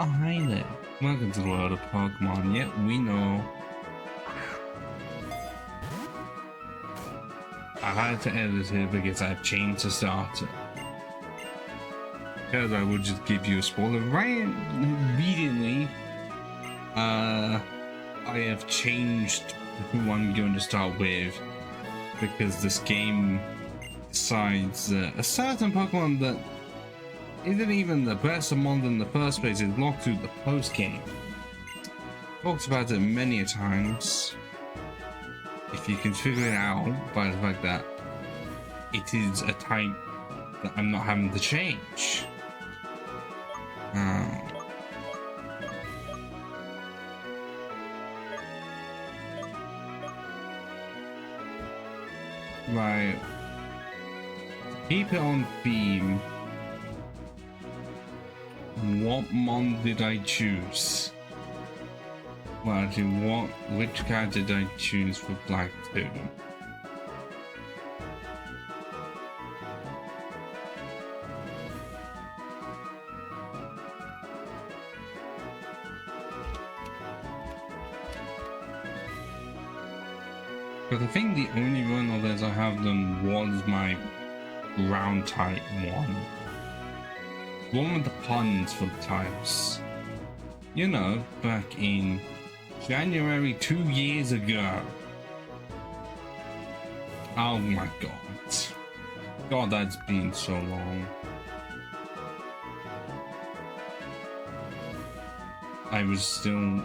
Oh, hi there. Welcome to the world of Pokemon. Yeah, we know. I had to edit it because I've changed the starter. Because I would just give you a spoiler right immediately. I have changed who I'm going to start with because this game decides a certain Pokemon that isn't even the best among them in the first place is locked through the post game. Talked about it many a times. If you can figure it out by the fact that it is a type that I'm not having to change. Right. Keep it on theme. What mon did I choose? Well, actually, which character did I choose for Black 2? Because I think the only one of those I have done was my ground type one. One with the puns for the types. You know, back in January 2 years ago. Oh my god. God, that's been so long. I was still...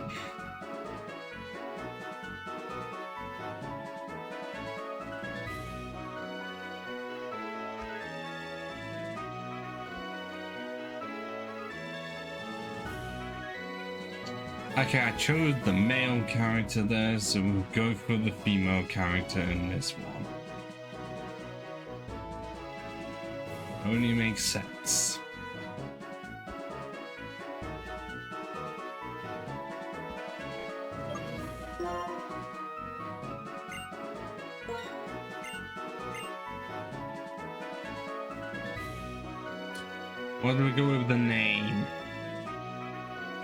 Okay, I chose the male character there, so we'll go for the female character in this one. Only makes sense. What do we go with the name?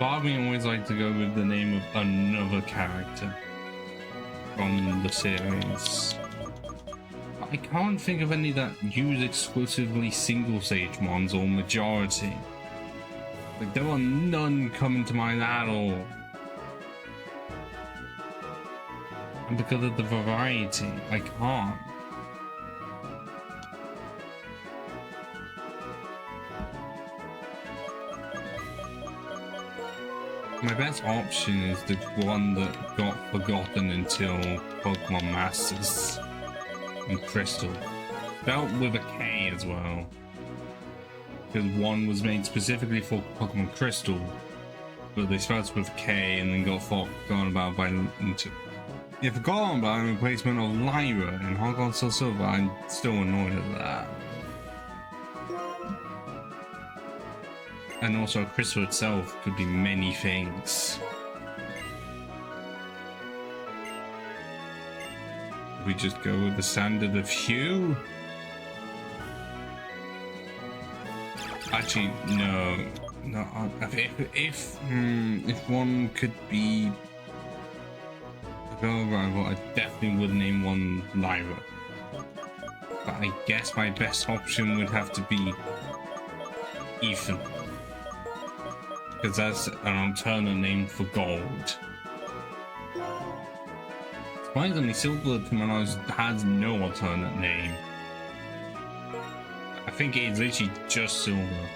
Part of me always like to go with the name of another character from the series. I can't think of any that use exclusively single sage mons or majority. Like, there are none coming to mind at all. And because of the variety, I can't. My best option is the one that got forgotten until Pokemon Masters and Crystal. Spelled with a K as well. Because one was made specifically for Pokemon Crystal, but they spelled it with a K and then got forgotten about by yeah, forgotten about the replacement of Lyra in Pokemon Soul Silver. I'm still annoyed at that. And also, Crystal itself could be many things. We just go with the standard of hue. Actually, no. If one could be a girl rival, I definitely would name one Lyra. But I guess my best option would have to be Ethan. Because that's an alternate name for gold. Surprisingly, Silver to my knowledge has no alternate name. I think it's literally just Silver.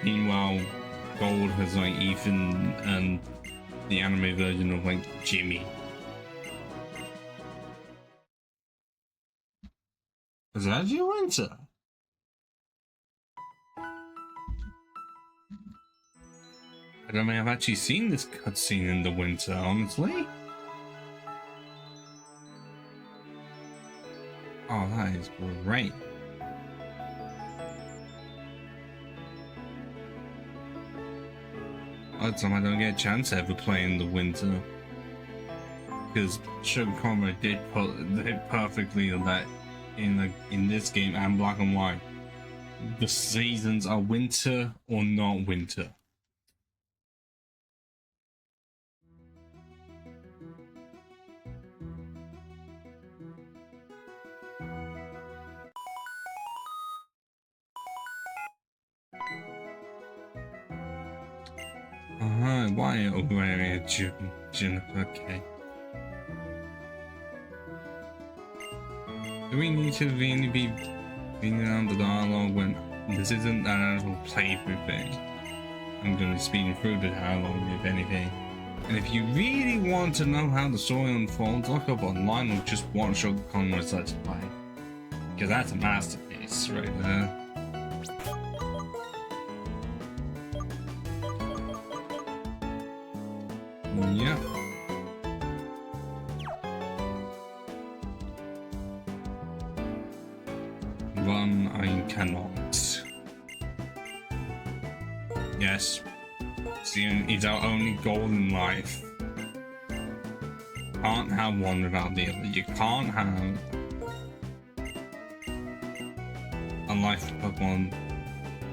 Meanwhile, Gold has like Ethan and the anime version of like Jimmy. Is that your winter? I don't think I've actually seen this cutscene in the winter, honestly. Oh, that is great. Odd time I don't get a chance to ever play in the winter. Because Sugar Combo did put it perfectly that in this game and Black and White, the seasons are winter or not winter. Why over area Juniper? Okay. Do we need to really be reading out the dialogue when this isn't an actual playthrough thing? I'm going to be speeding through the dialogue if anything. And if you really want to know how the story unfolds, look up online or just watch Sugar Conrad's Let's Play. Because that's a masterpiece right there. Yeah. Run, I cannot. Yes. It's our only goal in life. Can't have one without the other. You can't have a life Pokemon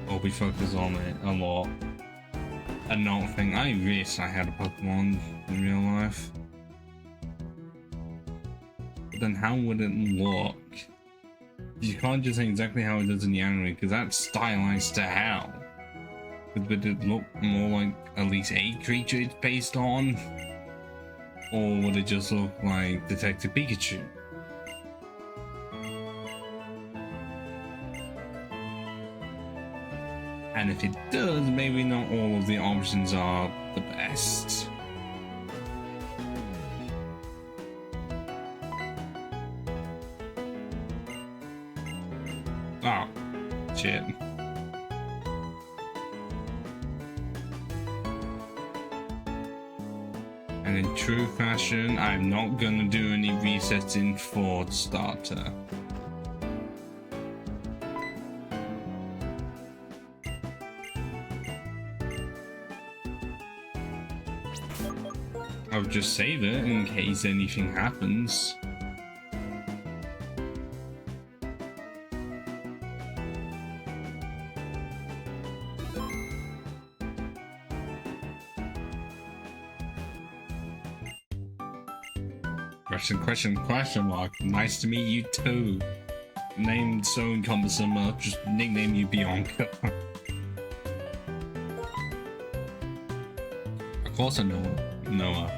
or we focus on it a lot and not think I wish I had a Pokemon in real life. But then how would it look? You can't just say exactly how it does in the anime because that's stylized to hell. Would it look more like at least a creature it's based on? Or would it just look like Detective Pikachu? And if it does, maybe not all of the options are the best. Oh, shit. And in true fashion, I'm not gonna do any resetting for the starter. I'll just save it in case anything happens. Question mark. Nice to meet you too. Name so encumbersome, I'll just nickname you Bianca. Of course I know Noah.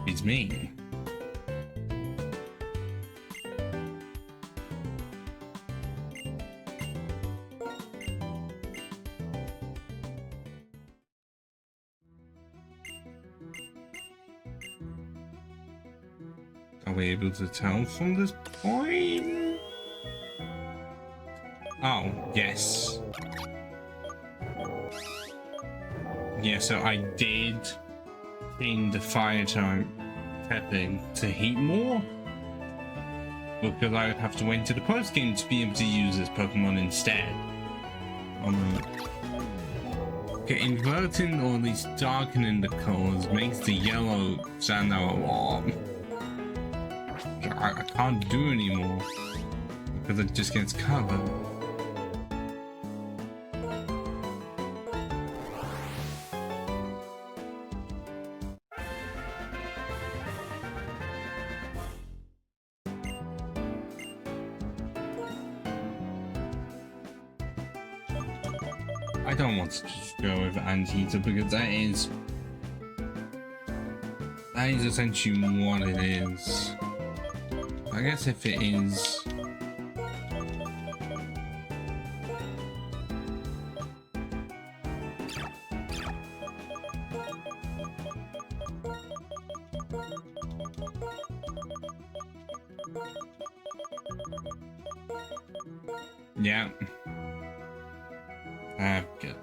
It's me. Are we able to tell from this point? Oh, yes. Yeah, so I did change the fire type tapping to heat more. Because I would have to wait to the post game to be able to use this Pokemon instead. Okay, inverting or at least darkening the colors makes the yellow stand out a lot. I can't do anymore because it just gets covered. I don't want to just go with Anteater because that is essentially what it is. I guess if it is yeah. Good.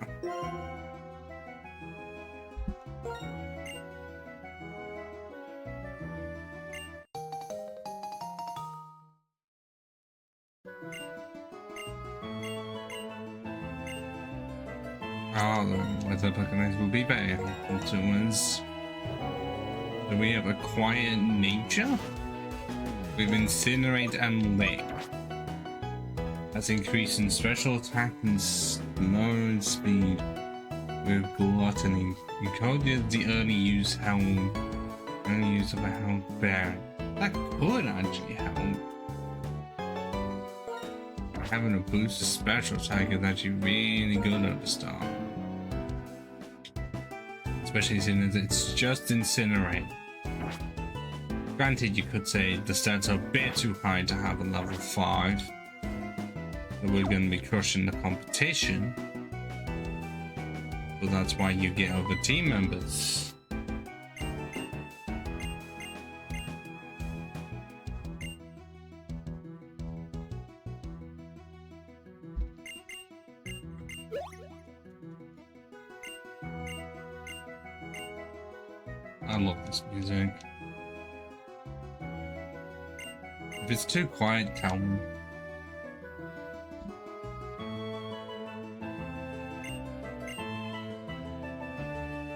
Whether Pokemon will be better to us. Do we have a quiet nature? With Incinerate and Lick. That's increasing special attack and slow speed with Gluttony. You could use the early use of a Hound Bear. That could actually help. Having a boosted special attack is actually really good at the start. especially since it's just incinerate. Granted, you could say the stats are a bit too high to have a level 5, so we're going to be crushing the competition, but that's why you get other team members. I love this music. If it's too quiet, tell me.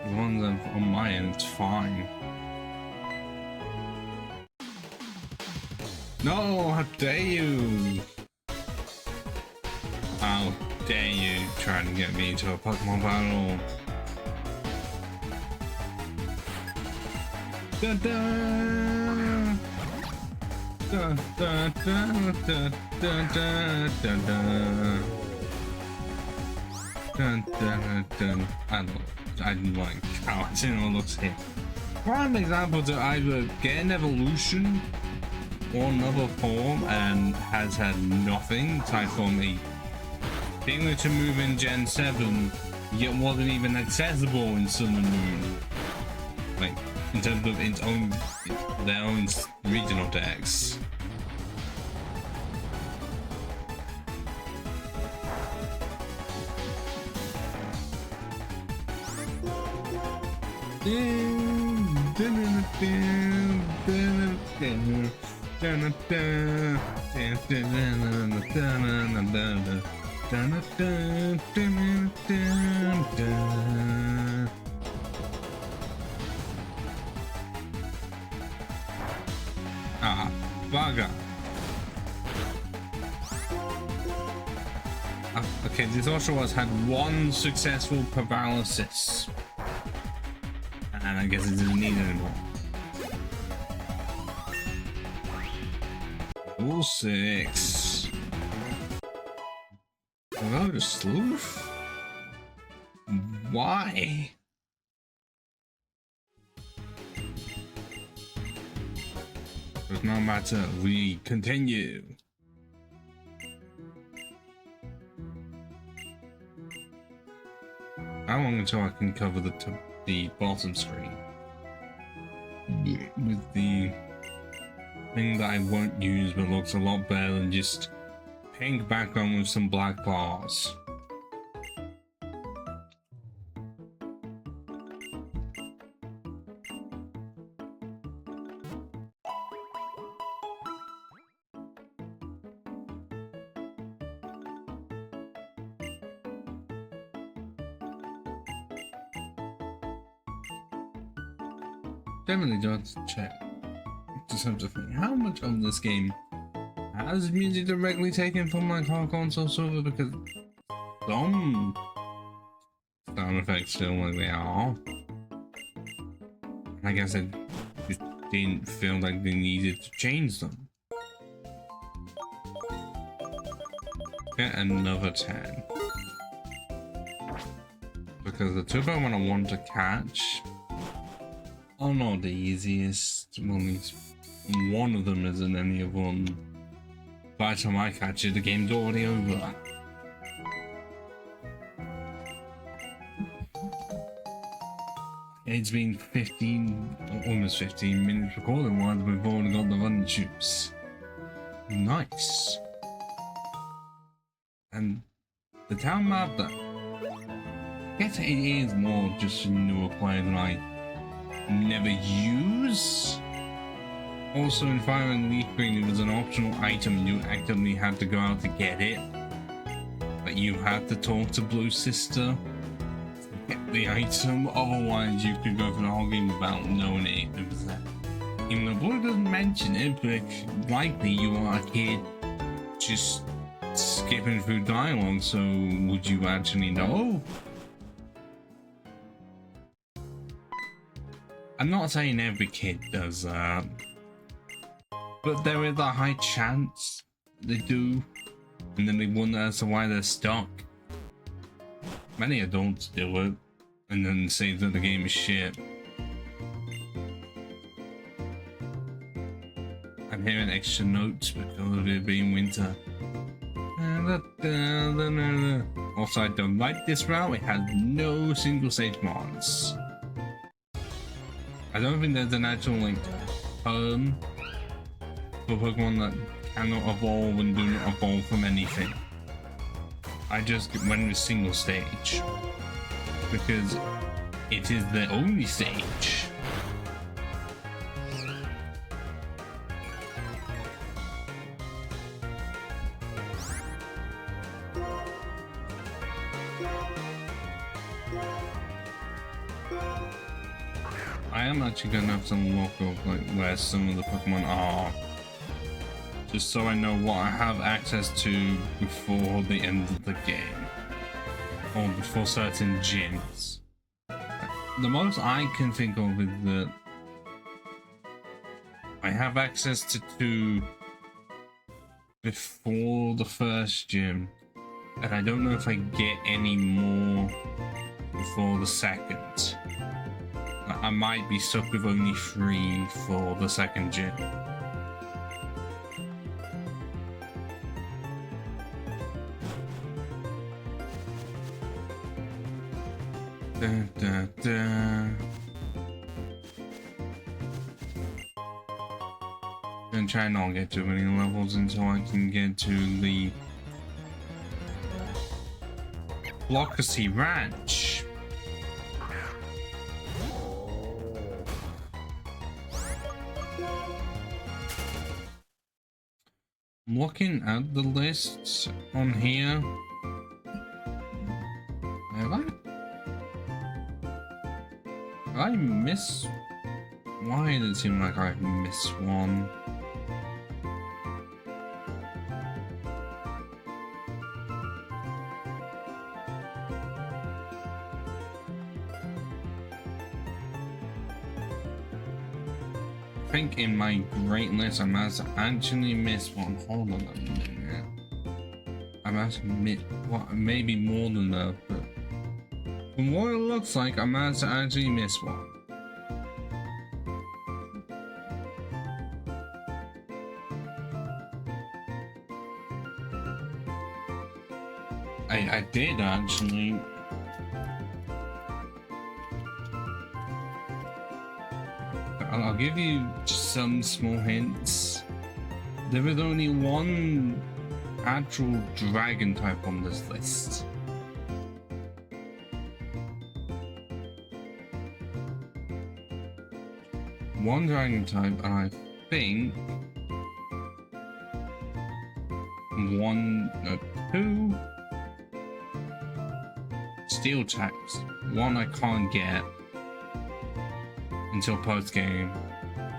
The ones on my end, it's fine. No, how dare you! How dare you try to get me into a Pokemon battle? Da da da da da da da da da. Dun, dun, dun. I don't like how it looks here. Prime example to either get an evolution or another form and has had nothing aside from a thing to move in Gen 7, yet wasn't even accessible in Sun and Moon. Like, in terms of its own, their own regional decks. Ah, bugger. Okay, this also has had one successful paralysis. And I guess it doesn't need it anymore. Level 6. Hello to Sleuth? Why? Does not matter, we continue. How long until I can cover the bottom screen? With the thing that I won't use but looks a lot better than just pink background with some black bars. Definitely do have to check. Just have to think, how much of this game has music directly taken from my car console server, because some sound effects feel like they are. I guess I just didn't feel like they needed to change them. Get another 10. Because the two Pokemon I want to catch are not the easiest. Well, at least one of them isn't any of them. By the time I catch it, the game's already over. It's been 15, almost 15 minutes recording while we've already got the run juice. Nice. And the town map, though, I guess it is more just a newer player than I never use. Also, in Fire and Leaf Green, it was an optional item and you actively had to go out to get it. But you had to talk to Blue Sister to get the item, otherwise you could go for the whole game without knowing it was there. Even though Blue doesn't mention it, but likely you are a kid just skipping through dialogue, so would you actually know? I'm not saying every kid does that, but there is a high chance they do, and then they wonder as to why they're stuck. Many adults do it, and then say that the game is shit. I'm hearing extra notes because of it being winter. Also, I don't like this route. It has no single stage mons. I don't think there's an actual like term for Pokemon that cannot evolve and do not evolve from anything. I just went with single stage because it is the only stage. I am actually gonna have to look up like where some of the Pokemon are, just so I know what I have access to before the end of the game, or before certain gyms. The most I can think of is that I have access to 2 before the first gym, and I don't know if I get any more before the second. I might be stuck with only 3 for the second gym. Gonna try and not get too many levels until I can get to the Blockasy Ranch. Looking at the lists on here, have I missed? Why did it seem like I missed one? I think in my great list I must actually miss one. Hold on a minute. I must admit, what, maybe more than that, but from what it looks like, I must actually miss one. I did actually. I'll give you some small hints. There is only one actual dragon type on this list. One dragon type, and I think two steel types. One I can't get until post game,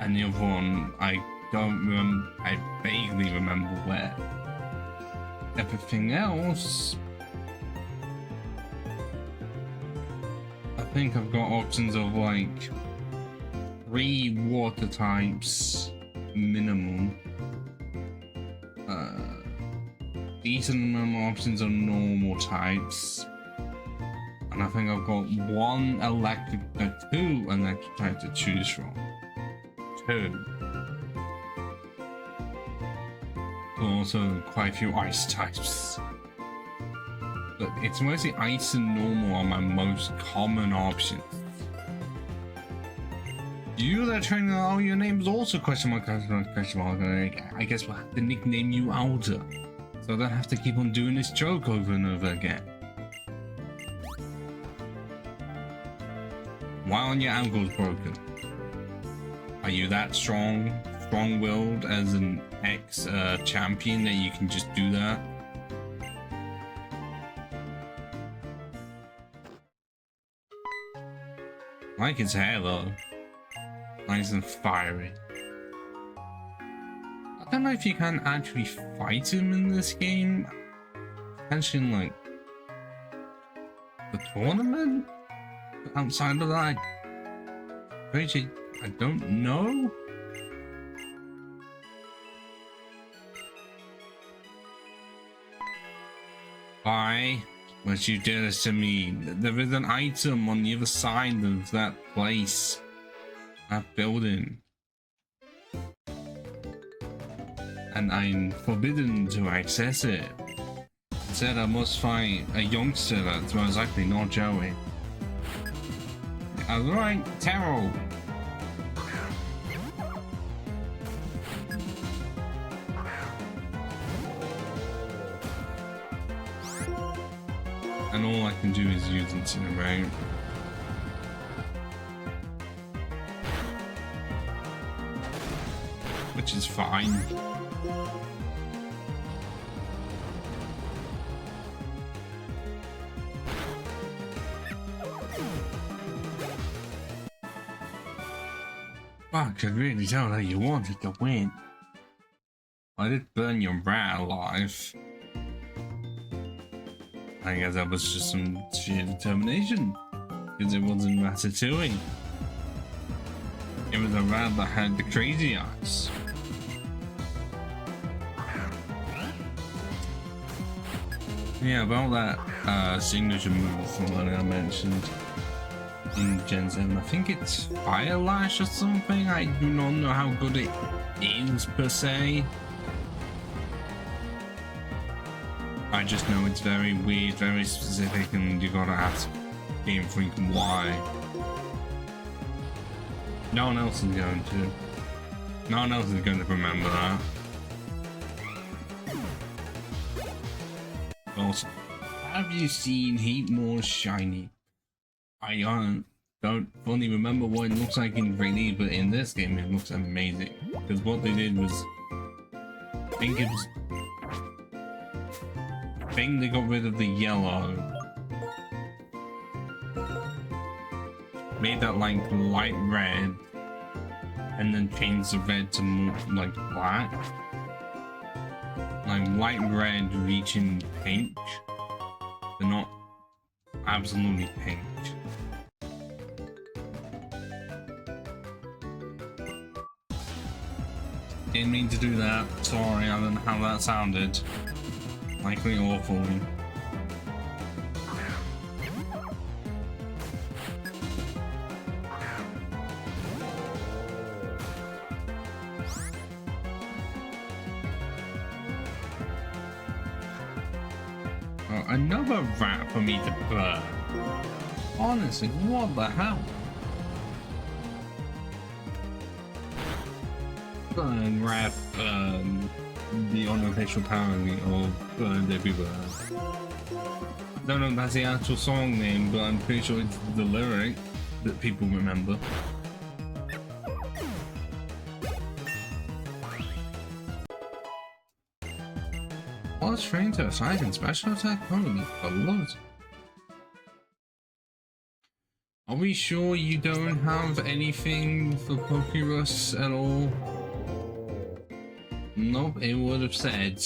and the other one I don't remember. I vaguely remember where. Everything else, I think I've got options of like 3 water types minimum. Decent amount of options on normal types. And I think I've got 2 electric types to choose from. 2. Also quite a few ice types. But it's mostly ice and normal are my most common options. You that trainer, oh, your name is also question mark. I guess we'll have to nickname you Alder, so I don't have to keep on doing this joke over and over again. Why aren't your ankles broken? Are you that strong-willed as an ex-champion that you can just do that? I like his hair though. Nice and fiery. I don't know if you can actually fight him in this game. Potentially in like the tournament? Outside of that, I don't know. Bye. But you did this to me. There is an item on the other side of that place. That building. And I'm forbidden to access it. Instead, I must find a youngster that's most likely not Joey. Alright, Taro. And all I can do is use Incinerate. Which is fine. Fuck, I could really tell that you wanted to win. I did burn your rat alive. I guess that was just some sheer determination. Because it wasn't Ratatouille. It was a rat that had the crazy eyes. Yeah, about that signature move from what I mentioned in Gen 7. I think it's Fire Lash or something. I do not know how good it is per se. I just know it's very weird, very specific, and you gotta ask Game Freak why. No one else is going to. No one else is going to remember that. Also, have you seen Heat More Shiny? I don't fully remember what it looks like in 3D, but in this game it looks amazing. Because what they did was, I think they got rid of the yellow, made that like light red, and then changed the red to more like black, like light red reaching pink, but not absolutely pink. Didn't mean to do that. Sorry, I don't know how that sounded. Likely awful. Oh, another rat for me to burn. Honestly, what the hell? Burn rat, the unofficial parody of Burned Everywhere. I don't know if that's the actual song name, but I'm pretty sure it's the lyric that people remember. What's trained to a size and special attack? Holy for loads. Are we sure you don't have anything for Pokérus at all? Nope, it would have said.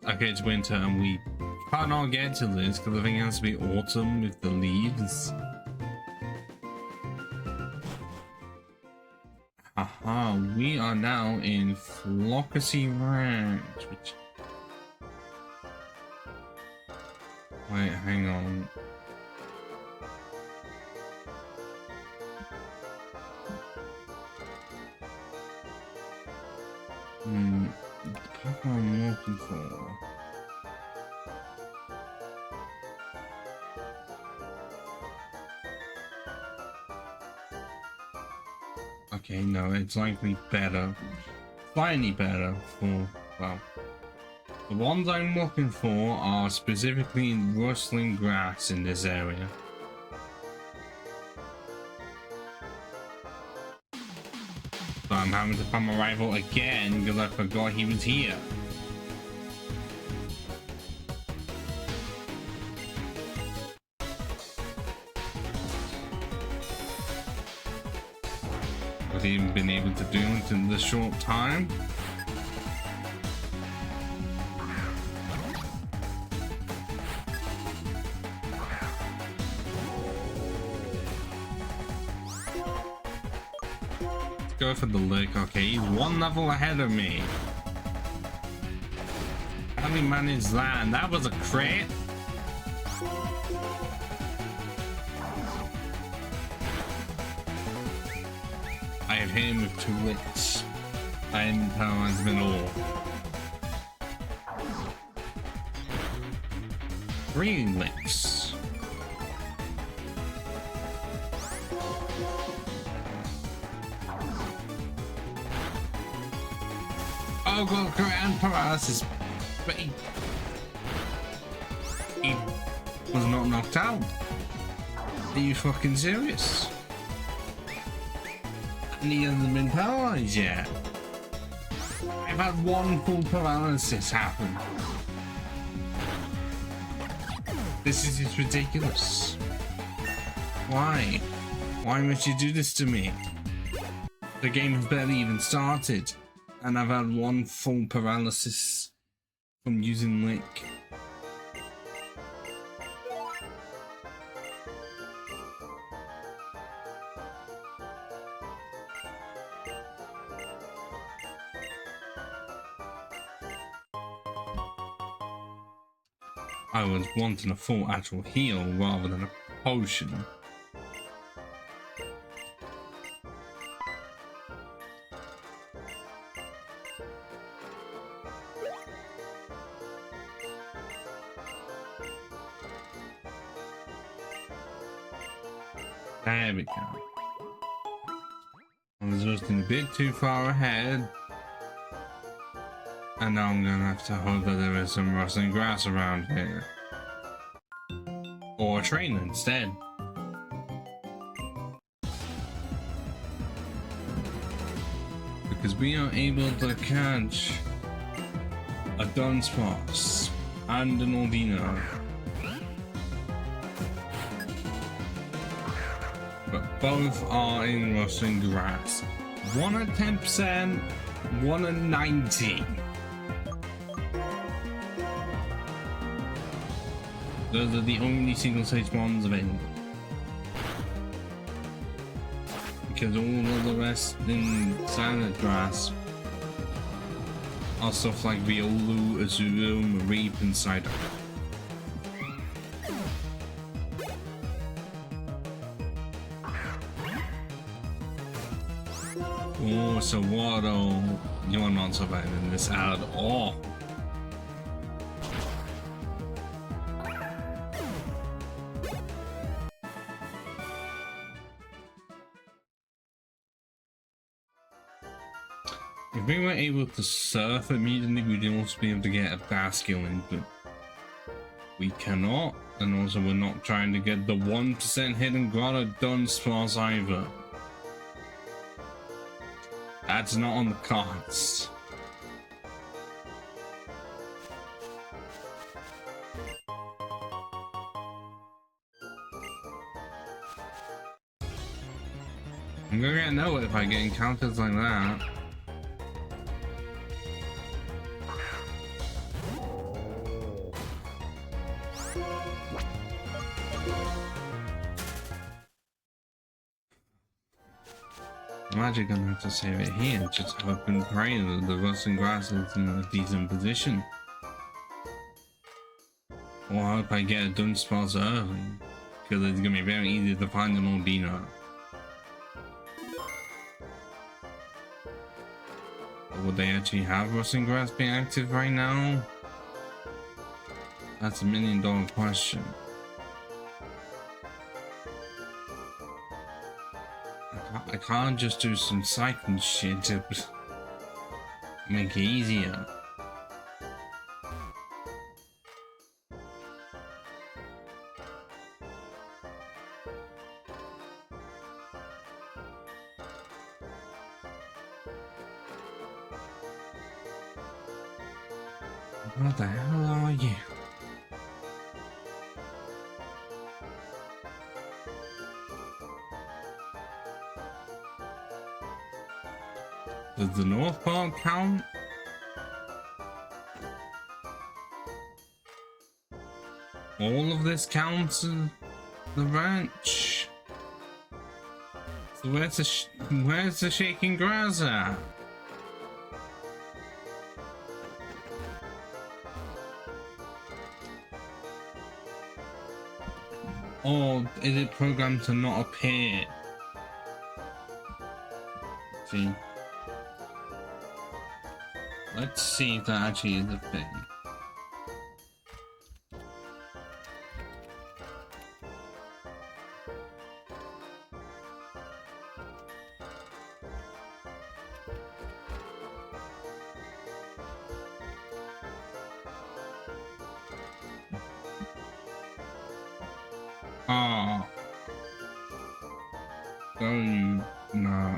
Okay, it's winter and we cannot get to this because I think it has to be autumn with the leaves. Haha, we are now in Flockacy Ranch, which... Wait, hang on. The Pokemon I'm looking for. Okay, no, it's likely better. Slightly better for, well, the ones I'm looking for are specifically in rustling grass in this area. So I'm having to find my rival again because I forgot he was here. I've even been able to do it in this short time. go for the lick. Okay, he's one level ahead of me. How did he manage that? And that was a crit. I have hit him with 2 licks. I am paralyzed at all. 3 licks. Oh god, and paralysis. But he was not knocked out. Are you fucking serious? And he hasn't been paralyzed yet. I've had 1 full paralysis happen. This is just ridiculous. Why? Why must you do this to me? The game has barely even started, and I've had 1 full paralysis from using Lick. I was wanting a full actual heal rather than a potion. There we go. I was just a bit too far ahead. And now I'm gonna have to hope that there is some rustling grass around here. Or a train instead. Because we are able to catch a Dunsparce and an Aldino. But both are in rustling grass. One at 10%, one at 90%. Those are the only single stage mons available. Because all of the rest in standard grass are stuff like Riolu, Azuro, Mareep, and Cider. Oh, so Waddle, you are not surviving this at all. If we were able to surf immediately, we'd also be able to get a basket in, but we cannot, and also we're not trying to get the 1% hidden grotto Dunsparce either. That's not on the cards. I'm gonna get nowhere if I get encounters like that. I'm actually gonna have to save it here, just hope and pray that the rustling grass is in a decent position. Or I hope I get a Dunsparce early, because it's gonna be very easy to find an Aldino. But would they actually have rustling grass being active right now? That's $1 million question. I can't just do some cycling shit to make it easier. What the hell are you? Does the north part count? All of this counts as the ranch? So where's the shaking grass at? Or is it programmed to not appear? See, let's see if that actually is a thing. Ah, so no,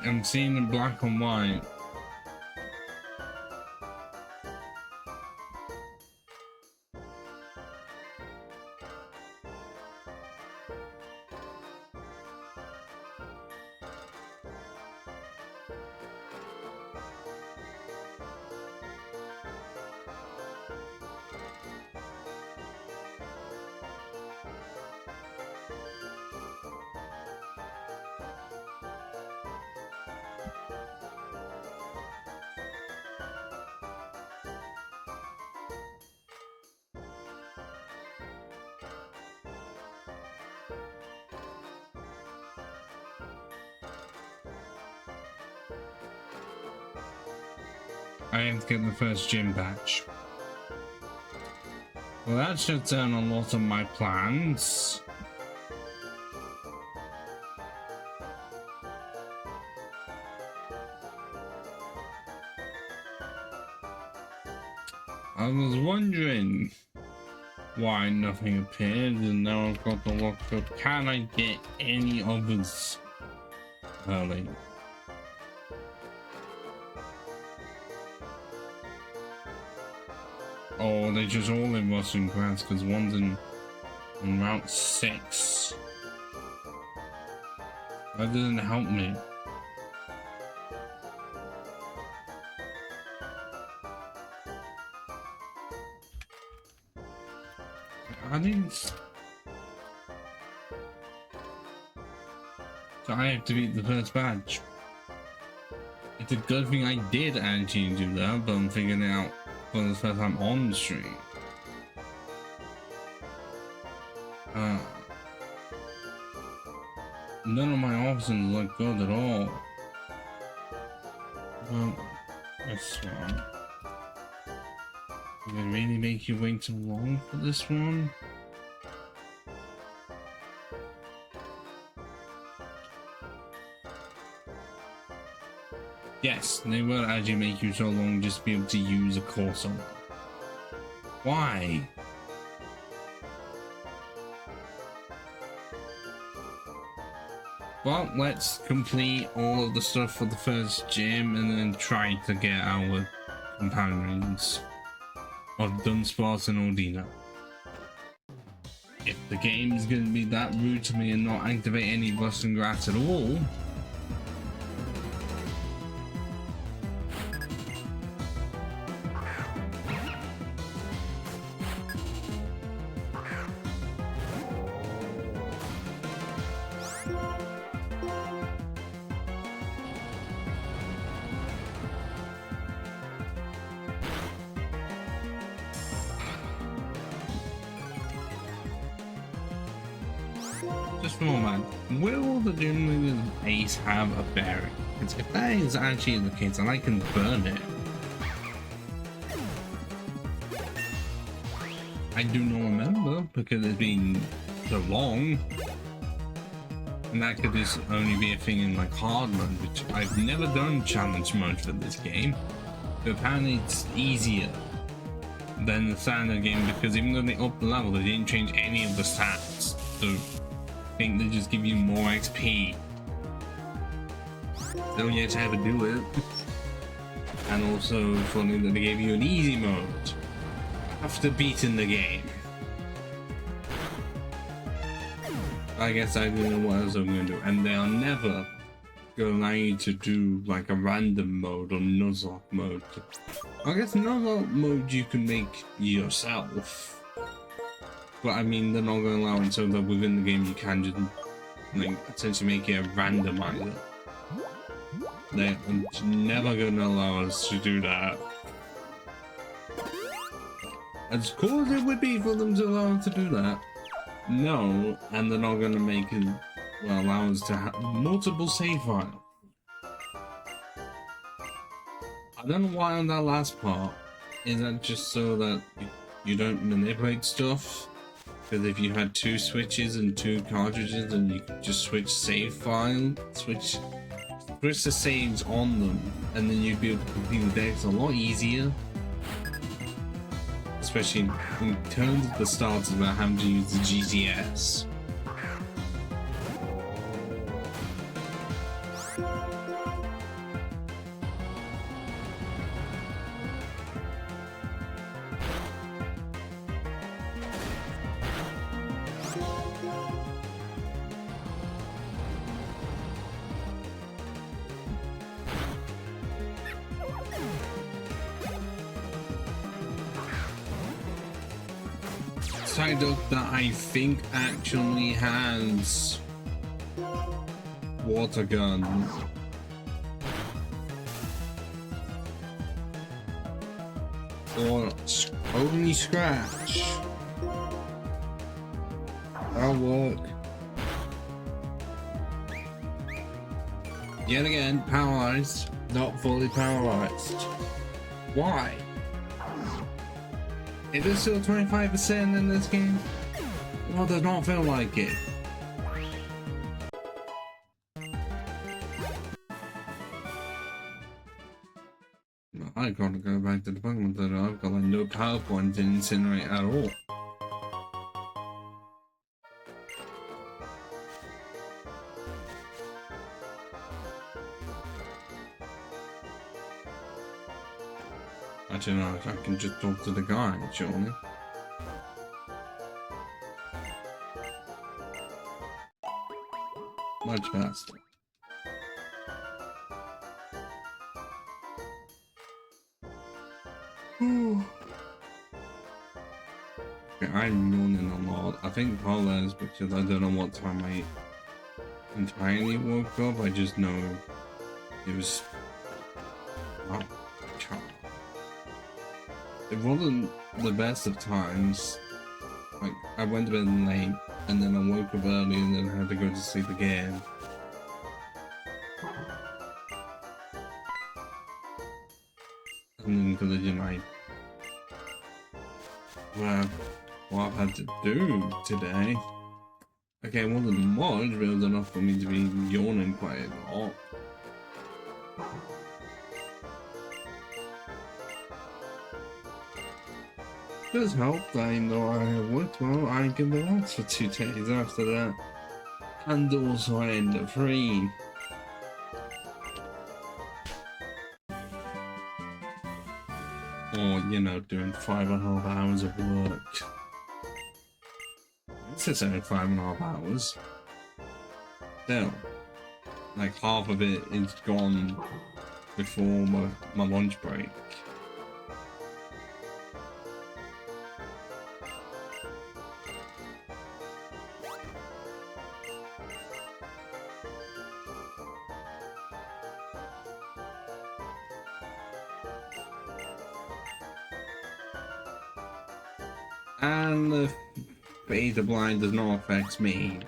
I'm seeing the black and white. I have to get the first gym badge. Well, that shuts down a lot of my plans. I was wondering why nothing appeared, and now I've got the locked. Can I get any others early? Oh, they just all in Western Grants because one's in Route 6. That doesn't help me. I didn't. So I have to beat the first badge. It's a good thing I did actually do that, but I'm figuring it out for the first time on the stream. None of my options look good at all. Well, this one. Did it really make you wait too long for this one? Yes, they will actually make you so long just to be able to use a course on them. Why? Well, let's complete all of the stuff for the first gym and then try to get our companions of Dunsparce and Ordina. If the game is going to be that rude to me and not activate any Rust and Grass at all, just for a moment, will the Doom Leader's ace have a bearing? Because if that is actually the case, then I can burn it. I do not remember because it's been so long. And that could just only be a thing in like hard mode, which I've never done challenge mode for this game. But apparently it's easier than the standard game because even though they upped the level, they didn't change any of the stats. So I think they just give you more XP. Don't yet ever do it. And also funny that they gave you an easy mode after beating the game. I guess I don't know what else I'm going to do. And they'll never going to allow you to do like a random mode or Nuzlocke mode. I guess Nuzlocke mode you can make yourself. But I mean, they're not going to allow it so that within the game you can just like essentially make it a randomizer. They're never gonna allow us to do that. As cool as it would be for them to allow us to do that, no, and they're not gonna make it, well, allow us to have multiple save files. I don't know why on that last part. Is that just so that you don't manipulate stuff? Because if you had 2 switches and 2 cartridges, then you could just switch save file, switch the saves on them, and then you'd be able to complete the decks a lot easier. Especially in terms of the starters about having to use the GTS. Psyduck that I think actually has water gun. Or only scratch. That'll work. Yet again, paralyzed, not fully paralyzed. Why? It is still 25% in this game? Well, does not feel like it. I gotta go back to the Pokemon that I've got like no power points in Incinerate at all. Actually, no, I can just talk to the guy, surely. Much faster. Okay, I'm yawning a lot. I think part of that is because I don't know what time I entirely woke up. I just know it was... Oh, it wasn't the best of times. Like, I went to bed late, and then I woke up early, and then I had to go to sleep again. And then collision, well, what I've had to do today. Okay, it wasn't much, but it was enough for me to be yawning quite a lot. Does help that even though I worked well, I can relax for 2 days after that. And also I end up free. Or, you know, doing 5.5 hours of work. This is only 5.5 hours. Still, like half of it is gone before my lunch break. And the beta blind does not affect me.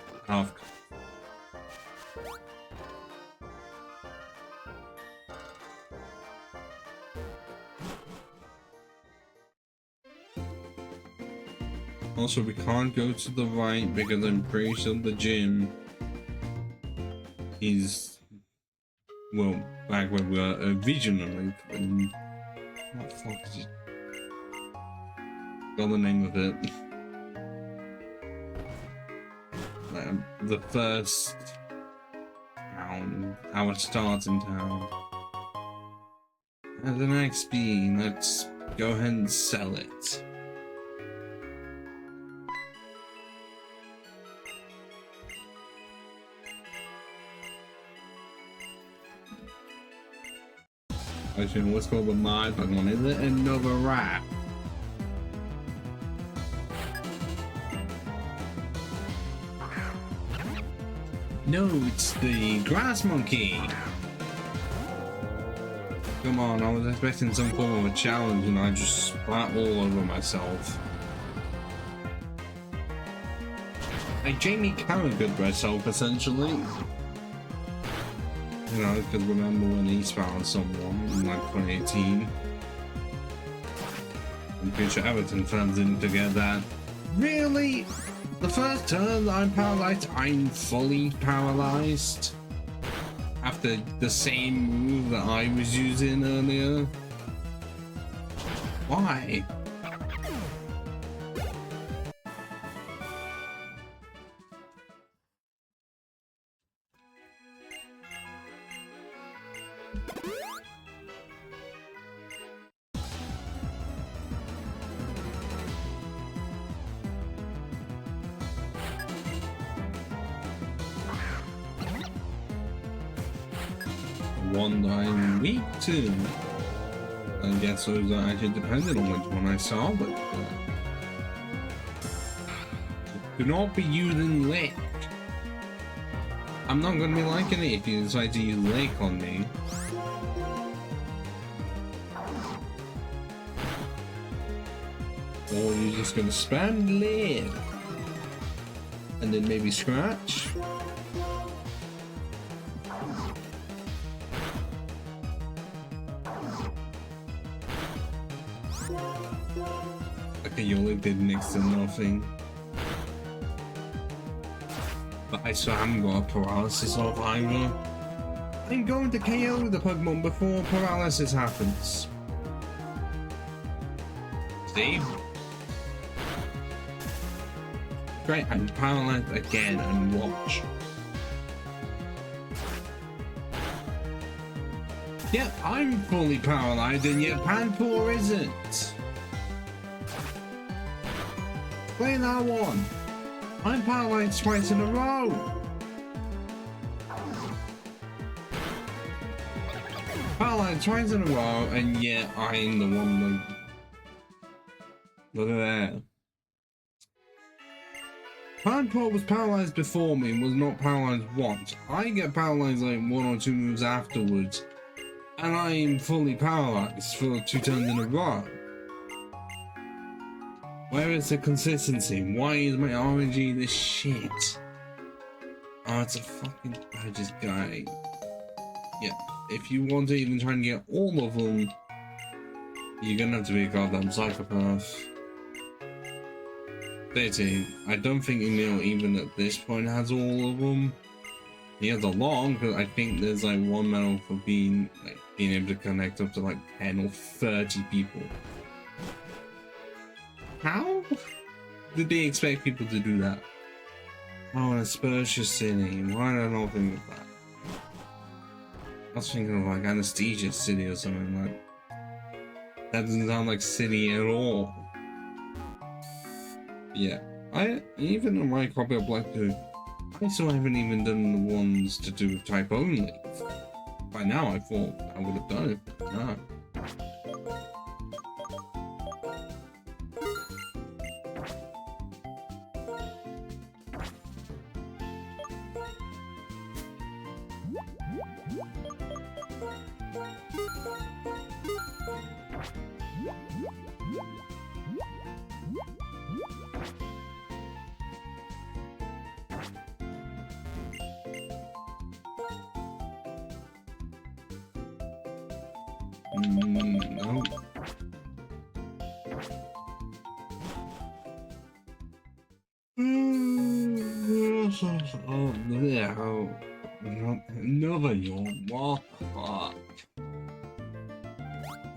Also, we can't go to the right because I'm pretty sure the gym is, well, back where we were originally. What the fuck is it? Got the name of it. The first town, our starting town. As an XP, let's go ahead and sell it. Actually, what's called the my Pokemon? Is it another rat? No, it's the grass monkey. Come on, I was expecting some form of a challenge and I just splat all over myself. Like Jamie Carragher myself, essentially. You know, because remember when he found someone in like 2018? I'm pretty sure Everton fans didn't forget that. Really? The first turn I'm paralyzed, I'm fully paralyzed? After the same move that I was using earlier? Why? One that I'm weak to. I guess those are actually dependent on which one I saw, but do not be using lick. I'm not going to be liking it if you decide to use lick on me. Or you're just going to spam lick and then maybe scratch. Okay, you only did next to nothing. But I still haven't got a paralysis off either. I'm going to KO the Pokemon before paralysis happens. See? Great, I'm paralyzed again and watch. Yeah, I'm fully paralyzed and yet Panpour isn't. Play that one. I'm paralyzed twice in a row. Paralyzed twice in a row and yet I'm the one that... Look at that. Panpour was paralyzed before me and was not paralyzed once. I get paralyzed like 1 or 2 moves afterwards. And I am fully paralyzed for 2 turns in a row. Where is the consistency? Why is my RNG this shit? Oh, it's a fucking badges guy. Yeah, if you want to even try and get all of them, you're gonna have to be a goddamn psychopath. 13. I don't think Emil even at this point has all of them. He has a lot, because I think there's like 1 medal for being able to connect up to like 10 or 30 people. How did they expect people to do that? Oh, an Aspersia City. Why did I not think of that? I was thinking of like Anesthesia City or something like that. Doesn't sound like city at all. Yeah, I even on my copy of Black Dude, I still haven't even done the ones to do with type only. By now I thought I would have done it, but no. No. Oh no. Another yawn. What the fuck?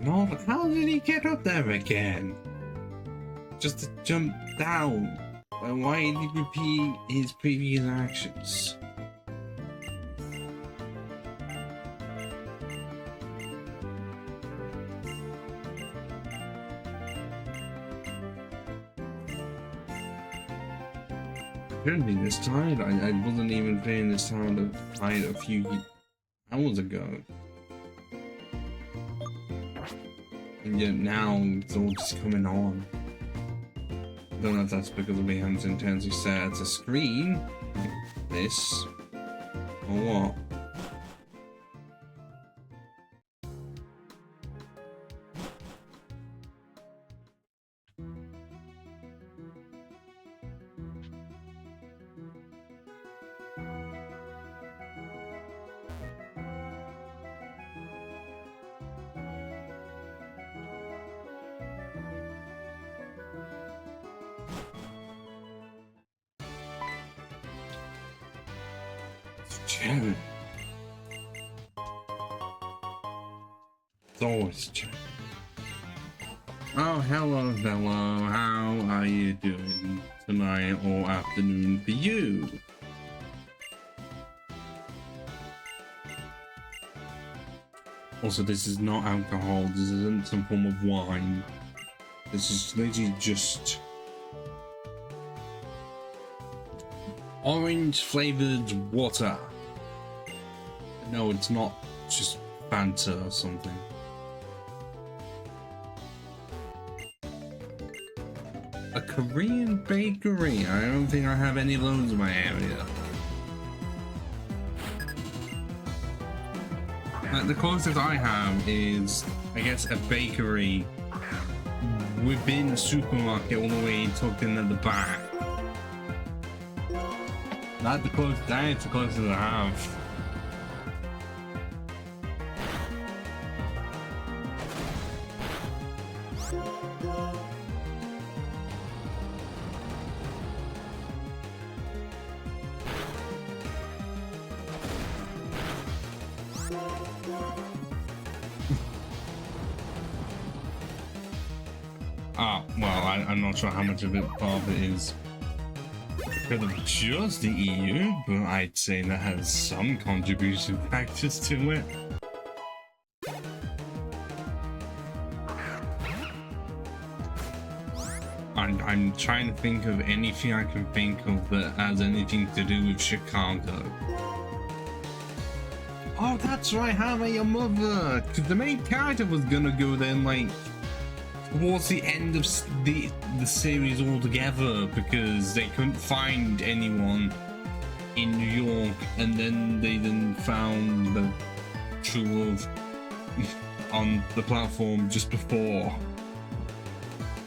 No, how did he get up there again? Just to jump down. And why did he repeat his previous actions? Shouldn't be this tired. I wasn't even feeling this tired a few hours ago. And yet now it's all just coming on. I don't know if that's because we haven't intensely set a screen like this. Or what? Chat. It's always chat. Oh, hello, hello. How are you doing tonight or afternoon for you? Also, this is not alcohol. This isn't some form of wine. This is literally just orange flavored water. No, it's not just Fanta or something. A Korean bakery. I don't think I have any of those in my area. The closest I have is, I guess, a bakery within the supermarket all the way tucked in at the back. That's the closest I have. I'm not sure how much of it part of it is because of just the EU, but I'd say that has some contribution factors to it. I'm trying to think of anything I can think of that has anything to do with Chicago. Oh, that's right, How I Met Your Mother! Because the main character was gonna go there like towards the end of the series altogether because they couldn't find anyone in New York, and then they found the true love on the platform just before.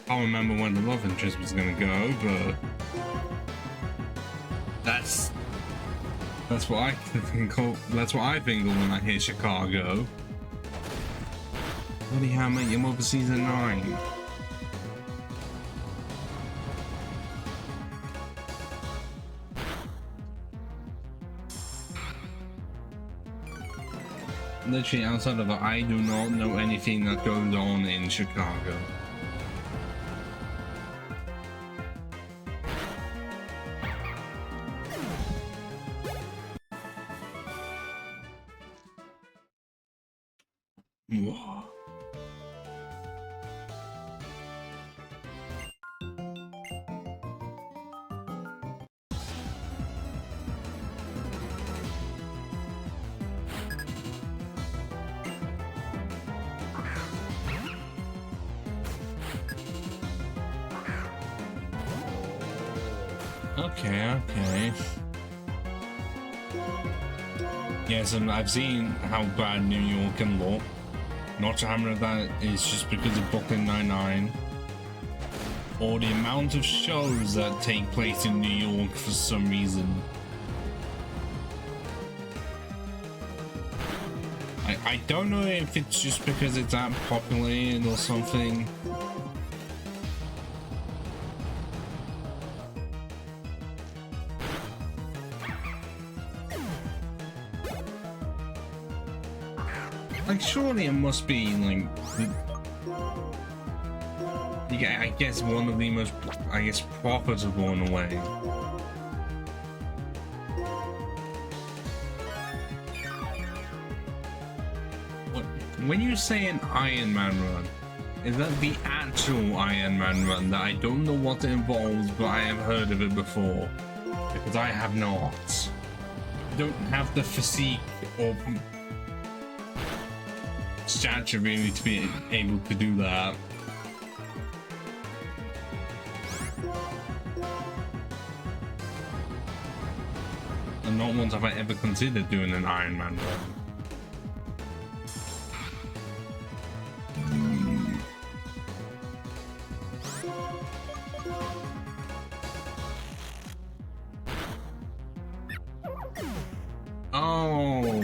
I don't remember when the love interest was gonna go, but that's what I think of. That's what I think of when I hear Chicago. Bloody How I Met Your Mother season 9. Literally outside of that, I do not know anything that goes on in Chicago. Whoa. Okay. Yes, and I've seen how bad New York can look. Not sure how much of that is just because of Brooklyn Nine-Nine, or the amount of shows that take place in New York for some reason. I don't know if it's just because it's that populated or something. Like, surely it must be like yeah, I guess one of the most, profitable in a way. When you say an Iron Man run, is that the actual Iron Man run that I don't know what it involves, but I have heard of it before? Because I have not. I don't have the physique or stature really to be able to do that. And not once have I ever considered doing an Iron Man run. Oh.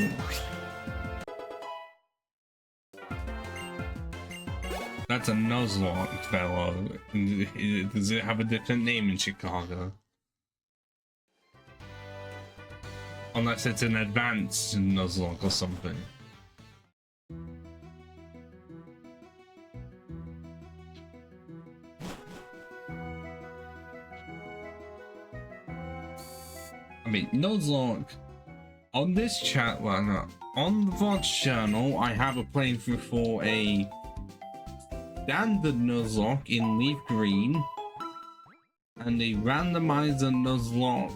That's a Nuzlocke fellow. Does it have a different name in Chicago? Unless it's an advanced Nuzlocke or something. I mean, Nuzlocke, on this chat, well, no, on the VODS channel, I have a playthrough for a standard Nuzlocke in Leaf Green and a randomizer Nuzlocke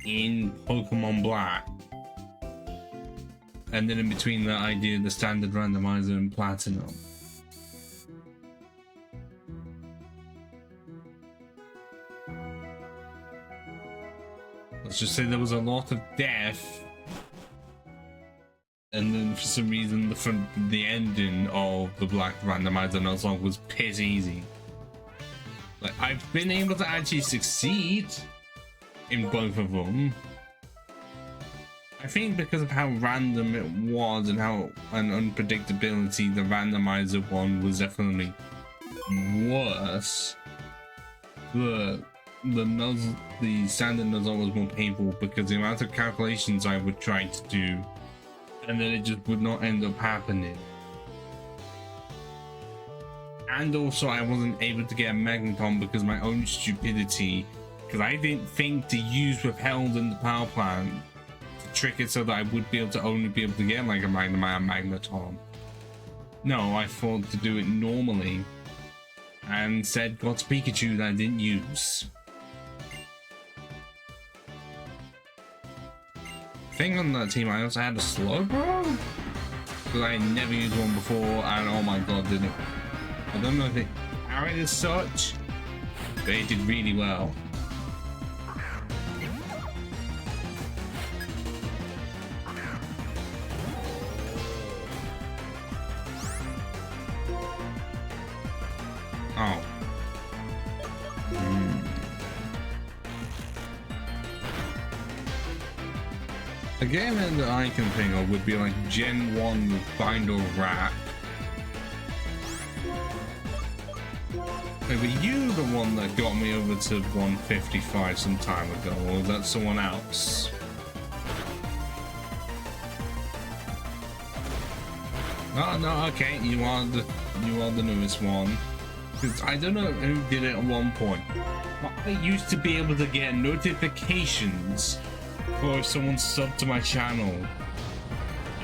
in Pokemon Black, and then in between that I did the standard randomizer in Platinum. Let's just say there was a lot of death, and then for some reason the ending of the Black randomizer Nuzlocke was piss easy. Like, I've been able to actually succeed in both of them. I think because of how random it was and how an unpredictability, the randomizer one was definitely worse. The standard Nuzlocke was more painful because the amount of calculations I would try to do and then it just would not end up happening. And also I wasn't able to get a Magneton because my own stupidity, because I didn't think to use withheld in the power plant to trick it so that I would be able to only be able to get like a Magneton. No, I thought to do it normally and said got Pikachu that I didn't use. I think on that team I also had a Slowbro because I had never used one before, and oh my god, did it. I don't know if it carried as such, but it did really well. Oh. A game that I can think of would be like Gen 1 with Binder Rat. Wait, were you the one that got me over to 155 some time ago, or was that someone else? Oh no, okay, you are the newest one. Because I don't know who did it at one point, but I used to be able to get notifications for if someone subbed to my channel,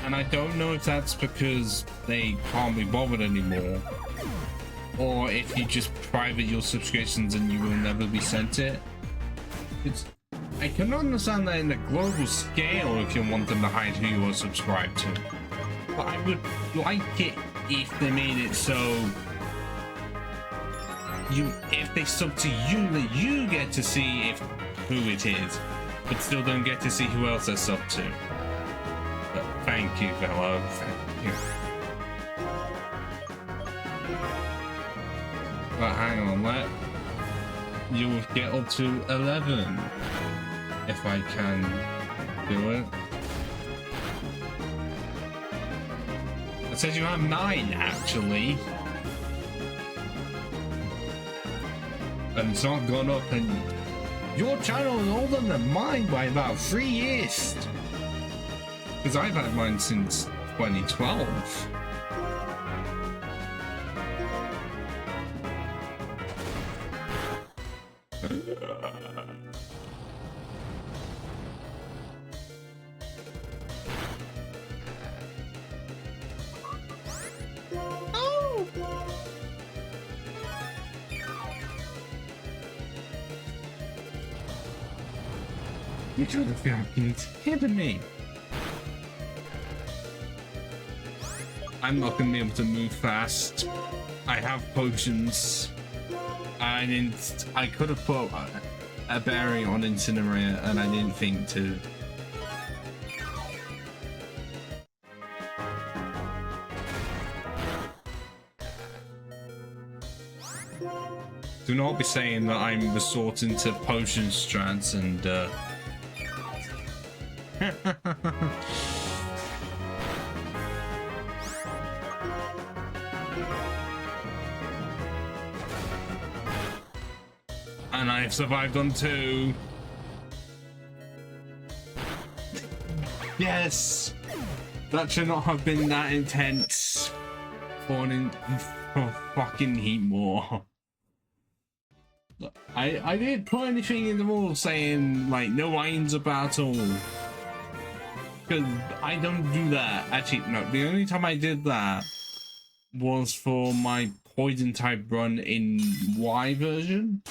and I don't know if that's because they can't be bothered anymore, or if you just private your subscriptions and you will never be sent it. I can understand that in a global scale if you're wanting to hide who you are subscribed to, but I would like it if they made it so if they sub to you, that you get to see who it is, but still don't get to see who else they're sub to. But thank you, fellow. Thank you. But hang on, let you get up to 11 if I can do it. It says you have 9 actually. And it's not gone up, and your channel is older than mine by about 3 years. Because I've had mine since 2012. You should have been kidding me. I'm not gonna be able to move fast. I have potions. I could have put a berry on Incinerator, and I didn't think to. Do not be saying that I'm resorting to potion strats and and I've survived on 2. Yes! That should not have been that intense. For fucking heat more. I didn't put anything in the rules saying like no irons a battle. Because I don't do that. Actually, no, the only time I did that was for my poison type run in Y version.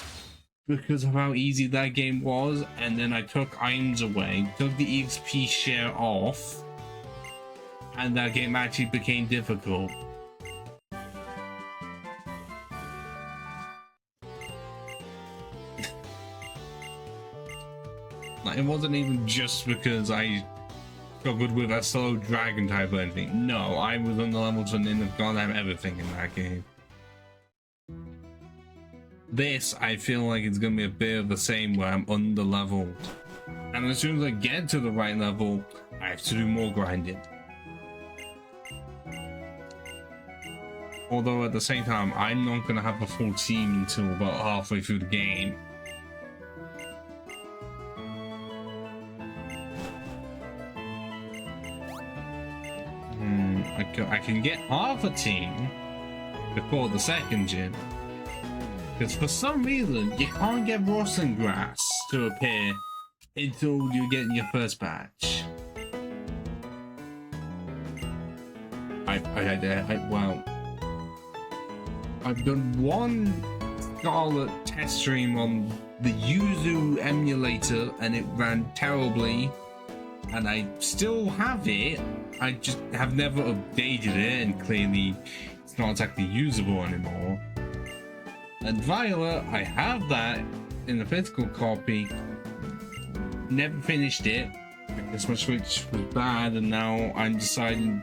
Because of how easy that game was, and then I took irons away, took the XP share off, and that game actually became difficult. Like, it wasn't even just because I struggled with a slow dragon type or anything. No, I was on the level to the end of goddamn everything in that game. This, I feel like it's gonna be a bit of the same where I'm under leveled. And as soon as I get to the right level, I have to do more grinding. Although at the same time, I'm not gonna have a full team until about halfway through the game. I can get half a team before the second gym. Because for some reason, you can't get rustling grass to appear until you get your first batch. Well, I've done one Scarlet test stream on the Yuzu emulator and it ran terribly, and I still have it. I just have never updated it, and clearly it's not exactly usable anymore. And Violet, I have that in the physical copy. Never finished it because my Switch was bad, and now I'm deciding: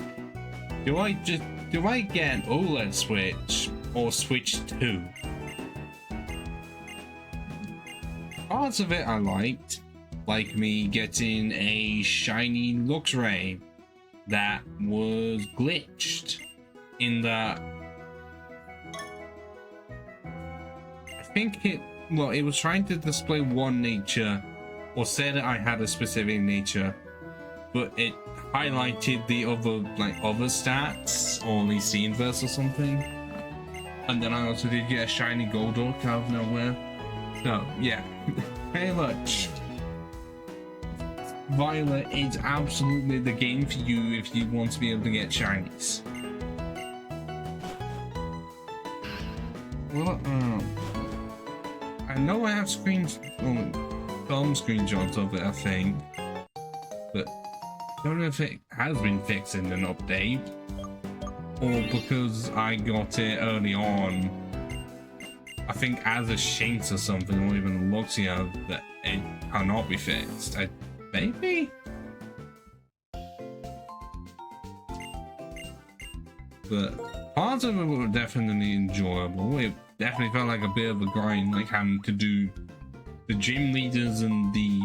do I get an OLED Switch or Switch 2? Parts of it I liked, like me getting a shiny Luxray that was glitched in that it was trying to display one nature, or said that I had a specific nature, but it highlighted the other stats, or at least the inverse or something. And then I also did get a shiny Golduck out of nowhere. So yeah, very much Violet is absolutely the game for you if you want to be able to get shinies. Well, I know I have film screenshots of it, I think, but I don't know if it has been fixed in an update, or because I got it early on, I think as a Shinx or something, or even Luxio, that it cannot be fixed. Maybe? But parts of it were definitely enjoyable. It definitely felt like a bit of a grind, like having to do the gym leaders and the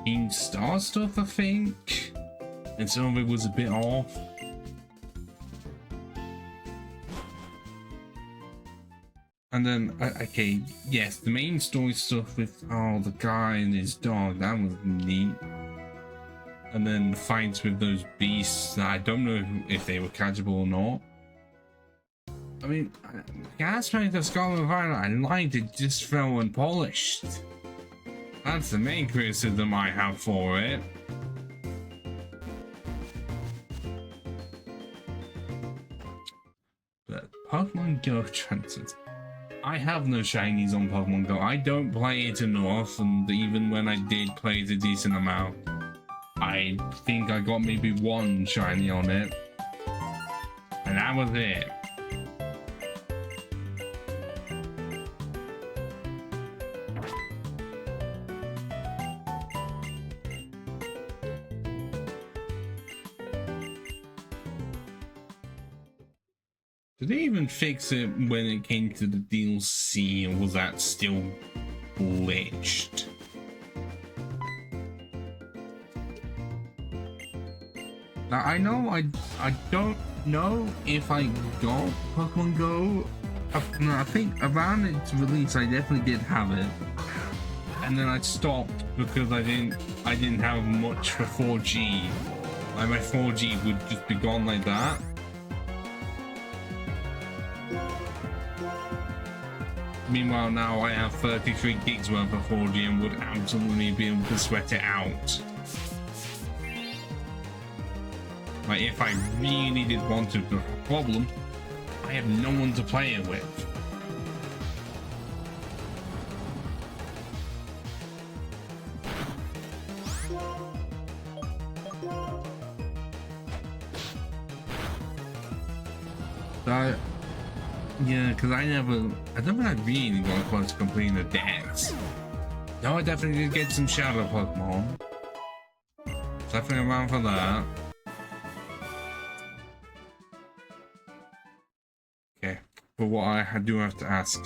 Team Star stuff, I think. And some of it was a bit off. And then, okay, yes, the main story stuff with, the guy and his dog, that was neat. And then the fights with those beasts that I don't know if they were catchable or not. I mean, the aspect of Scarlet Violet I liked, it just felt unpolished. That's the main criticism I have for it. But Pokemon Go transfers. I have no shinies on Pokemon Go. I don't play it enough, and even when I did play it a decent amount, I think I got maybe one shiny on it, and that was it. Did they even fix it when it came to the DLC, or was that still glitched? Now I know I don't know if I got Pokemon Go. I think around its release I definitely did have it, and then I stopped because I didn't have much for 4G. Like my 4G would just be gone like that. Meanwhile now I have 33 gigs worth of 4G and would absolutely be able to sweat it out. Like if I really did want to, the problem, I have no one to play it with. So, yeah, because I don't think I really got close to completing the Dex. No, I definitely did get some Shadow Pokemon. Definitely around for that. Okay, but what I do have to ask,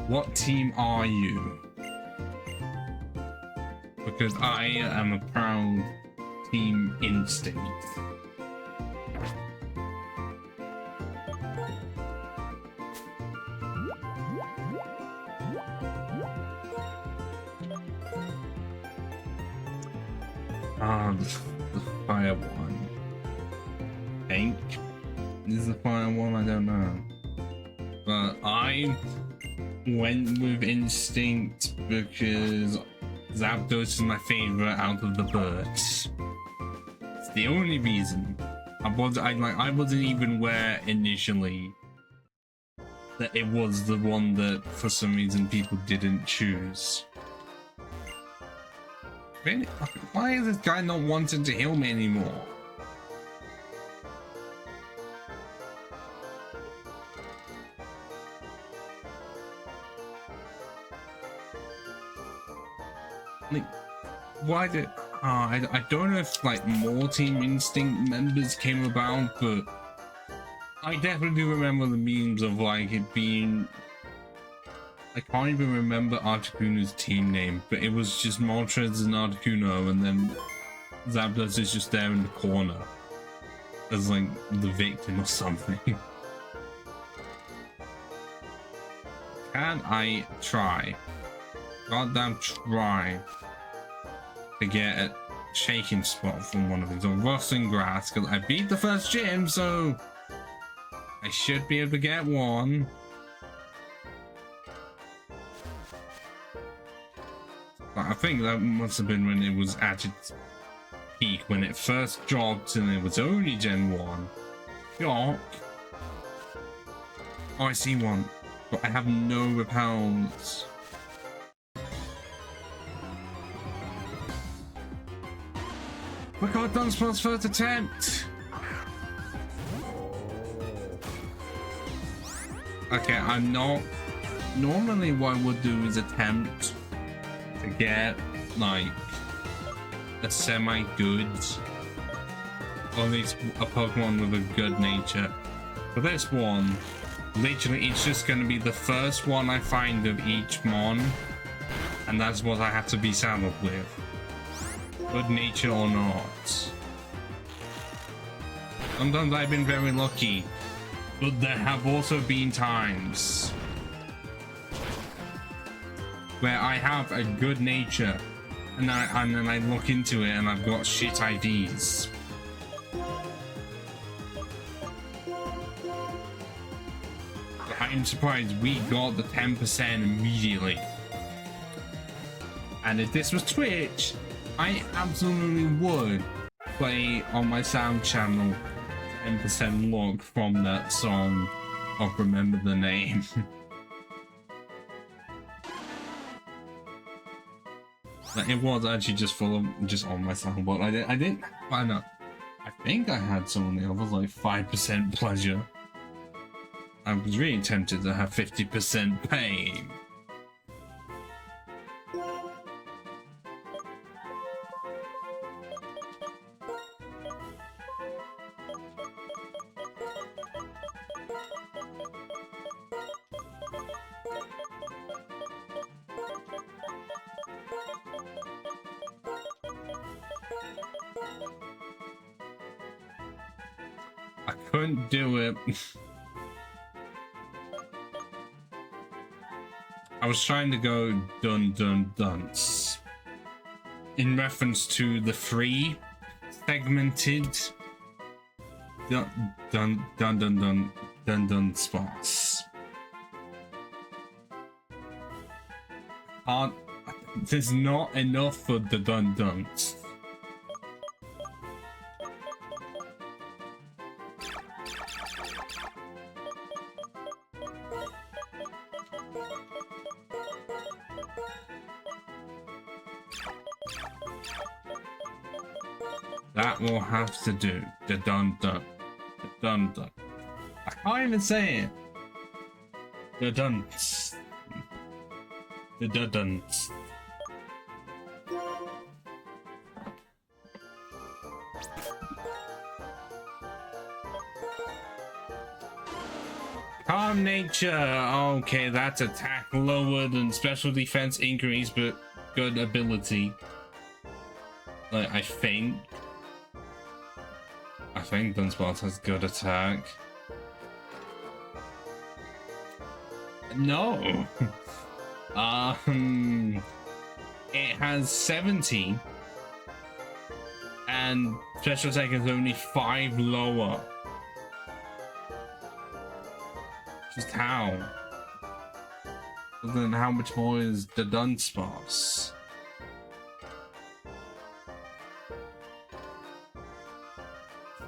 what team are you? Because I am a proud Team Instinct. The fire one. I think this is the fire one, I don't know. But I went with Instinct because Zapdos is my favorite out of the birds. It's the only reason. I wasn't even aware initially that it was the one that for some reason people didn't choose. Really? Why is this guy not wanting to heal me anymore? Like, why did... I don't know if like more Team Instinct members came about, but I definitely remember the memes of like it being... I can't even remember Articuno's team name, but it was just Moltres and Articuno, and then Zapdos is just there in the corner as like the victim or something. Can I try? Goddamn try to get a shaking spot from one of these, or rustling grass, because I beat the first gym, so I should be able to get one. But I think that must have been when it was at its peak, when it first dropped and it was only Gen 1. Yuck. Oh, I see one, but I have no repels. We got Dunsparce's first attempt. Okay, I'm not... Normally what I would do is attempt to get, like, a semi-good, or at least a Pokemon with a good nature. For this one, literally it's just going to be the first one I find of each mon, and that's what I have to be saddled with. Good nature or not. Sometimes I've been very lucky, but there have also been times where I have a good nature and then I look into it and I've got shit IDs. I'm surprised we got the 10% immediately. And if this was Twitch, I absolutely would play on my sound channel 10% log from that song of Remember the Name. Like, it was actually just on my soundboard. I didn't find out. I think I had some on the others, like 5% pleasure. I was really tempted to have 50% pain. I couldn't do it. I was trying to go dunce in reference to the free segmented Dunsparce. There's not enough for the dunce. That will have to do. The dun. I can't even say it. The dunce. The dunce. Calm nature. Okay, that's attack lowered and special defense increase, but good ability. I think Dunsparce has good attack. No. It has 17 and special attack is only 5 lower. Just how? Well, then how much more is the Dunsparce?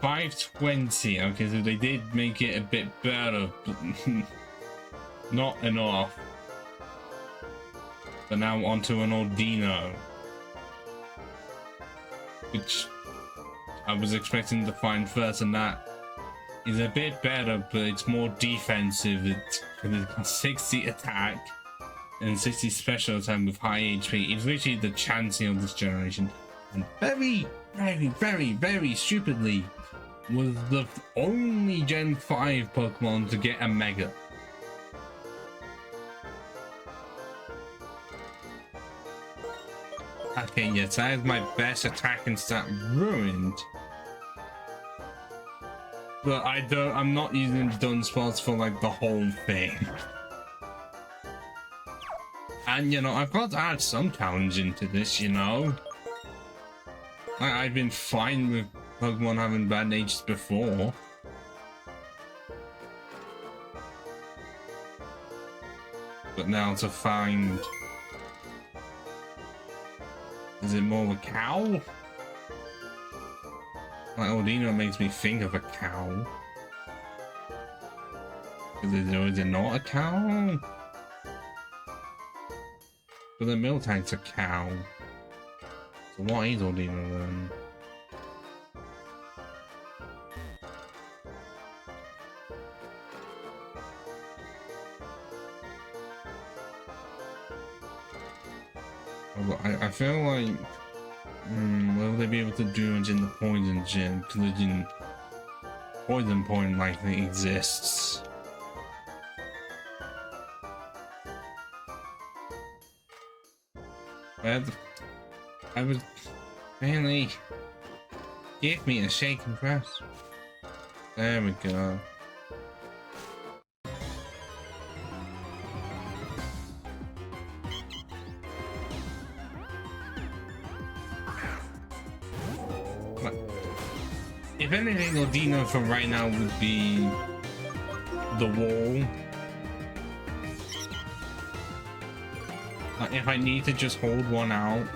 $520. Okay, so they did make it a bit better, but not enough. But now onto an Ordino, which I was expecting to find first, and that is a bit better, but it's more defensive. It's got 60 attack and 60 special attack with high HP. It's literally the Chansey of this generation, and very stupidly was the only Gen 5 Pokemon to get a Mega. Okay, yes, I have my best attack and stat ruined. But I'm not using Dunsparce for like the whole thing. And you know, I've got to add some challenge into this, you know. I've been fine with Pokemon having bad natures before. But now to find... Is it more of a cow? Like Ordino makes me think of a cow. Is it not a cow? But the Miltank's a cow. So what is Ordino then? I feel like will they be able to do it in the poison gym? Because the poison point likely exists. But I would really give me a shake and press. There we go. If anything, Ordino for right now would be the wall. Like if I need to just hold one out.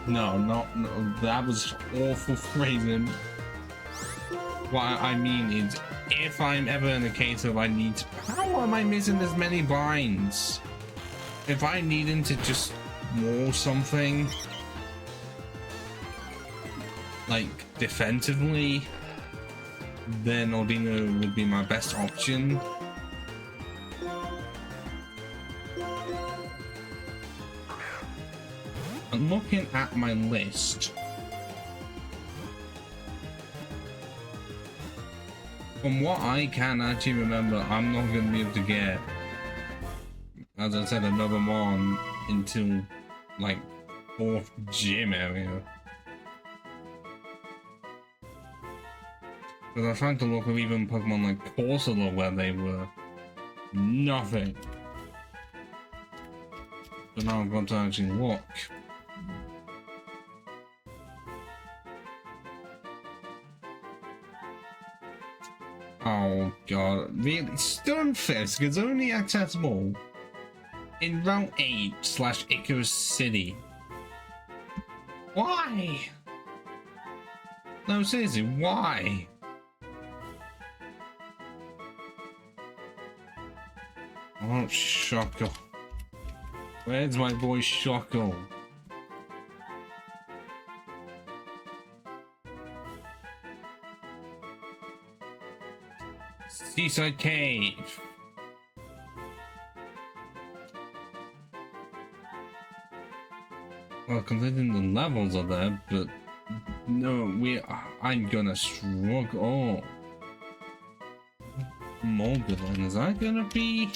No, that was awful phrasing. What I mean is, if I'm ever in a case of I need to, how am I missing this many binds? If I needed to just wall something, like defensively, then Ordino would be my best option. I'm looking at my list. From what I can actually remember, I'm not going to be able to get, as I said, another one until like 4th gym area. Because I tried to look at even Pokemon like Corsola where they were nothing. But now I've got to actually look. Oh god, really? Stunfisk is only accessible in Route 8/Icarus City. Why? No, seriously, why? Oh, Shocko. Where's my boy Shocko? Seaside Cave. Well, considering the levels are there, but no, I'm gonna struggle. Mobilin, is that gonna be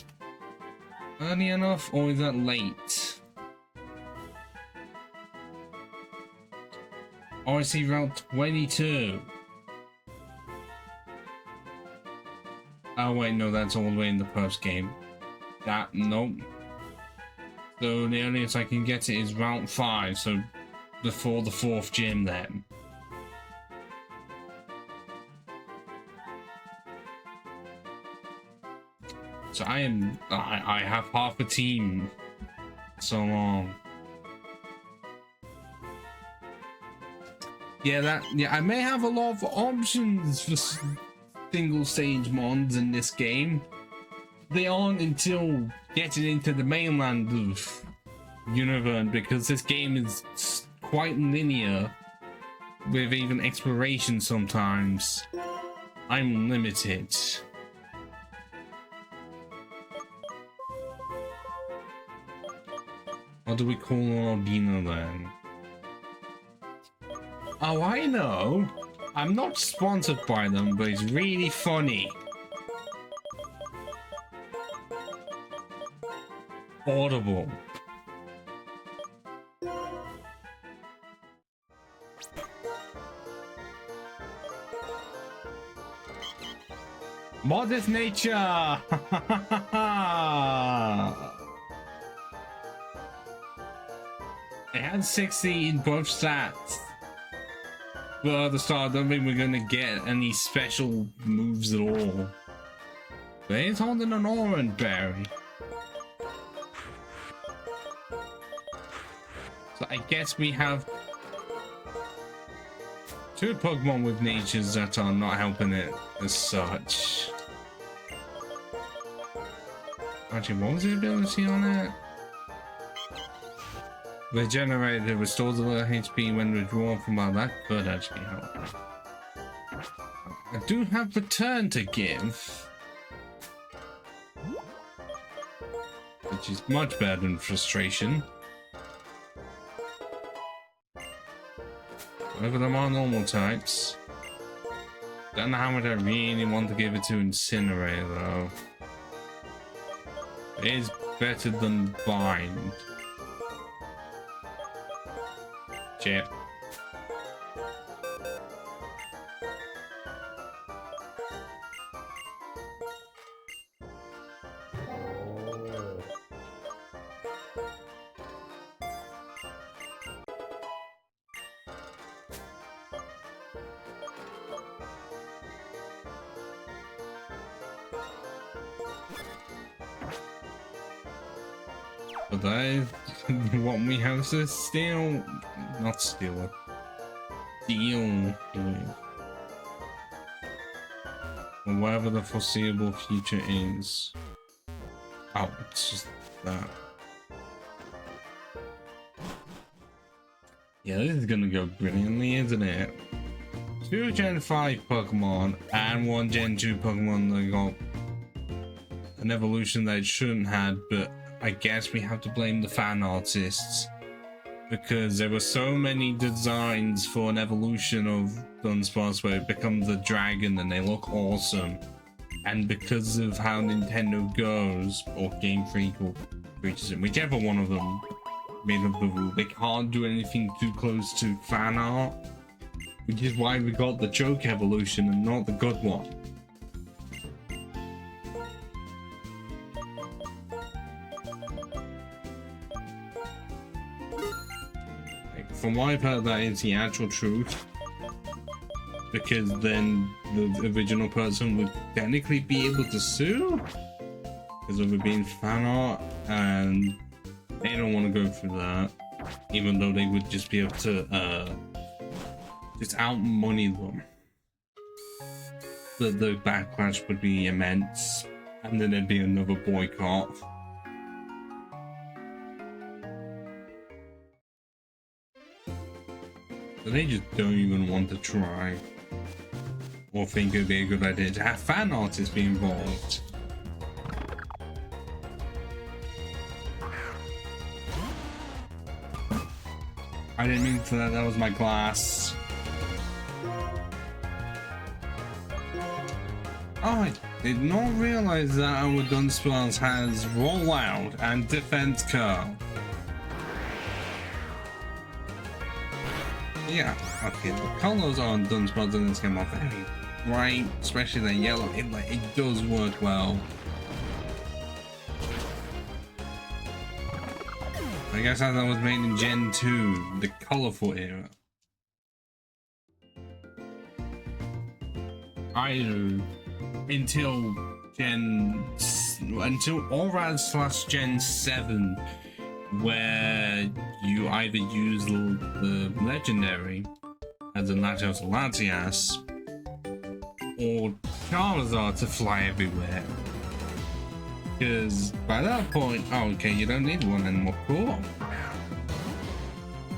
early enough or is that late? Oh, I see Route 22. Oh wait, no, that's all the way in the first game. Nope. So the earliest I can get it is Route 5, so before the 4th gym then. So I have half a team. So long. Yeah, I may have a lot of options for single stage mons in this game. They aren't until getting into the mainland of Univern, because this game is quite linear with even exploration sometimes. I'm limited. What do we call Albino then? Oh, I know! I'm not sponsored by them, but it's really funny. Audible. Modest nature! It had 60 in both stats. But at the start, I don't think we're gonna get any special moves at all. But he's holding an orange berry. So I guess we have 2 Pokemon with natures that are not helping it as such. Actually, what was the ability on it? Regenerated restores a little HP when withdrawn from while that could actually help. I do have return to give, which is much better than frustration. Both of them are normal types. Don't know how much I really want to give it to Incinerate though. It is better than Bind. Chip. But I want we have to steal, not steal, deal with, or whatever the foreseeable future is. Oh, it's just that. Yeah, this is gonna go brilliantly, isn't it? 2 Gen 5 Pokemon and 1 Gen 2 Pokemon that got an evolution that it shouldn't have, but I guess we have to blame the fan artists, because there were so many designs for an evolution of Dunsparce where it becomes a dragon and they look awesome, and because of how Nintendo goes, or Game Freak or Creatures, whichever one of them made up the rule, they can't do anything too close to fan art, which is why we got the joke evolution and not the good one. From what I've heard, that is the actual truth, because then the original person would technically be able to sue because of it being fan art, and they don't want to go through that, even though they would just be able to just out money them. The backlash would be immense, and then there'd be another boycott. So they just don't even want to try or think it would be a good idea to have fan artists be involved. I didn't mean for that, that was my glass. Oh, I did not realize that our Dunsparce has rollout and defense curl. Yeah, okay, the colors on Dunsparce in this game are very bright, especially the yellow. It does work well. I guess that was made in Gen 2, the colorful era. Until Orad/Gen 7, where you either use the legendary as a Latios or Latias, or Charizard to fly everywhere. Because by that point, oh, okay, you don't need one anymore. Cool.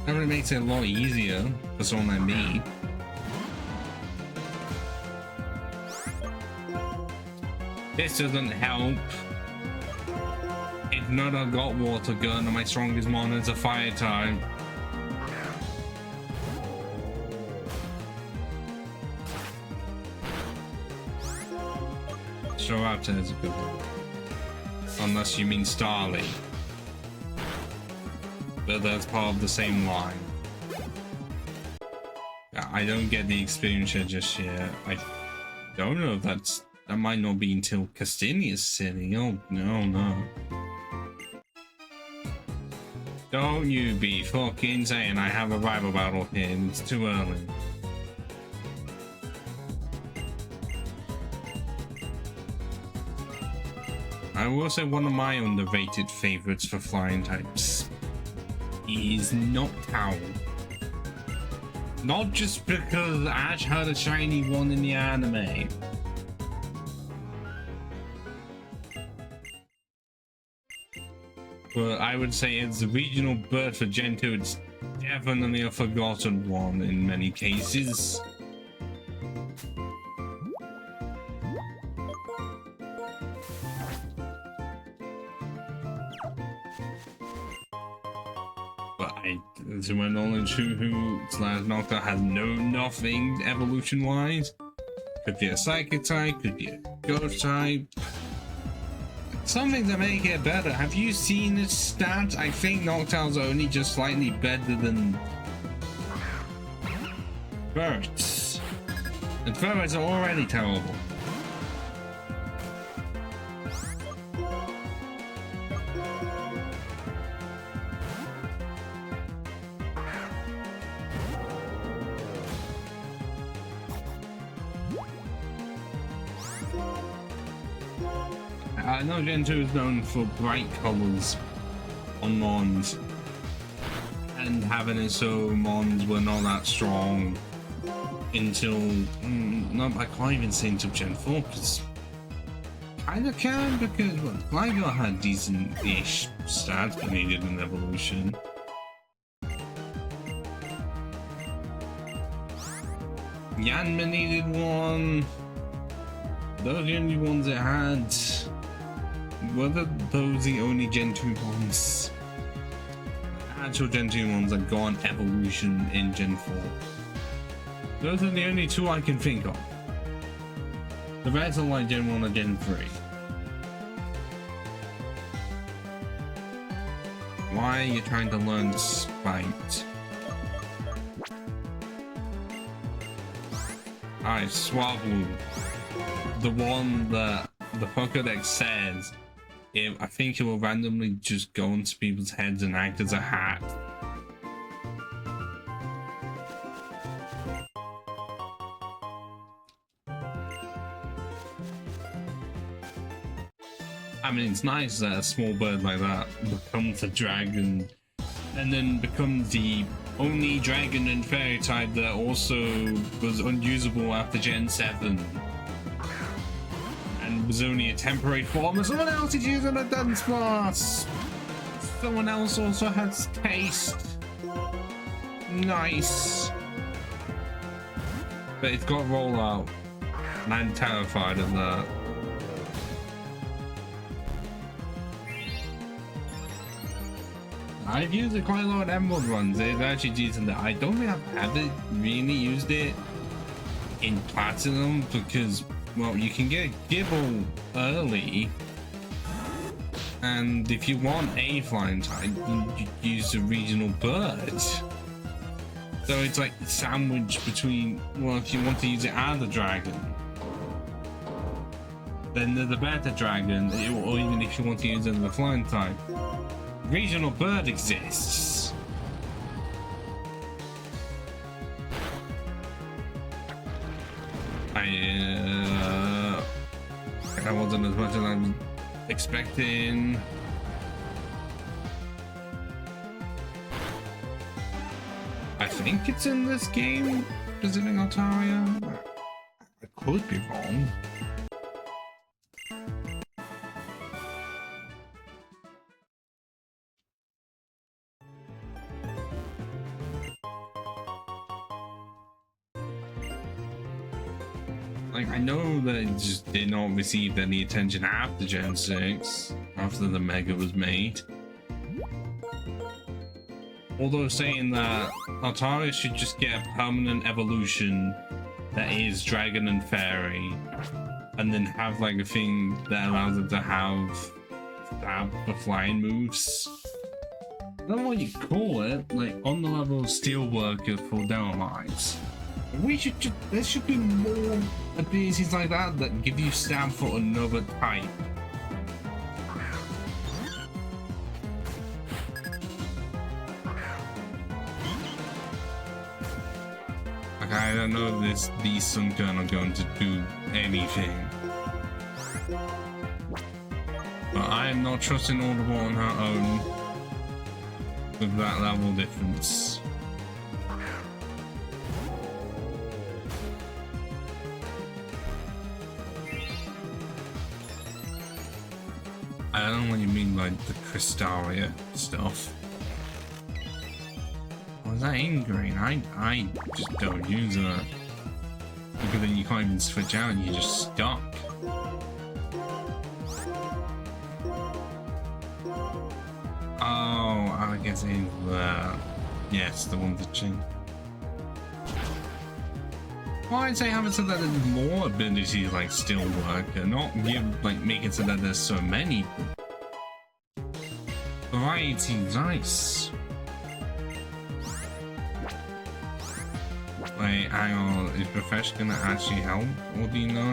That really makes it a lot easier for someone like me. This doesn't help. If not, I've got water gun and my strongest mon is a fire type. Sure, Raptor is a good one. Unless you mean Starly. But that's part of the same line. Yeah, I don't get the experience here just yet. I don't know if that might not be until Castinia's City. Oh, no. Don't you be fucking saying I have a rival battle here. It's too early. I will say one of my underrated favorites for flying types is Noctowl. Not just because Ash had a shiny one in the anime. But I would say it's the regional bird for Gen 2. It's definitely a forgotten one in many cases. To my knowledge, who slash Noctowl has nothing evolution wise. Could be a psychic type, could be a ghost type. Something to make it better. Have you seen its stats? I think Noctowl's only just slightly better than birds. And birds are already terrible. I know Gen 2 is known for bright colors on mons, and having it so mons were not that strong until no, I can't even say until Gen 4, because kinda can, because well, Gligar had decent-ish stats but needed an evolution. Yanma needed one. Those are the only ones it had. Were those the only Gen 2 ones? Actual Gen 2 ones that got an evolution in Gen 4. Those are the only two I can think of. The rest are like Gen 1 or Gen 3. Why are you trying to learn Spite? Right, Swablu. The one that the Pokédex says, I think it will randomly just go into people's heads and act as a hat. I mean, it's nice that a small bird like that becomes a dragon and then becomes the only dragon and fairy type that also was unusable after Gen 7 and was only a temporary form. Someone else is using a Dunsparce. Someone else also has taste. Nice. But it's got rollout, and I'm terrified of that. I've used it quite a lot in Emerald runs. It's actually decent. I don't think I've ever really used it in Platinum because, well, you can get Gibble early, and if you want a flying type, you use a regional bird. So it's like sandwiched between, well, if you want to use it as a dragon, then there's a better dragon, or even if you want to use it as a flying type. Regional bird exists. That wasn't as much as I'm expecting. I think it's in this game, visiting Altaria. I could be wrong. Like, I know that it just did not receive any attention after Gen 6, after the Mega was made. Although saying that Altaria should just get a permanent evolution that is Dragon and Fairy, and then have like a thing that allows it to have stab for flying moves. I don't know what you call it, like on the level of Steelworker for Dolomites. There should be more abilities like that that give you stab for another type. Like, I don't know if these Sunkern are going to do anything. But I am not trusting Audible on her own with that level difference. I don't know what you mean by the Crystalia stuff. Was that ingrain? I just don't use it. Because then you can't even switch out and you're just stuck. Oh, I guess in the... Yes, the one that changed. Well, I'd say have it so that there's more abilities like Steelworker, not give like make it so that there's so many. Variety, nice. Wait, hang on, is Refresh gonna actually help, or do you know?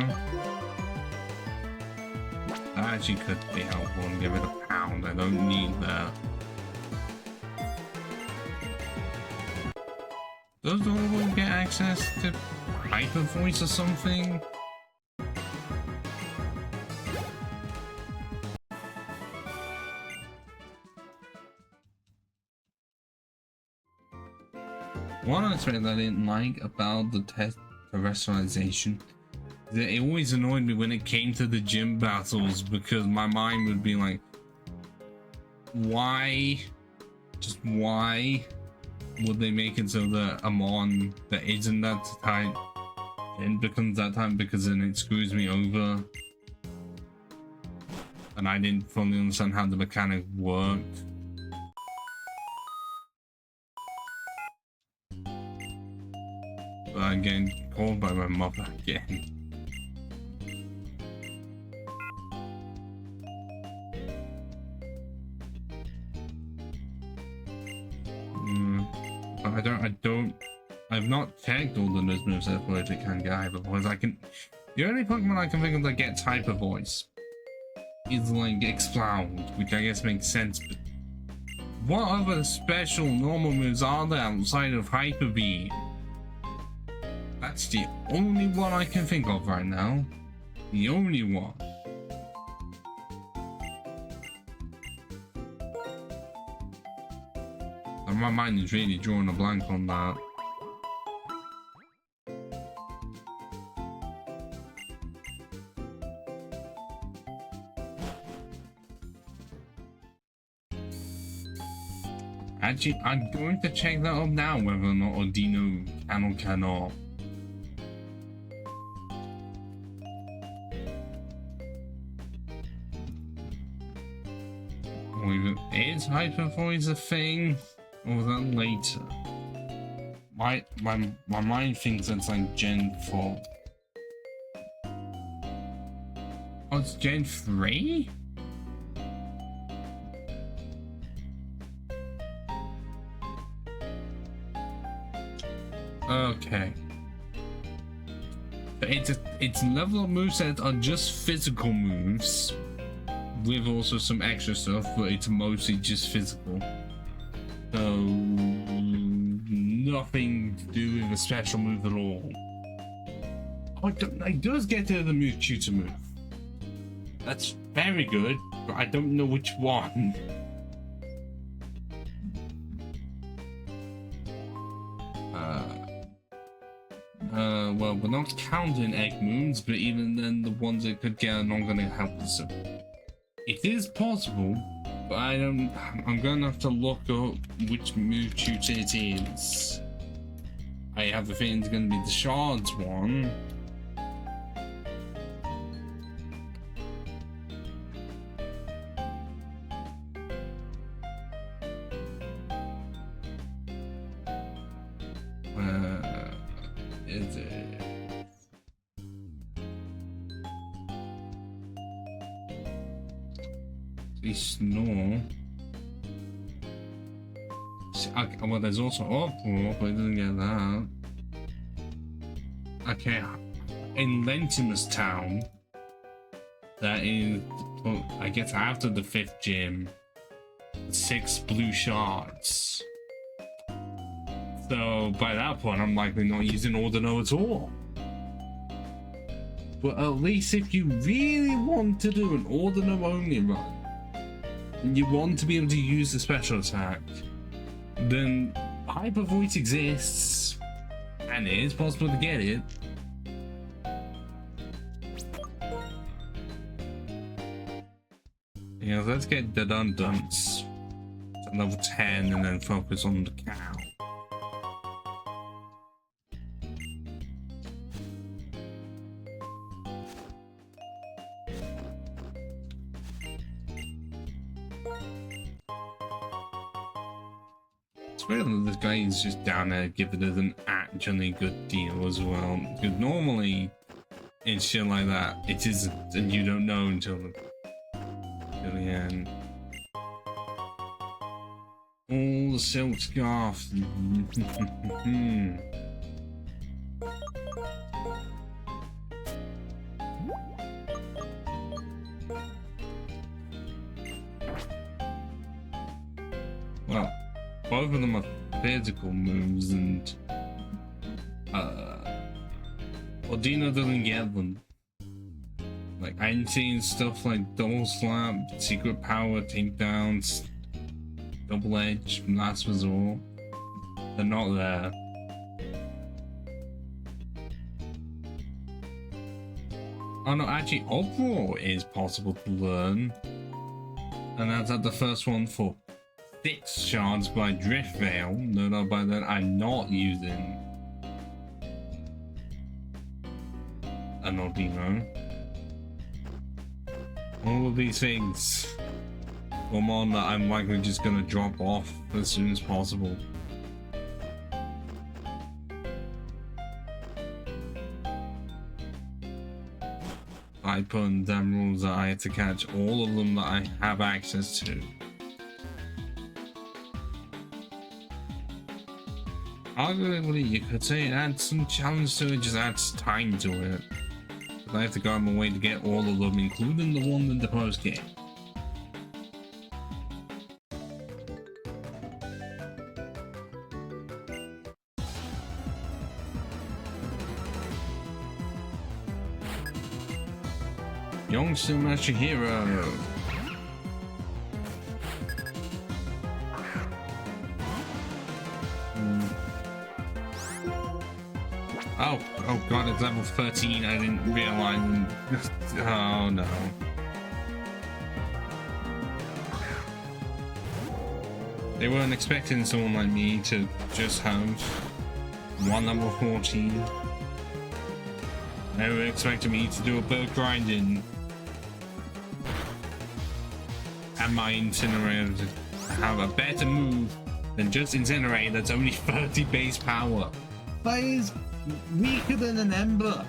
That actually could be helpful and give it a pound. I don't need that. Does Audible get access to Hyper Voice or something? One aspect that I didn't like about the terrestrialization is that it always annoyed me when it came to the gym battles, because my mind would be like, why? Just why would they make it so that a mon that isn't that type then becomes that type, because then it screws me over? And I didn't fully understand how the mechanic worked. But I'm getting called by my mother again. I don't I've not checked all the nose movesets for if it can get hyper voice. I can. The only Pokemon I can think of that gets hyper voice is like Explode, which I guess makes sense. But what other special normal moves are there outside of Hyper Beam? That's the only one I can think of right now. The only one. And my mind is really drawing a blank on that. Actually, I'm going to check that up now, whether or not Odino can or cannot. Or even is Hyper Voice a thing? Or was that later? My mind thinks it's like Gen 4. Oh, it's Gen 3? Okay. But its level of movesets are just physical moves with also some extra stuff, but it's mostly just physical. So nothing to do with a special move at all. Oh, it does get to the move tutor move. That's very good, but I don't know which one. Well, we're not counting egg moons, but even then, the ones that could get are not going to help us. So it is possible, but I'm going to have to look up which move tutor it is. I have a feeling it's going to be the shards one. Is it? They snore. Okay, well, there's also uproar, but it doesn't get that. Okay, in Lentimus Town, that is, well, I guess after the 5th gym, 6 blue shards. So by that point, I'm likely not using Ordino at all. But at least if you really want to do an Ordino only run, and you want to be able to use the special attack, then Hyper Voice exists, and it is possible to get it. Yeah, let's get the Dundance to level 10 and then focus on the cow. It's weird that this guy is just down there giving us an actually good deal as well. Because normally in shit like that, it isn't, and you don't know until the end. All the silk scarf. Well, both of them are physical moves, and Ordino doesn't get them. Like, I'm seeing stuff like double slap, secret power, takedowns, double edge, last resort. They're not there. Oh no, actually, uproar is possible to learn, and that's at the first one for 6 shards by Drift Veil. No, by then I'm not using an Ordino. All of these things come on that I'm likely just gonna drop off as soon as possible. I put in damn rules that I have to catch all of them that I have access to. Arguably, you could say it adds some challenge to it, just adds time to it. But I have to go out of my way to get all of them, including the one in the post game. Youngster Master Hero. Oh god, it's level 13. I didn't realize. Oh no. They weren't expecting someone like me to just have one level 14. They were expecting me to do a bit of grinding. And my incinerator to have a better move than just incinerate that's only 30 base power. That is weaker than an ember.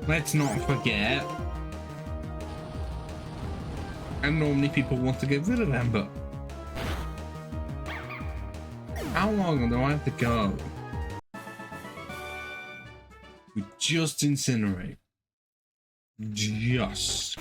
Let's not forget. And normally people want to get rid of ember. How long do I have to go? We just incinerate. Just.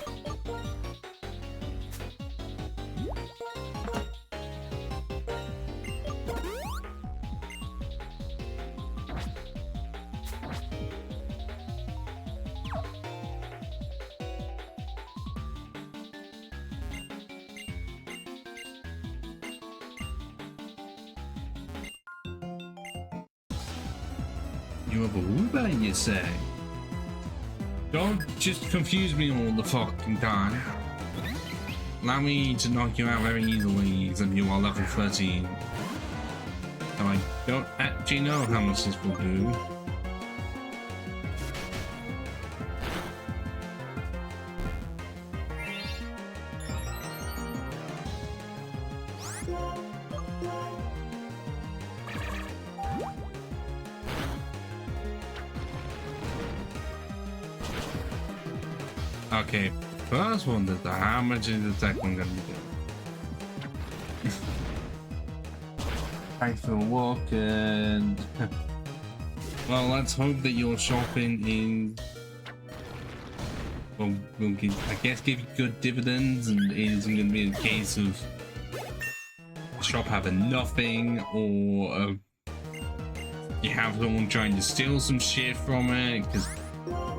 You have a Uber, you say? Don't just confuse me all the fucking time. Allow me to knock you out very easily, and you are level 13. So I don't actually know how much this will do. Okay, first one is how much is the second gonna be doing? Thanks for walking. Well, let's hope that your shopping is will give, I guess, give you good dividends, and it isn't gonna be a case of the shop having nothing, or you have someone trying to steal some shit from it, because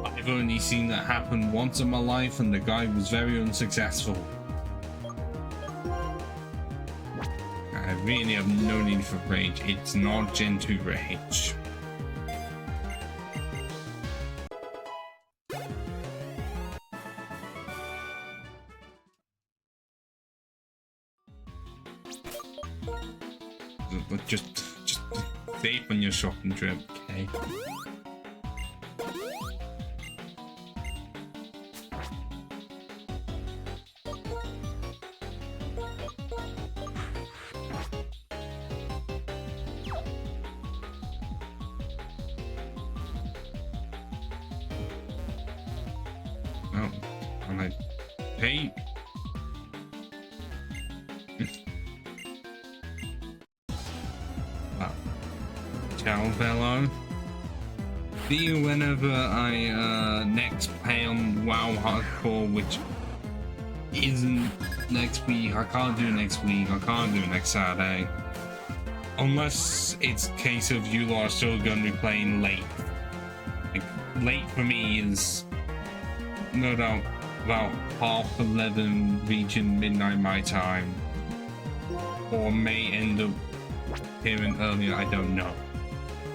I've only seen that happen once in my life, and the guy was very unsuccessful. I really have no need for rage. It's not Gen 2 rage. Just safe on your shopping trip, okay? Hey. Wow. Ciao, fellow. See you whenever I next play on WoW Hardcore, which isn't next week. I can't do next week. I can't do next Saturday. Unless it's a case of you lot are still going to be playing late. Like, late for me is no doubt about 11:30 reaching midnight my time, or may end up hearing earlier. I don't know.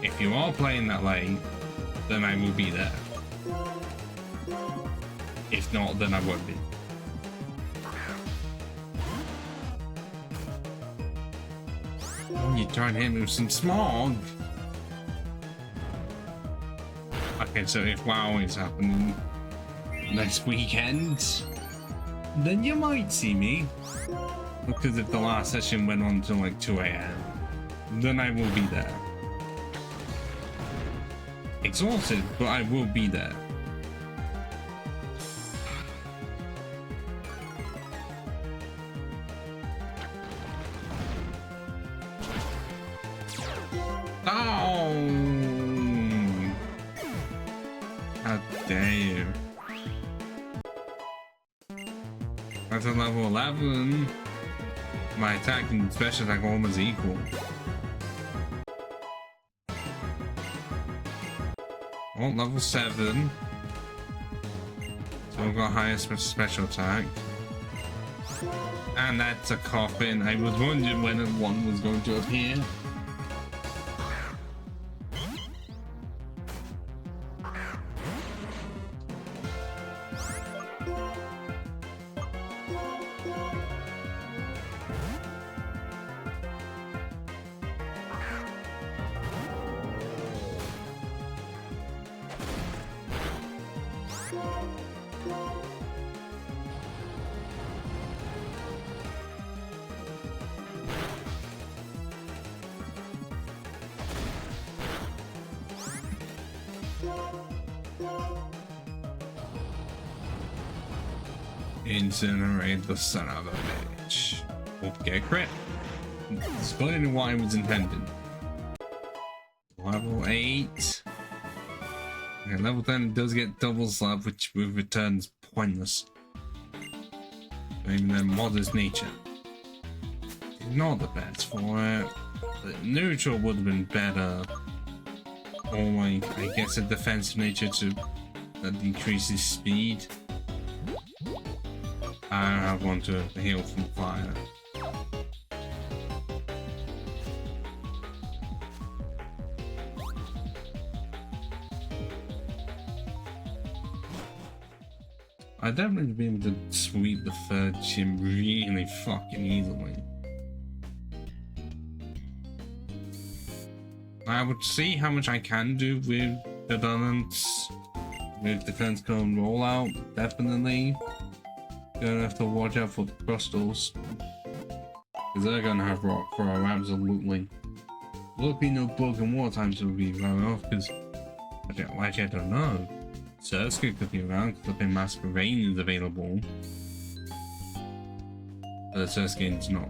If you are playing that late, then I will be there. If not, then I won't be. Oh, you're trying to hit me with some smog. Okay, so if WoW is happening next weekend, then you might see me, because if the last session went on till like 2 AM, then I will be there. Exhausted, but I will be there. Oh! How dare you? That's a level 11. My attack and special attack are almost equal. Oh, level 7. So we've got higher special attack. And that's a coffin. I was wondering when one was going to appear. Incinerate the son of a bitch. Won't get a crit. Explaining why it was intended. Level 8. Okay, level 10 does get double slap, which returns pointless. Even their modest nature. Not the best for it. But neutral would have been better. Or like, I guess a defensive nature that decreases speed. I don't have one to heal from fire. I'd definitely be able to sweep the third gym really fucking easily. I would see how much I can do with the Donuts. With defense cone rollout, definitely. Gonna have to watch out for the crystals. Because they're gonna have rock throw, absolutely. Luckily no broken war times will be around off, because actually I don't know. Surska could be around because I think Masquerade is available. But the Surska is not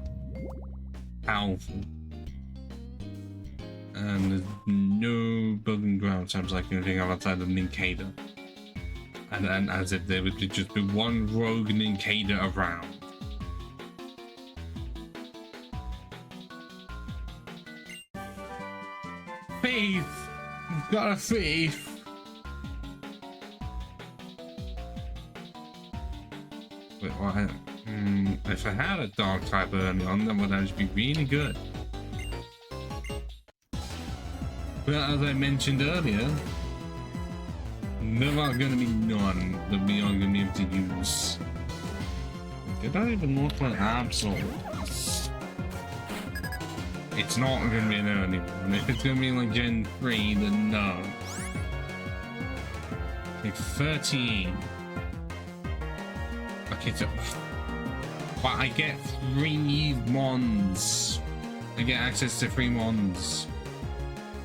powerful. And there's no broken ground times like anything outside of Ninkada. And as if there would just be one rogue Ninkada around. Faith! You've got a faith! Wait, what? If I had a dog type early on, that would actually be really good. But as I mentioned earlier, there are going to be none that we are going to be able to use. Did I even look for Absol? It's not going to be an early one. If it's going to be like Gen 3, then no. Like 13. Okay, so... But I get 3 mons. I get access to 3 mons.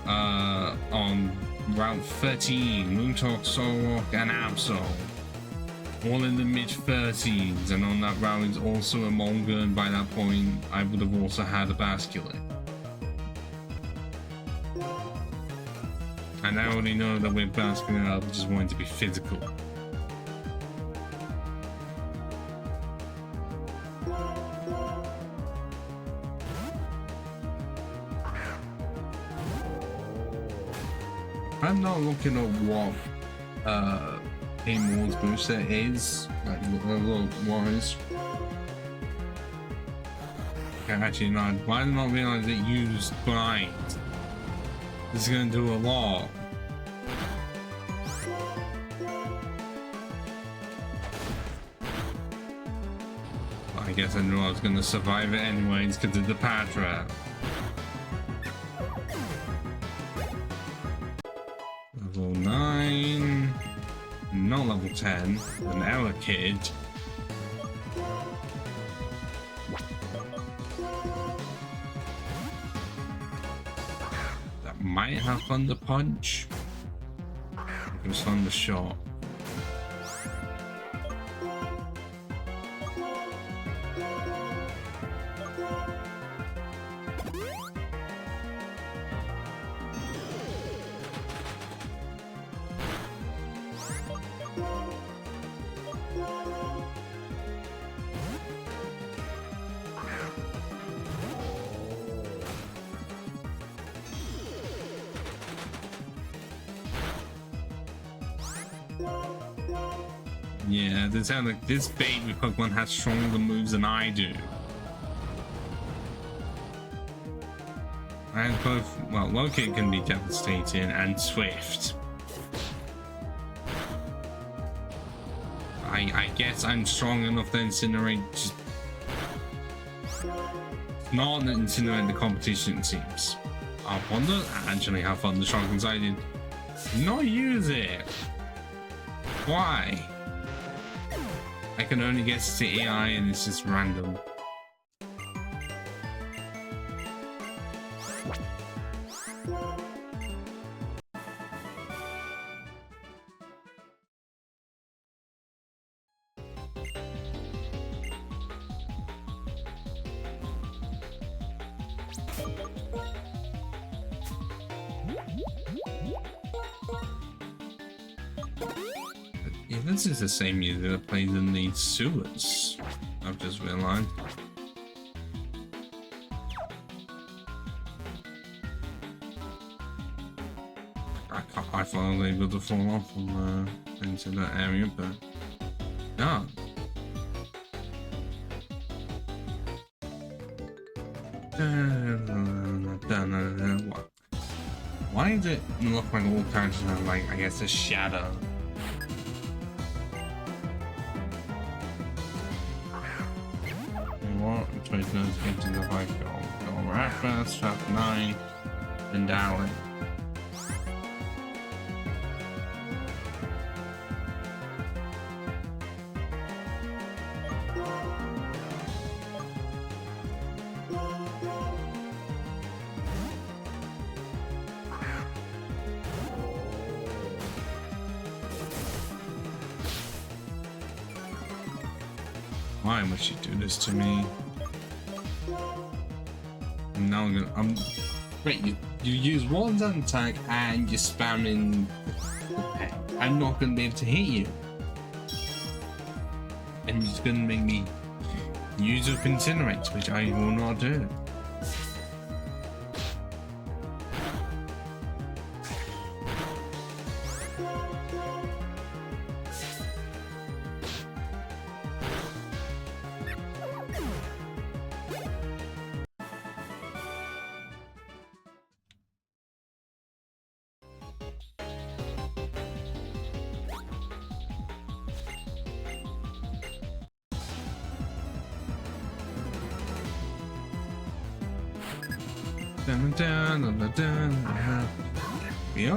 On Route 13, Moontalk, Solrock, and Absol. All in the mid-30s, and on that route is also a Monga, and by that point, I would have also had a Basculate. And I already know that with Basculate, I just want it to be physical. I'm not looking at what a Mons booster is, like wise. Okay, actually not. Why did I not realize it used grind? This is gonna do a lot. I guess I knew I was gonna survive it anyways because of the Patra. Level 9, not level 10, an Ella kid. That might have Thunder Punch. It was Thunder Shot. Yeah, they sound like this baby Pokemon has stronger moves than I do. And both, well, Locate can be devastating and Swift. I guess I'm strong enough to incinerate. Just not incinerate the competition, it seems. I wonder actually how fun the strong inside did. Not use it. Why? I can only guess the AI and it's just random. Yeah, this is the same music that plays in the sewers. I've just realized. I thought I was able to fall off from into that area, but no. Why does it look like all characters have, like, I guess, a shadow? What? Choice notes into the high go right first, chapter 9, and down. Why would she do this to me? Now I'm wait, you use one attack and you're spamming the pet. I'm not gonna be able to hit you. And you're just gonna make me use up Incinerate, which I will not do. Yo,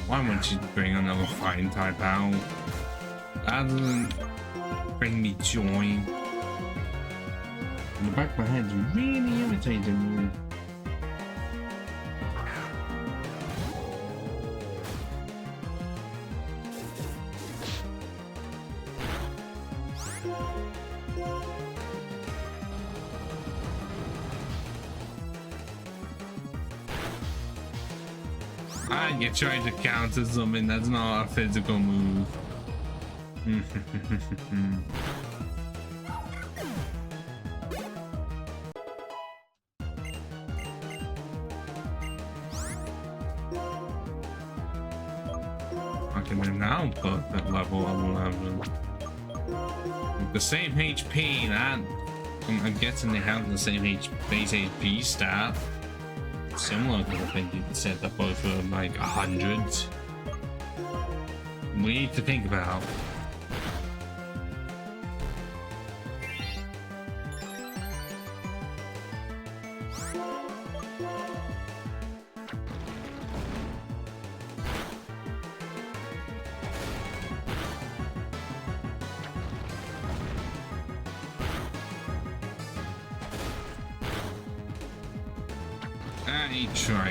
why won't you bring another fighting type out? That doesn't bring me joy. In the back of my head's really irritating me. You're trying to counter something that's not a physical move. I can now put that level of 11. With the same HP, and I'm guessing they have the same base HP stat. Similar, because I think you said that both were like 100. We need to think about.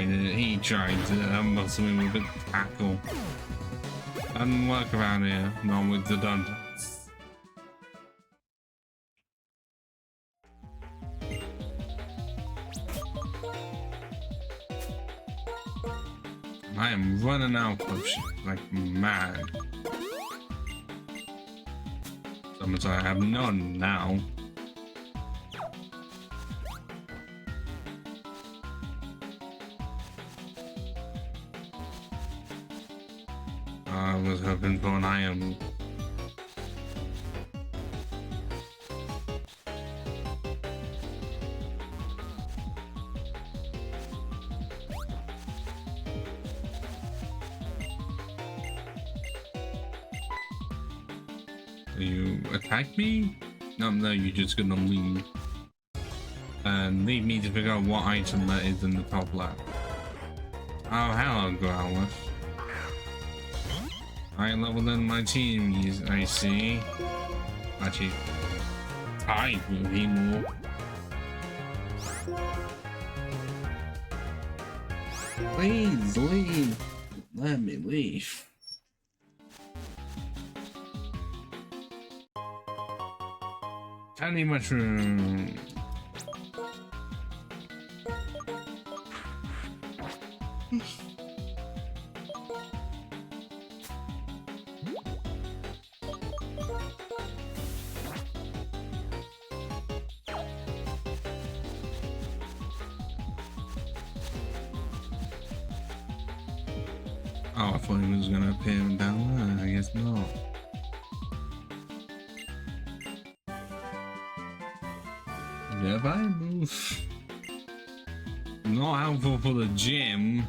He tried to muscle me with a tackle. Doesn't work around here, not with the Dunsparce. I am running out of shit like mad. Sometimes I have none now. was hoping for an iron. You attack me? No, you're just gonna leave. And leave me to figure out what item that is in the top left. Oh, hello, Growlithe. Higher level than my team, I see. Actually, tied with him more. Please leave. Let me leave. Tiny mushroom. Oh, I thought he was gonna appear down there. I guess not. Yeah, if I move, not helpful for the gym.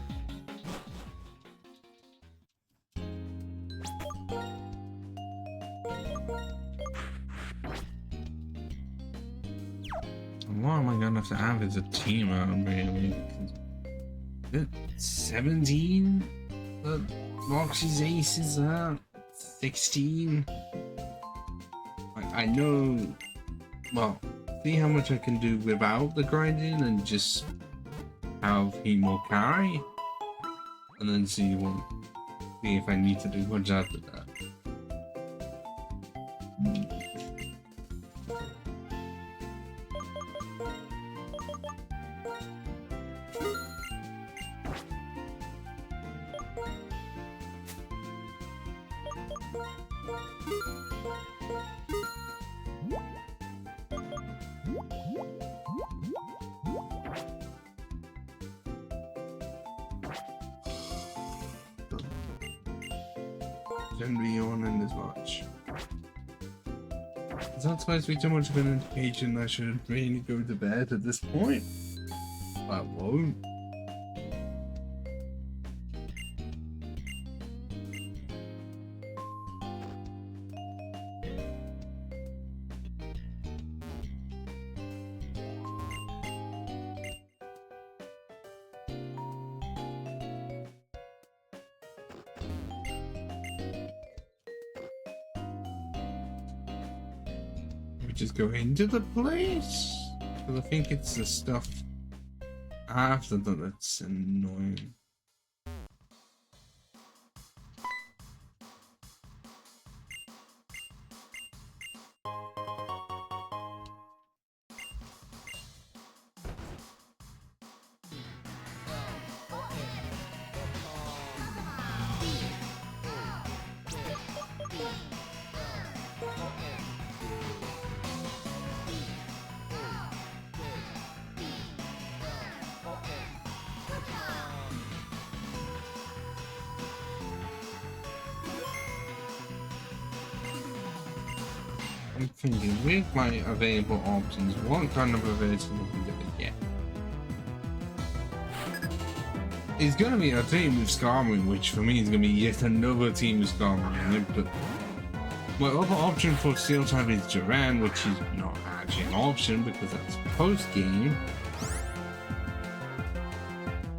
What am I gonna have to have as a team out, really? 17? The Roxy's aces are 16. I know. Well, see how much I can do without the grinding and just have him more carry, and then see if I need to do much after that. Shouldn't be yawning this much. It's not supposed to be too much of an indication I should really go to bed at this point. I won't. Just go into the place, because I think it's the stuff after that's annoying. I'm thinking, with my available options, what kind of ability am I gonna get? It's gonna be a team with Skarmory, which for me is gonna be yet another team with Skarmory. But my other option for Steel type is Duran, which is not actually an option because that's post game.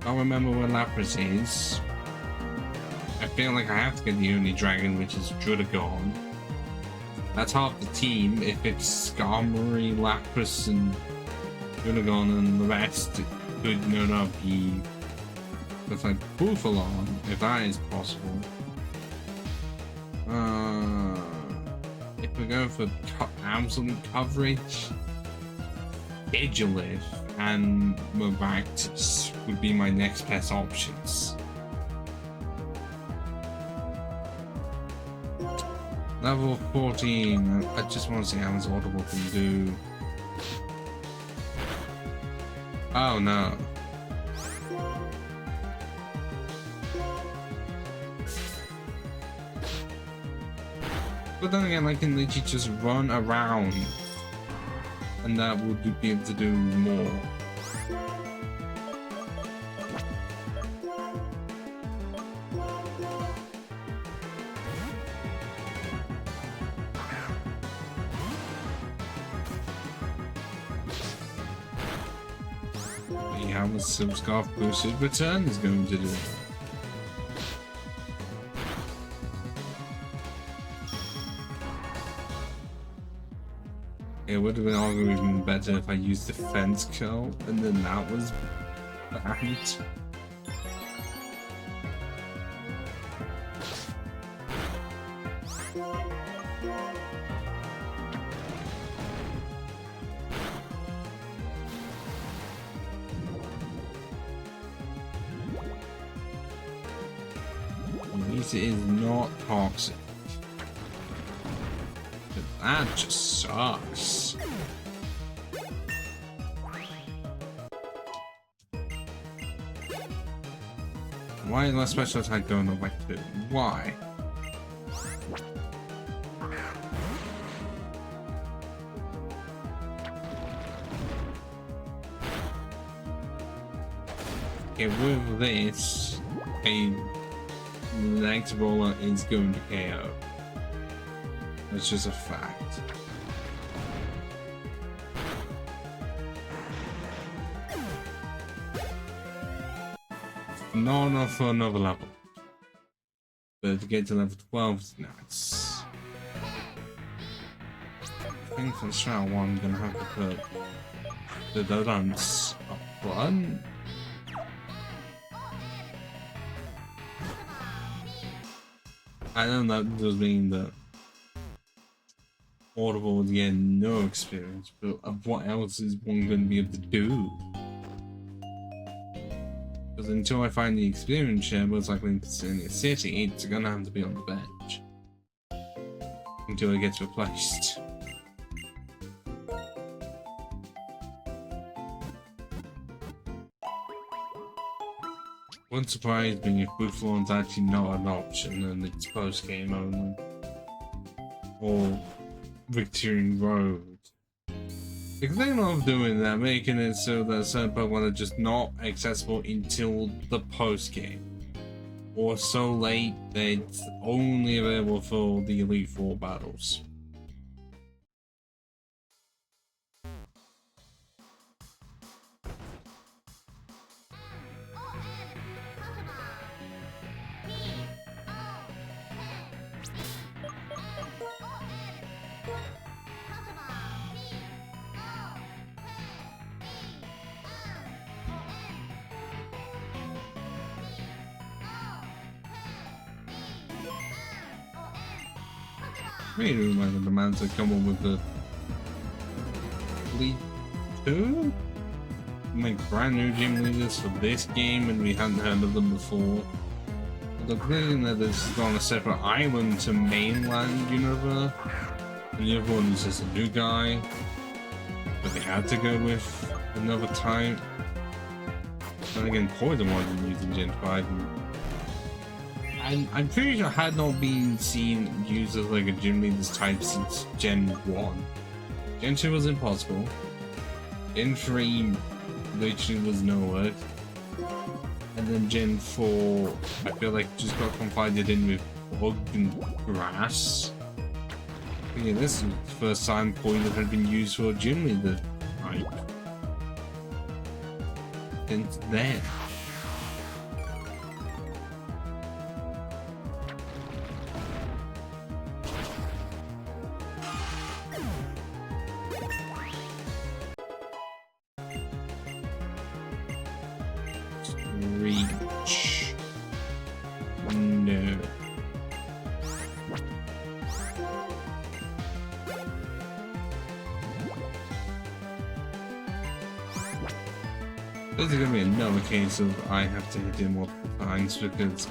I'll remember where Lapras is. I feel like I have to get the only dragon, which is Druddigon. That's half the team. If it's Skarmory, Lapras, and Druddigon, and the rest, it could not be. If I Bufalon, if that is possible. If we go for absolute coverage, Edgelith and Mavactus would be my next best options. Level 14, I just want to see how much Audible can do. Oh no. But then again, I can literally just run around, and that would be able to do more. How much Silver Scarf boosted return is going to do. It would have been algorithm better if I used defense curl and then that was bad. At least it is not toxic. But that just sucks. Why is my special attack going on by 2? Why? Okay, with this, a next roller is going to KO. That's just a fact. Not enough for another level. But to get to level 12 is nice. I think for the strat one, I'm gonna have to put the Dunsparce up front. I know that does mean that Audible would get no experience, but what else is one going to be able to do? Because until I find the experience share, most likely in a city, it's going to have to be on the bench. Until it gets replaced. Wouldn't surprise me if Buffalon's actually not an option and it's post-game only. Or Victorian Road. Because they love doing that, making it so that certain Pokemon are just not accessible until the post-game. Or so late that it's only available for the Elite Four battles. Really remember the demands that come on with the Elite 2? Make brand new gym leaders for this game and we hadn't heard of them before. The clearly that this is on a separate island to mainland Unova. And the other one is just a new guy. But they had to go with another type. And again, Poison wasn't using Gen 5. I'm pretty sure had not been seen used as like a gym leader's type since Gen 1. Gen 2 was impossible. Gen 3 literally was nowhere. And then Gen 4, I feel like just got confided in with bug and grass. But yeah, this is the first time Poison had been used for a gym leader type. Since then. Reach. No. This is gonna be another case of I have to hit him multiple times because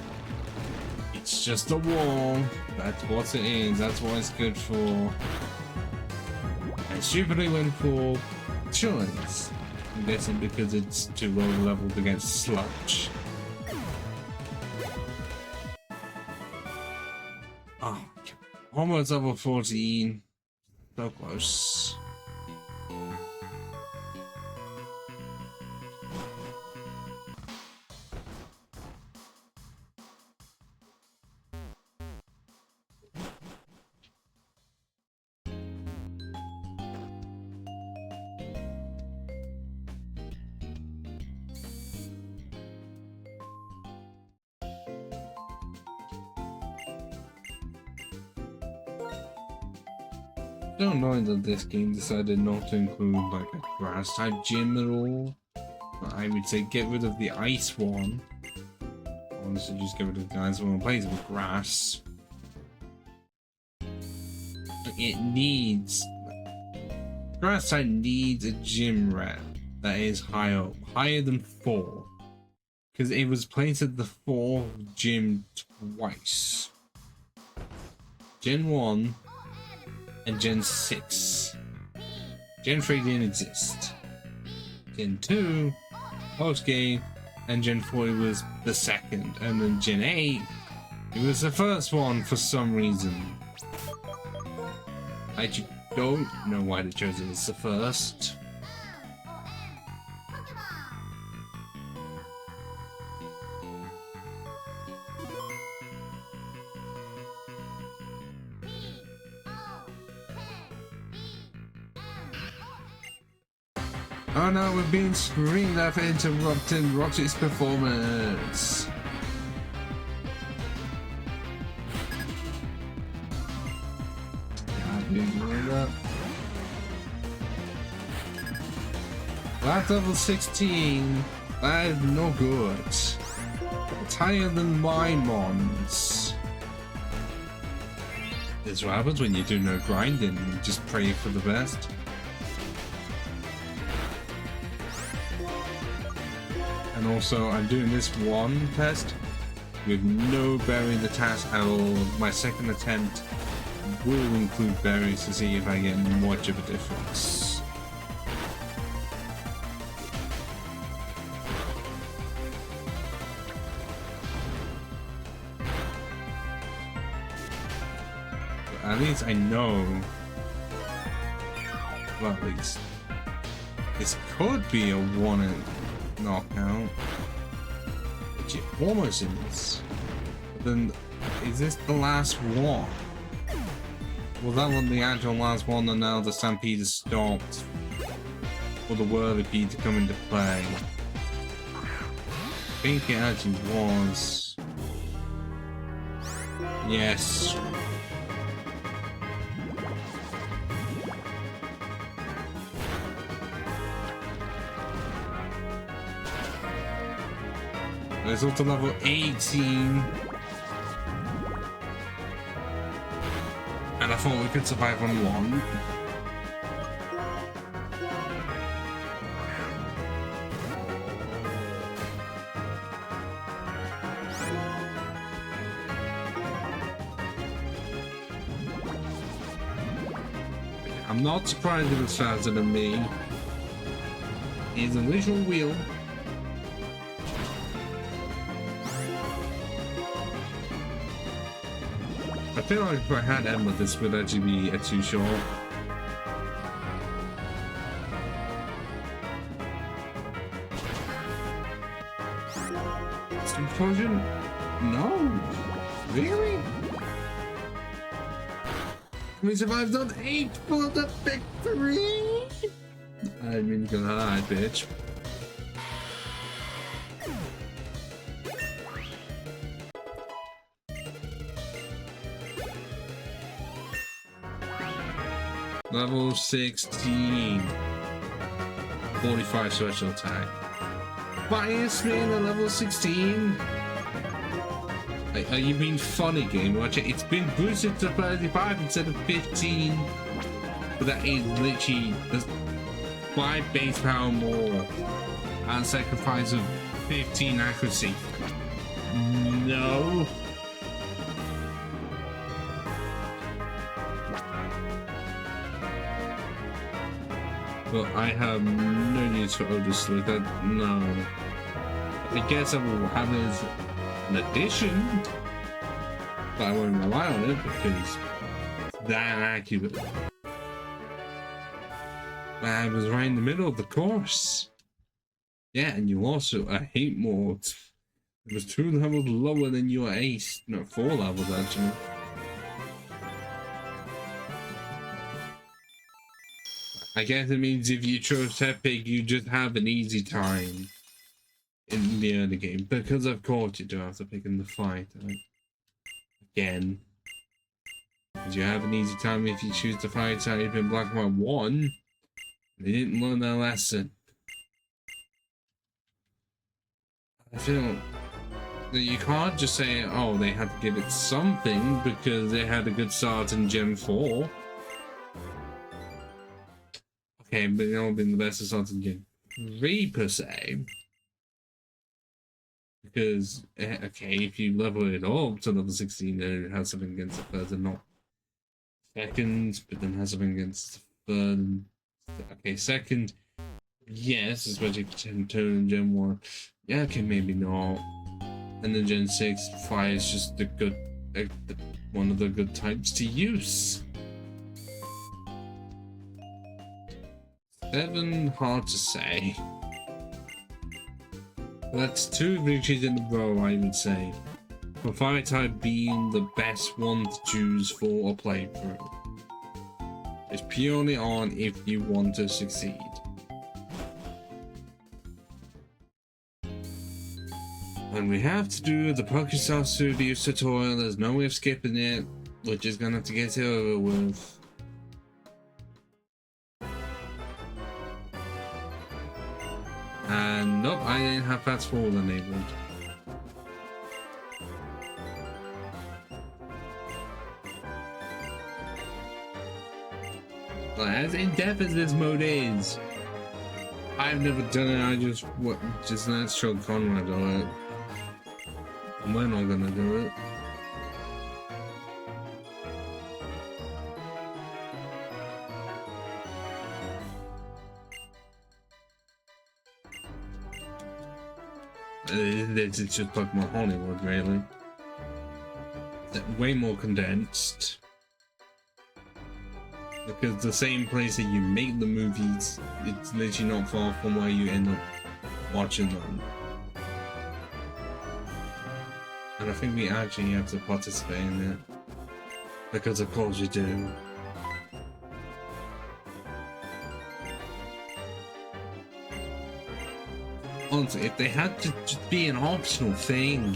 it's just a wall. That's what it is. That's what it's good for. I stupidly went for choice. I'm guessing because it's too low level to get sludge. Oh, Almost level 14. So close. I don't know that this game decided not to include like a grass type gym at all. I would say get rid of the ice one. Honestly, just get rid of the ice one and replace it with grass. It needs grass type needs a gym rep that is higher than 4, because it was placed at the 4 gym twice. Gen 1 and Gen 6. Gen 3 didn't exist. Gen 2, post game, and Gen 4 was the second, and then Gen 8, it was the first one for some reason. I actually don't know why they chose it as the first. Oh no, we're being screamed at for interrupting Roxy's performance. That's level 16. That is no good. It's higher than my mons. This is what happens when you do no grinding. You just pray for the best. And also, I'm doing this one test with no berry in the task at all. My second attempt will include berries to see if I get much of a difference. But at least I know. Well, at least this could be a 1 knockout, which it almost is. But then, is this the last one? Was that one the actual last one, and now the Stampede has stopped for the Whirlipede to come into play? I think it actually was. Yes. There's also level 18. And I thought we could survive on 1. I'm not surprised it was faster than me. It's a visual wheel. I feel like if I had Emma, this would actually be a too short. Explosion? No. Really? We survived on 8 for the victory! I mean, gonna hide, bitch. Level 16. 45 special attack. Fire spin at level 16? Are you being funny, Game Watcher? It's been boosted to 35 instead of 15. But that is literally 5 base power more. And sacrifice of 15 accuracy. No. Well, I have no use for Odus like that. No. I guess I will have it as an addition, but I won't rely on it because that accurate. I was right in the middle of the course. Yeah, and you also hate mode. It was 2 levels lower than your ace. No, 4 levels actually. I guess it means if you chose Epic, you just have an easy time in the early game. Because of course you do have to pick in the fight. Again. Because you have an easy time if you choose the fight type in Black and White 1. They didn't learn their lesson. I feel that you can't just say, oh, they had to give it something because they had a good start in Gen 4. Okay, but it all been the best start in Gen 3 per se. Because, okay, if you level it up to level 16, then it has something against the first and not second, but then has something against the third. Okay, second, yes, especially for Gen 2 and Gen 1. Yeah, okay, maybe not. And then Gen 6, fire is just the good, one of the good types to use. 7, hard to say. That's 2 victories in a row, I would say. For fire type being the best one to choose for a playthrough. It's purely on if you want to succeed. And we have to do the PokéStars Studios tutorial. There's no way of skipping it. We're just gonna have to get it over with. And nope, I didn't have fast forward enabled. As in-depth as this mode is, I've never done it. I just let's show Conrad do it. And we're not gonna do it. It's just Pokemon Hollywood, really. It's way more condensed. Because the same place that you make the movies, it's literally not far from where you end up watching them. And I think we actually have to participate in it. Because of course you do. Honestly, if they had to just be an optional thing,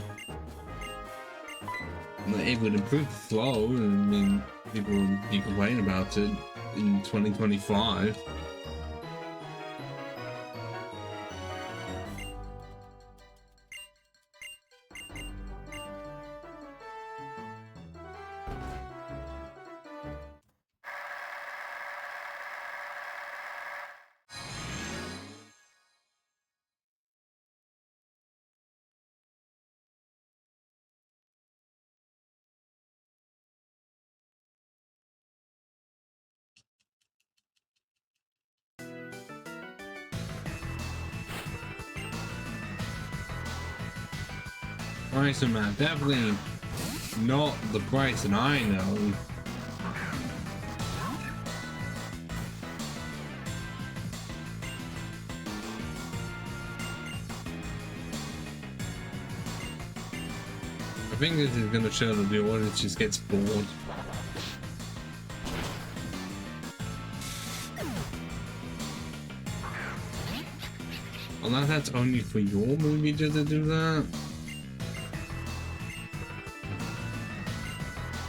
it would improve the flow. I mean, people would be complaining about it in 2025. Bryson, man, definitely not the Bryson I know. I think this is going to show that the audience just gets bored. Well, that's only for your movie to do that.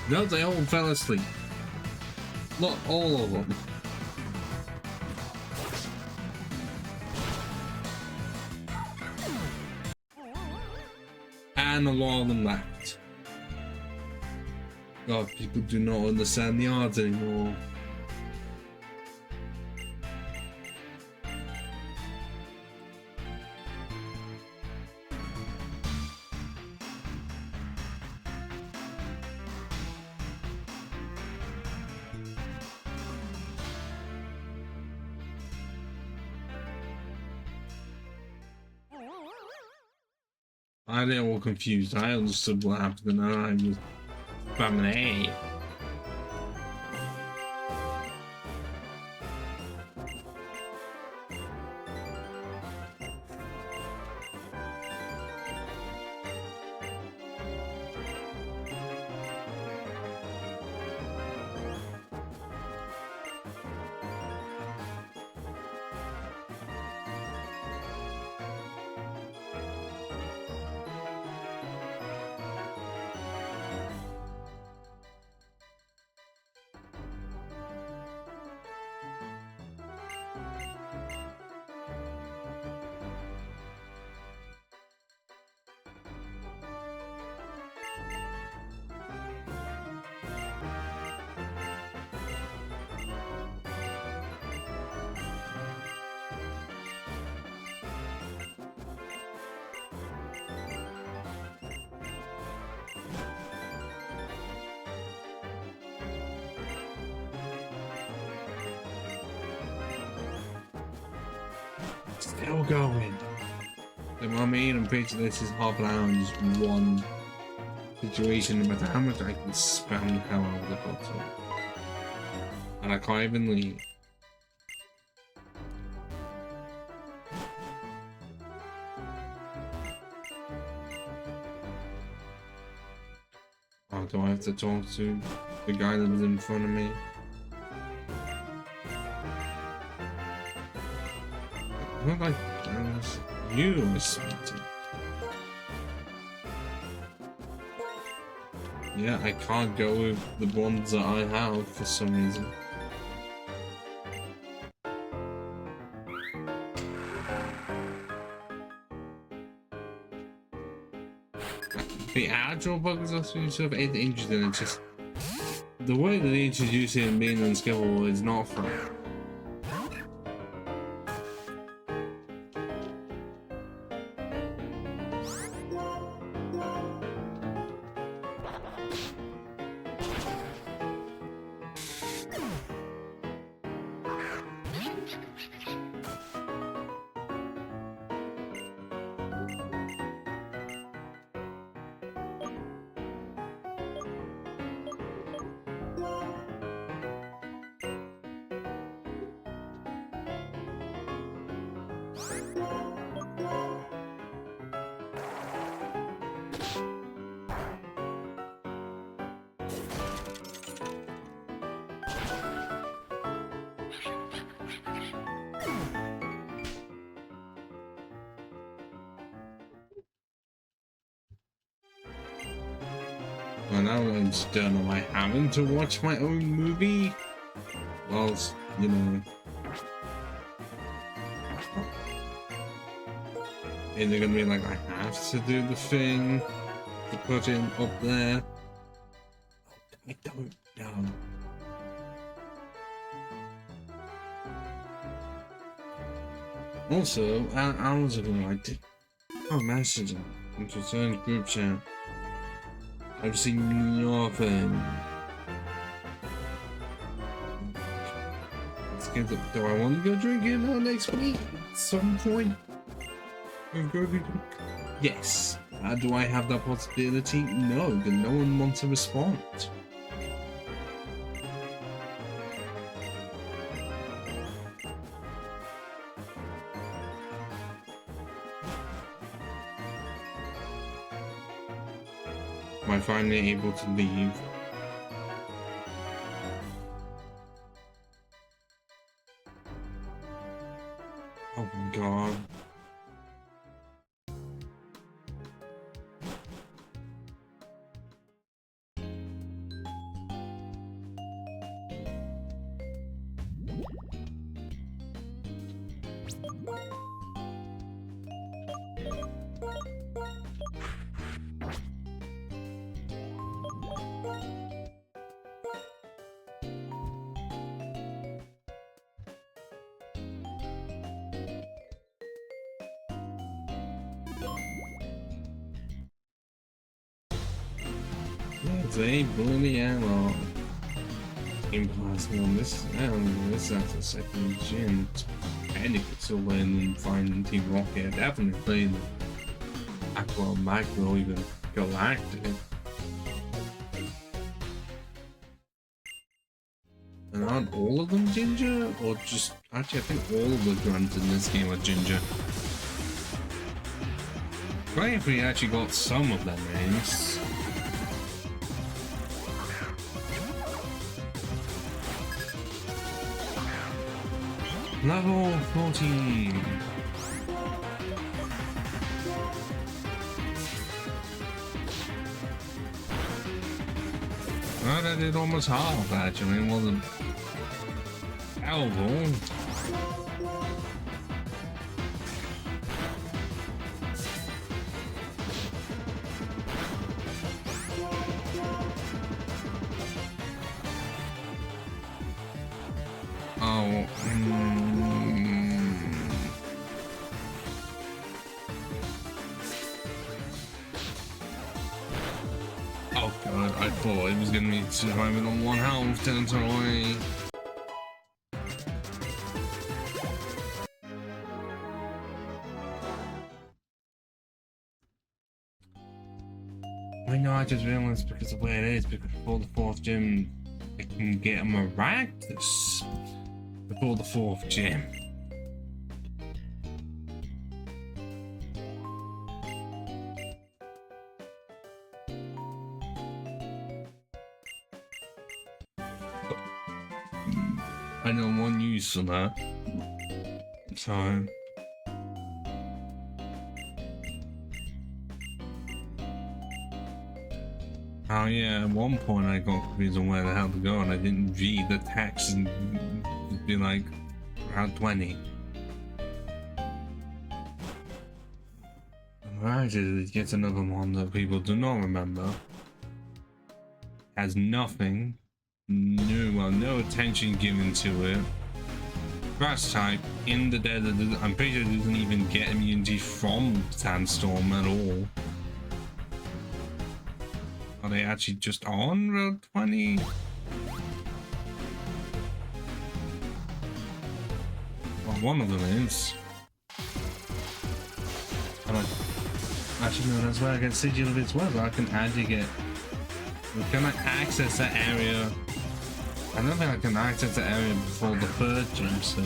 No, they all fell asleep. Not all of them. And a lot of them left. God, people do not understand the art anymore. I didn't all confused. I understood what happened and I was spamming A. still going. Like, I mean, I'm pretty sure this is half an hour in just one situation, no matter how much I can spam the hell out of the bottom. And I can't even leave. Oh, do I have to talk to the guy that was in front of me? Not like you were speaking. Yeah, I can't go with the ones that I have for some reason. The actual bugs are sort of interesting. It's just the way that they introduce it and being unskippable is not fun. Well, now I'm just done. Am I having to watch my own movie? Whilst, you know... Is it gonna be like I have to do the thing to put it up there? I don't know. Also, hours ago I did a messaging into a certain group chat. I've seen nothing. Do I want to go drinking next week at some point? Yes. Do I have that possibility? No, because no one wants to respond. Am I finally able to leave? Oh my god. It's a bloody ammo. Impossible. This is after second gen. And it could still win and find Team Rocket. Definitely playing the Aqua Macro, even Galactic. And aren't all of them ginger? Or just actually I think all of the grunts in this game are ginger. Right, if we actually got some of their names. Level 14. Well, I did almost half actually. It wasn't terrible. Oh, oh god, I thought it was gonna be surviving on one health, didn't I? I know, I just realized because of where it is, because before the 4th gym, I can get a Maractus before the 4th gym. I know one use for that. So. Oh yeah, at one point I got confused on where the hell to go and I didn't read the text and it'd be like around 20. Right, it gets another one that people do not remember. Has nothing. No attention given to it. Grass type in the desert. I'm pretty sure it doesn't even get immunity from Sandstorm at all. Are they actually just on Road 20? Well, one of them is. Actually, no, that's where I get Sigil of its web. I can actually get. Can I access that area? I don't think I can access the area before the 3rd gym, so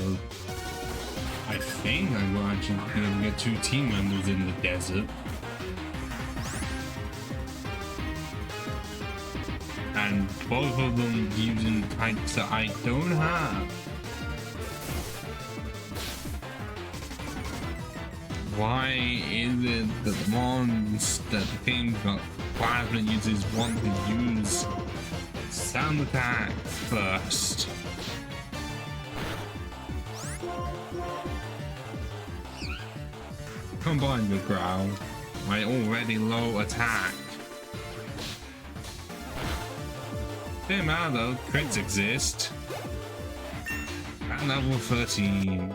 I think I will actually be able to get 2 team members in the desert. And both of them using types that I don't have. Why is it that mons that the game got plasma users want to use sound attack first? Combined with growl, my already low attack. Same amount though, crits exist. At level 13.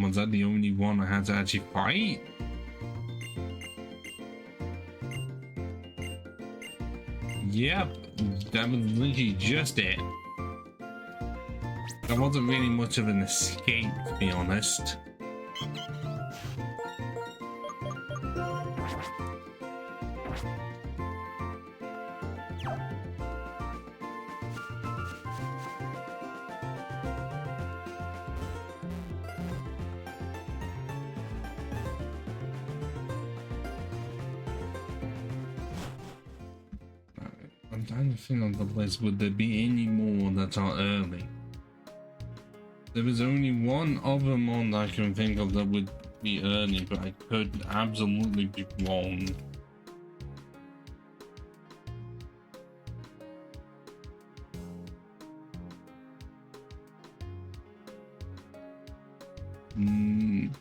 Was that the only one I had to actually fight? Yep, that was literally just it. That wasn't really much of an escape, to be honest. I'm trying to think on the list, would there be any more that are early? There is only one other mon that I can think of that would be early, but I could absolutely be wrong.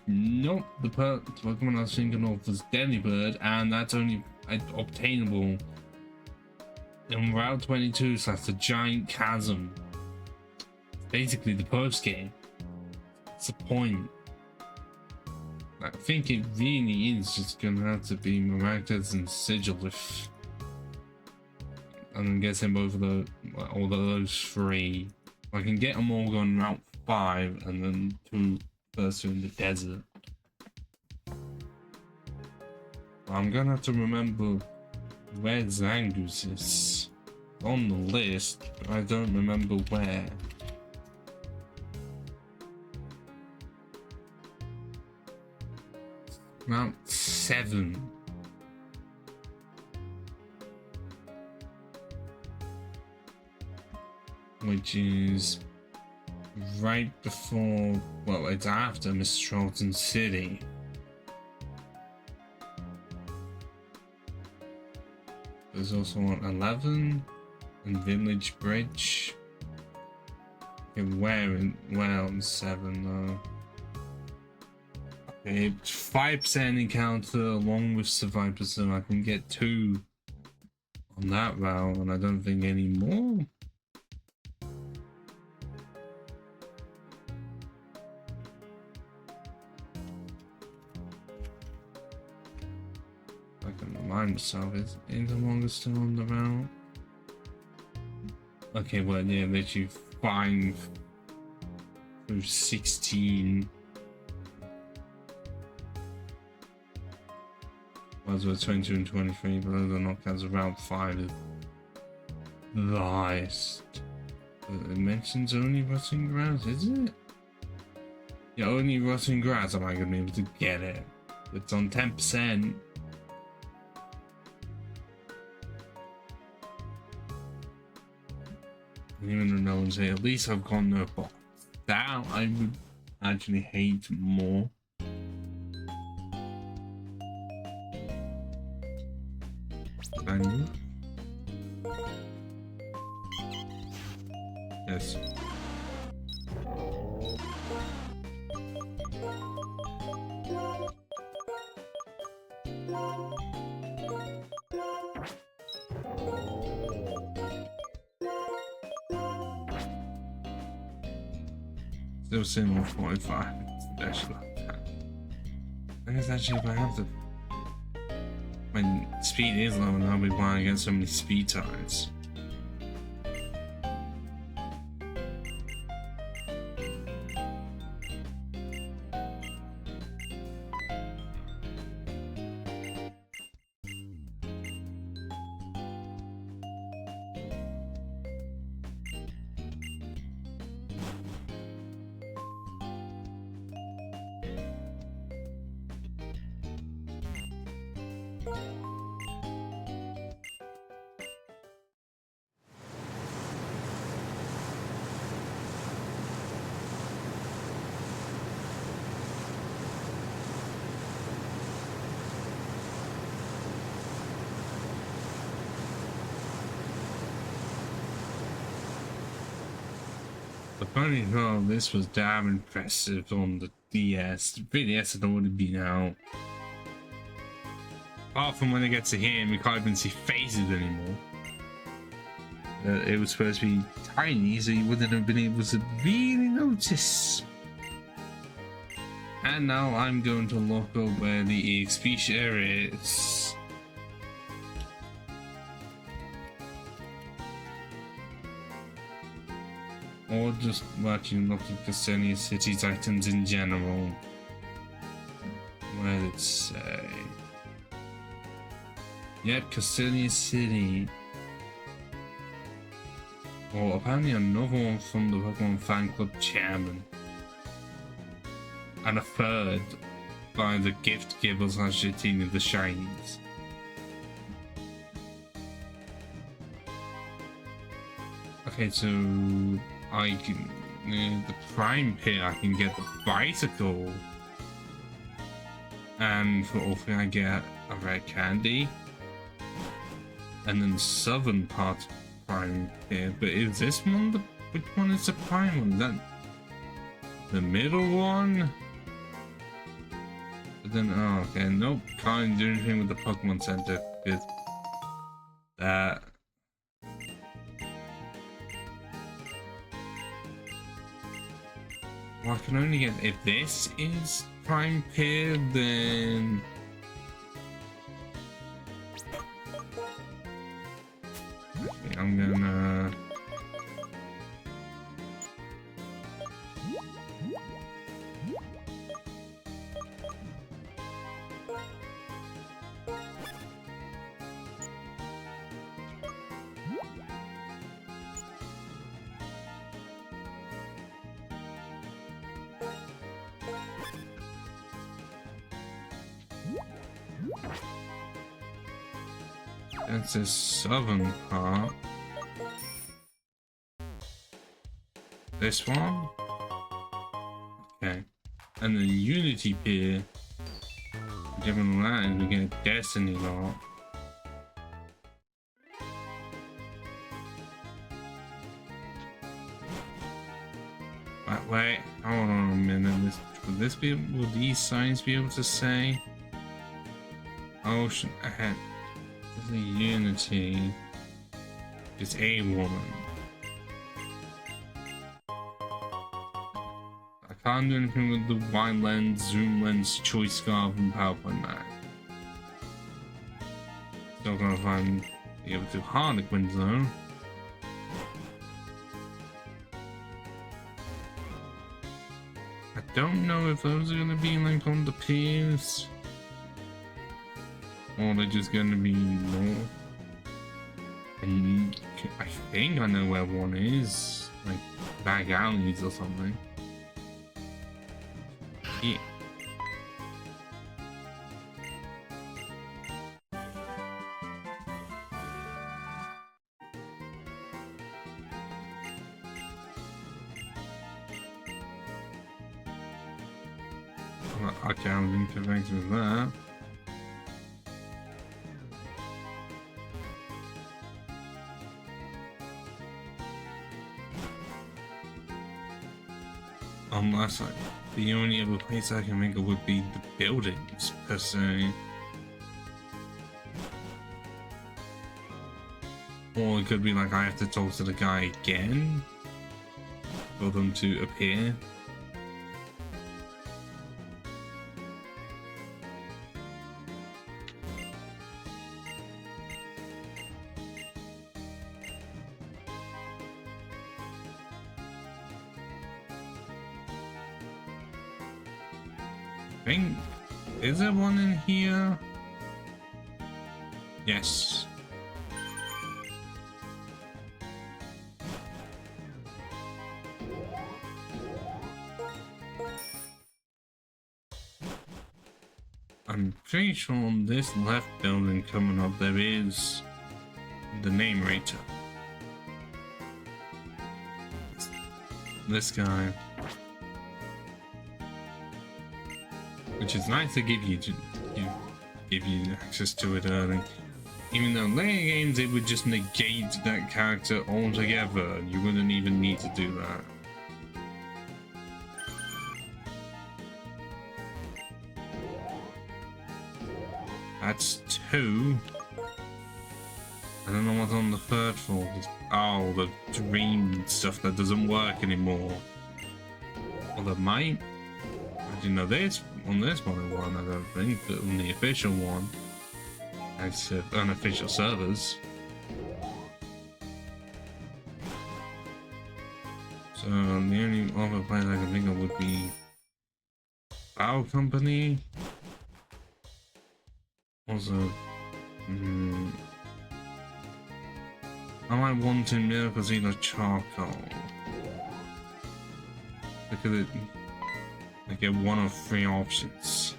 Nope, the Pokemon I was thinking of was Delibird, and that's only obtainable in Route 22 / the Giant Chasm. Basically the post game. That's the point. I think it really is just gonna have to be Maractus and Sigil if I'm guessing both of the all of those 3. I can get them all going Route 5 and then 2 first in the desert. I'm gonna have to remember where Zangoose is. On the list, but I don't remember where. Route 7. Which is right before, well, it's after Mr. Charlton City. There's also one 11 and Village Bridge. Okay, where on 7 though? Okay, 5% encounter along with Survivor, so I can get 2 on that route, and I don't think any more. I can remind myself, is the longest still on the route? Okay, well, yeah, literally 5 through 16. As well, 22 and 23, but those are knockouts around 5 is the highest. It mentions only rotting grass, is it? Yeah, only rotting grass am I going to be able to get it. It's on 10%. Even though no one's here, at least I've got no box. That I would actually hate more. Can I move? Yes. Still sitting on 45. Actually, I guess actually if I have to, when speed is low, and I'll be buying against so many speed tides. The funny though, this was damn impressive on the DS. The 3DS had already been out. Apart from when it gets to here, we can't even see faces anymore. It was supposed to be tiny, so you wouldn't have been able to really notice. And now I'm going to look up where the EXP share is. Or just watching look at Castellia City's items in general. Where did it say? Yep, Castellia City. Oh, apparently another one from the Pokemon Fan Club chairman. And a third by the gift givers and shitting of the shinies. Okay, so I can the prime pit. I can get the bicycle, and for all I get a red candy, and then the southern part prime pit. But is this one the which one is the prime one? Is that the middle one? But then oh okay, nope, can't do anything with the Pokemon Center because that. Well, I can only get if this is prime pier, then okay, I'm gonna that's the southern part. This one? Okay. And the Unity Pier. Given that, we get a Destiny lot. Wait, hold on a minute. Will these signs be able to say Ocean ahead? The Unity is a woman. I can't do anything with the wide lens, zoom lens, choice scarf, and PowerPoint Mac. Still gonna find the other two Harlequins though. I don't know if those are gonna be like on the piers, or they're just gonna be more. And I think I know where one is, like back alleys or something. Yeah. I can't interact with that. Unless the only other place I can think of would be the buildings per se. Or it could be like I have to talk to the guy again for them to appear. Is there one in here? Yes. I'm pretty sure on this left building coming up there is the name rater. This guy. Which is nice to give you access to it early. Even though later games it would just negate that character altogether. You wouldn't even need to do that. That's 2. I don't know what's on the 3rd floor. Oh, the dream stuff that doesn't work anymore. Or that might. I didn't know this on this one, I don't think, but on the official one, it's unofficial servers. So the only other place I can think of would be Bow Company. Also, I might want to Miracles either charcoal because I get one of 3 options.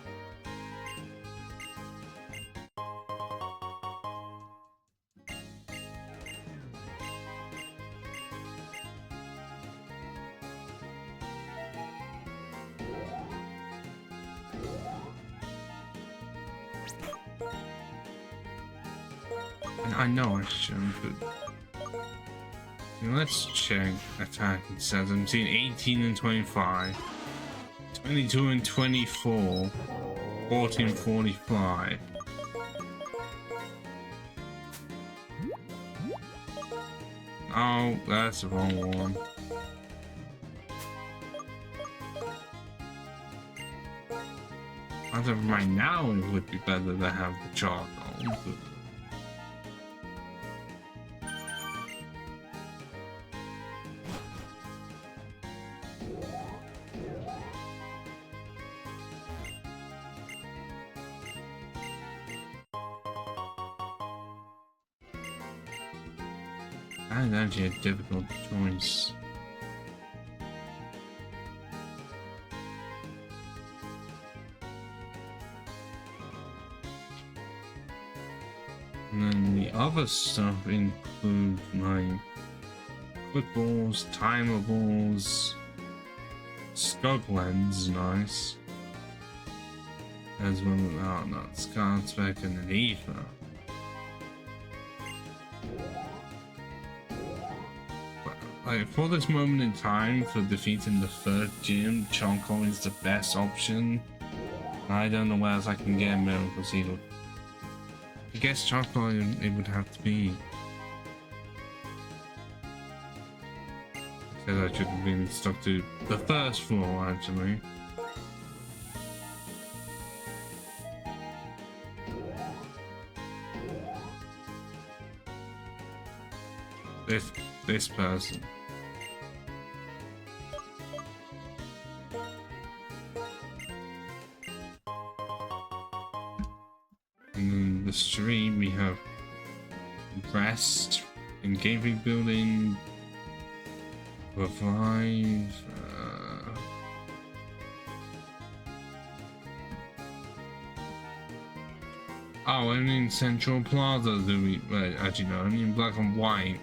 And I know I shouldn't, but let's check attack and stats. I'm seeing 18 and 25. 22 and 24, 14, 45. Oh, that's the wrong one. As of right now, it would be better to have the charcoal, but that is actually a difficult choice. And then the other stuff include like quick balls, timer balls, scope lens, nice. As well as, oh no, scar spec and an ether. Like, for this moment in time, for defeating the 3rd gym, charcoal is the best option. I don't know where else I can get miracles either. I guess charcoal it would have to be. Said I should have been stuck to the 1st floor actually. this person. And then the stream we have rest, engaging building, revive. Oh, only in Central Plaza do we. Well, actually, no, only in black and white.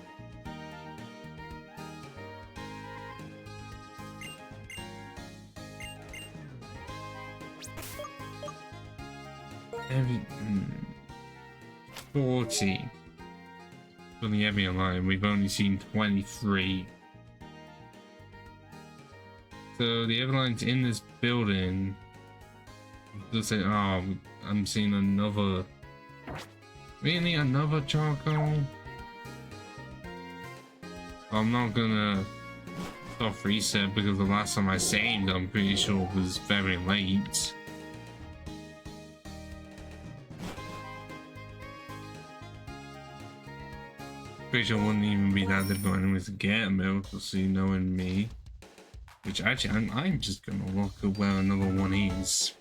Every 40 for the heavy line. We've only seen 23. So the Everline's in this building. Just say, oh, I'm seeing another. Really, another charcoal? I'm not gonna stop reset because the last time I saved, I'm pretty sure it was very late. Pretty sure it wouldn't even be that difficult anyways to get milk, to see knowing me. Which actually, I'm just gonna look at where another one is.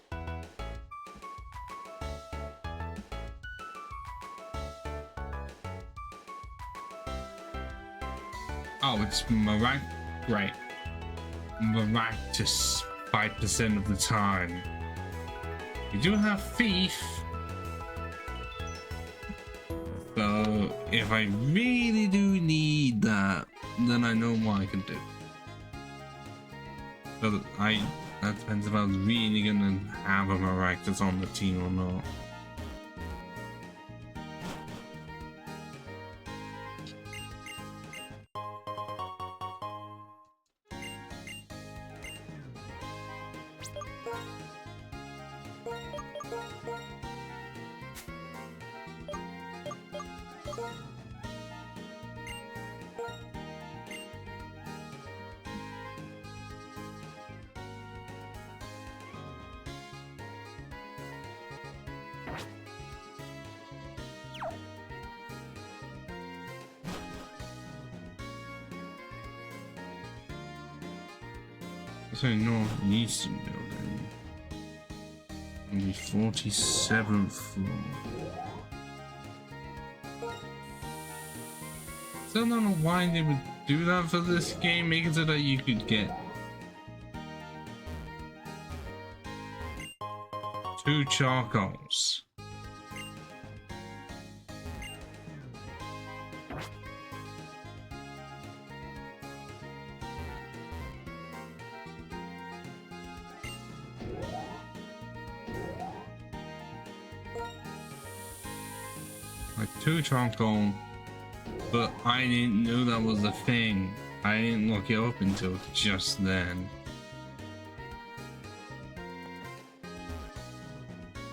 Oh, it's right. Miraculous 5% of the time. We do have thief. So if I really do need that, then I know what I can do. So that depends if I was really gonna have a miraculous on the team or not. So northeastern building on the 47th floor. Still don't know why they would do that for this game, make it so that you could get 2 charcoals. Like 2 charcoal, but I didn't know that was a thing. I didn't look it up until just then.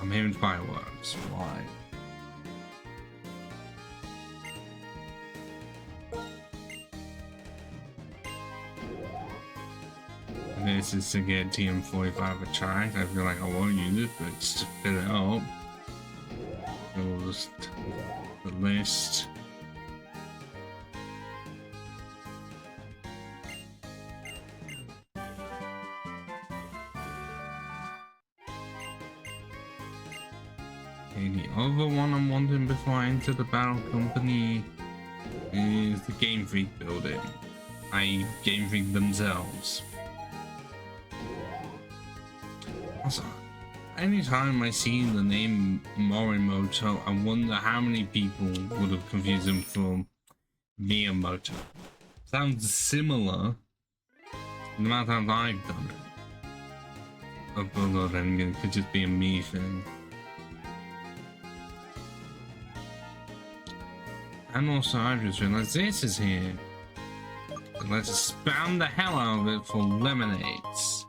I'm hearing fireworks. Why? This is to get TM45 attract. I feel like I won't use it, but just to fill it up. Just the list. Okay, the other one I'm wanting before I enter the battle company is the Game Freak building. Game Freak themselves. Also, anytime I see the name Morimoto, I wonder how many people would have confused him for Miyamoto. Sounds similar to the amount of times I've done it. Although then again, it could just be a me thing. And also, I just realized this is here. So let's spam the hell out of it for lemonades.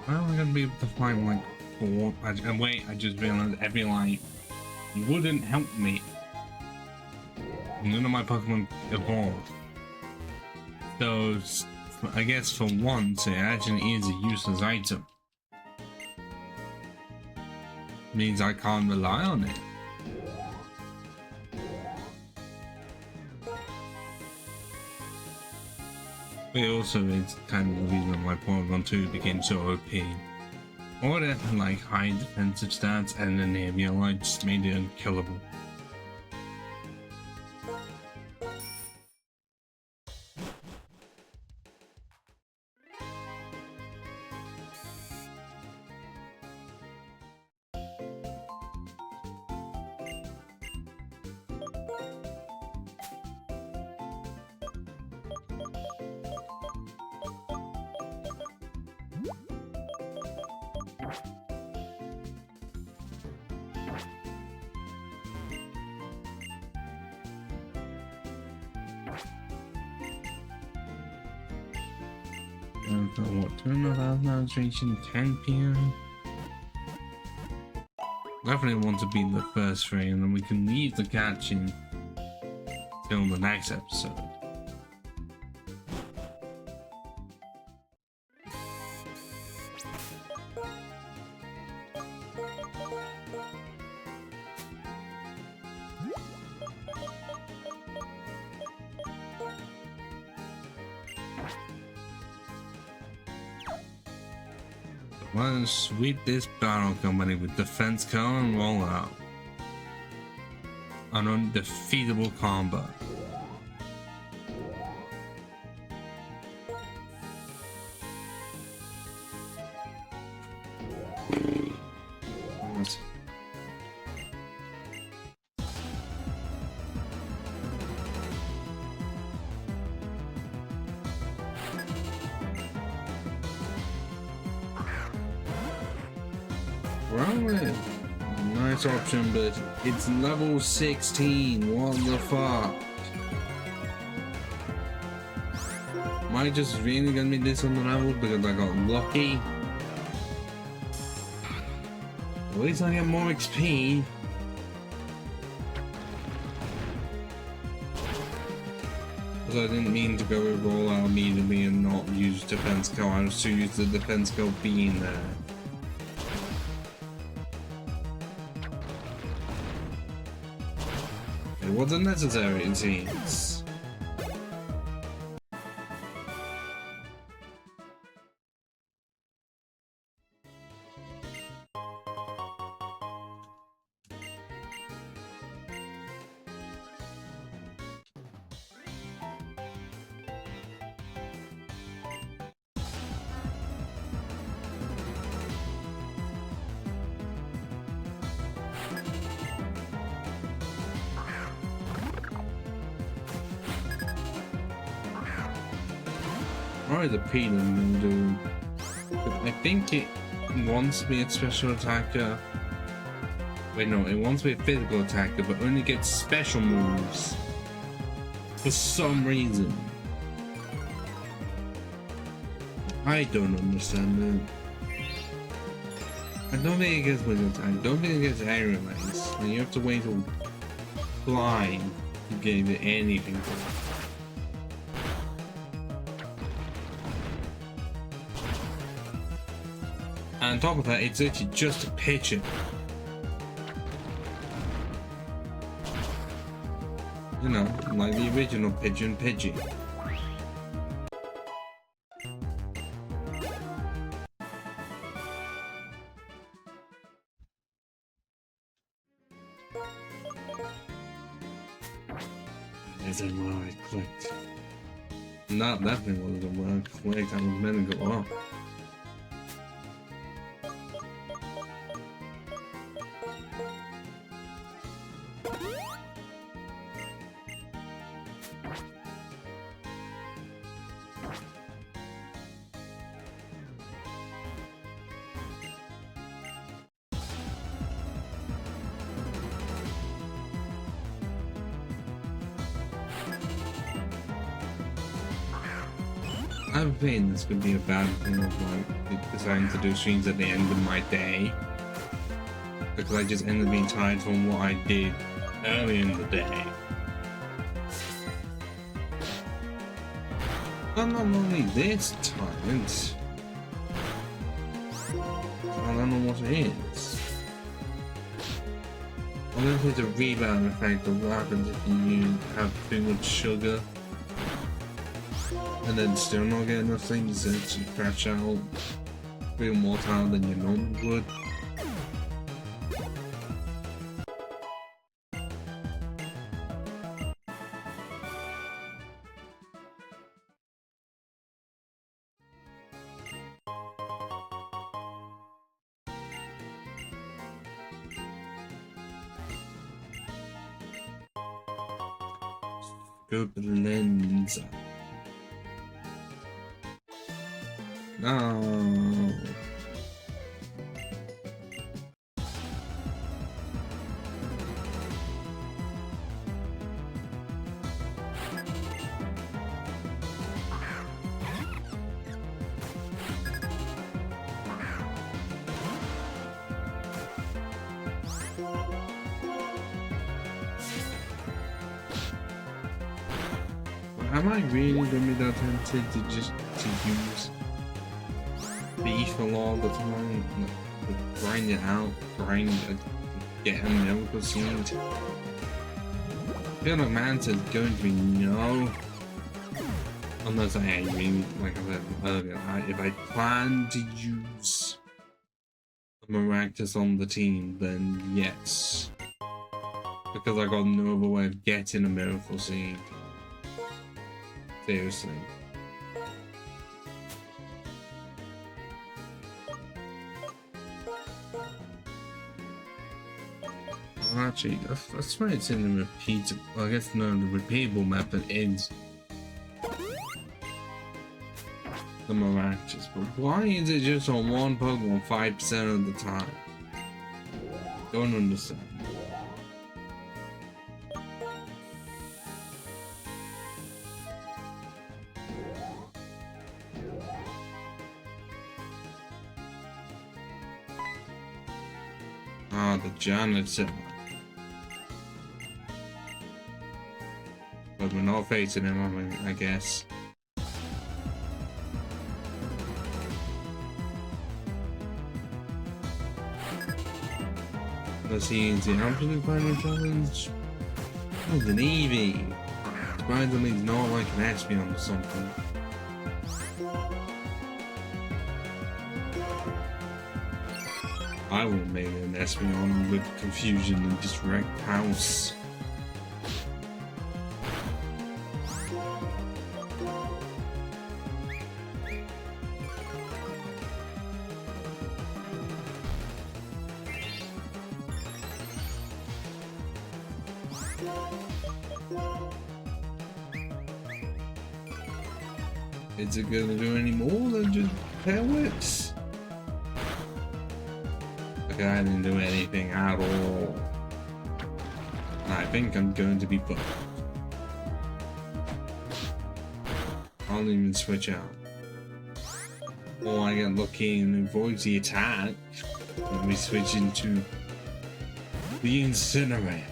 Well, I'm gonna be able to find like 4. And wait, I just realized every life wouldn't help me. None of my Pokemon evolved. So, I guess for once, it actually is a useless item. Means I can't rely on it. But it also is kind of the reason why Pokemon 2 became so OP. All that like high defensive stats and then the heavy light just made it unkillable. What, 2,500 hours reaching 10 PM? Definitely want to beat the first 3 and then we can leave the catching till the next episode. Let's sweep this battle company with defense cone and roll out. An undefeatable combo. Nice option, but it's level 16. What the fuck? Am I just really gonna be this on the level because I got lucky? At least I get more XP. Because I didn't mean to go with roll out immediately and not use defense code. I was too used to the defense code being there. It wasn't necessary, it seems. Probably the P and do. I think it wants to be a special attacker. Wait, no, it wants to be a physical attacker, but only gets special moves for some reason. I don't understand that. I don't think it gets physical attack. I don't think it gets aerial legs. And you have to wait till fly to get anything. And on top of that, it's actually just a pigeon. You know, like the original pigeon Pidgey. Isn't where I clicked. Not definitely wasn't where I clicked. I was meant to go up. I have a feeling this could be a bad thing of like deciding to do streams at the end of my day, because I just ended up being tired from what I did earlier in the day. And not only this time, I don't know what it is. I don't think it's a rebound effect of what happens if you have too much sugar and then still not get enough things to crash out, feel more tired than you normally would. Good lens. No. Am I really going to be that tempted to just use beef a lot of the time? Like, grind it out, get a miracle seed? I feel like Manta's going to be no. Unless I mean, like I said earlier, if I plan to use a Maractus on the team, then yes. Because I got no other way of getting a miracle seed. Seriously. Well, actually, I swear it's in the repeatable. Well, I guess no, the repeatable method is the Maractus, but why is it just on one Pokemon 5% of the time? Don't understand. Ah, the janitor. But we're not facing him, I guess. Let's see, is the absolute final challenge? Oh, it's an Eevee. Surprisingly, it's not like an Espeon or something. I would have made an Espeon with confusion and just wrecked house. Is it gonna do any more than just tail whips? Okay, I didn't do anything at all. I think I'm going to be buffed. I'll even switch out. Or I get lucky and avoid the attack. Let me switch into the Incinerator.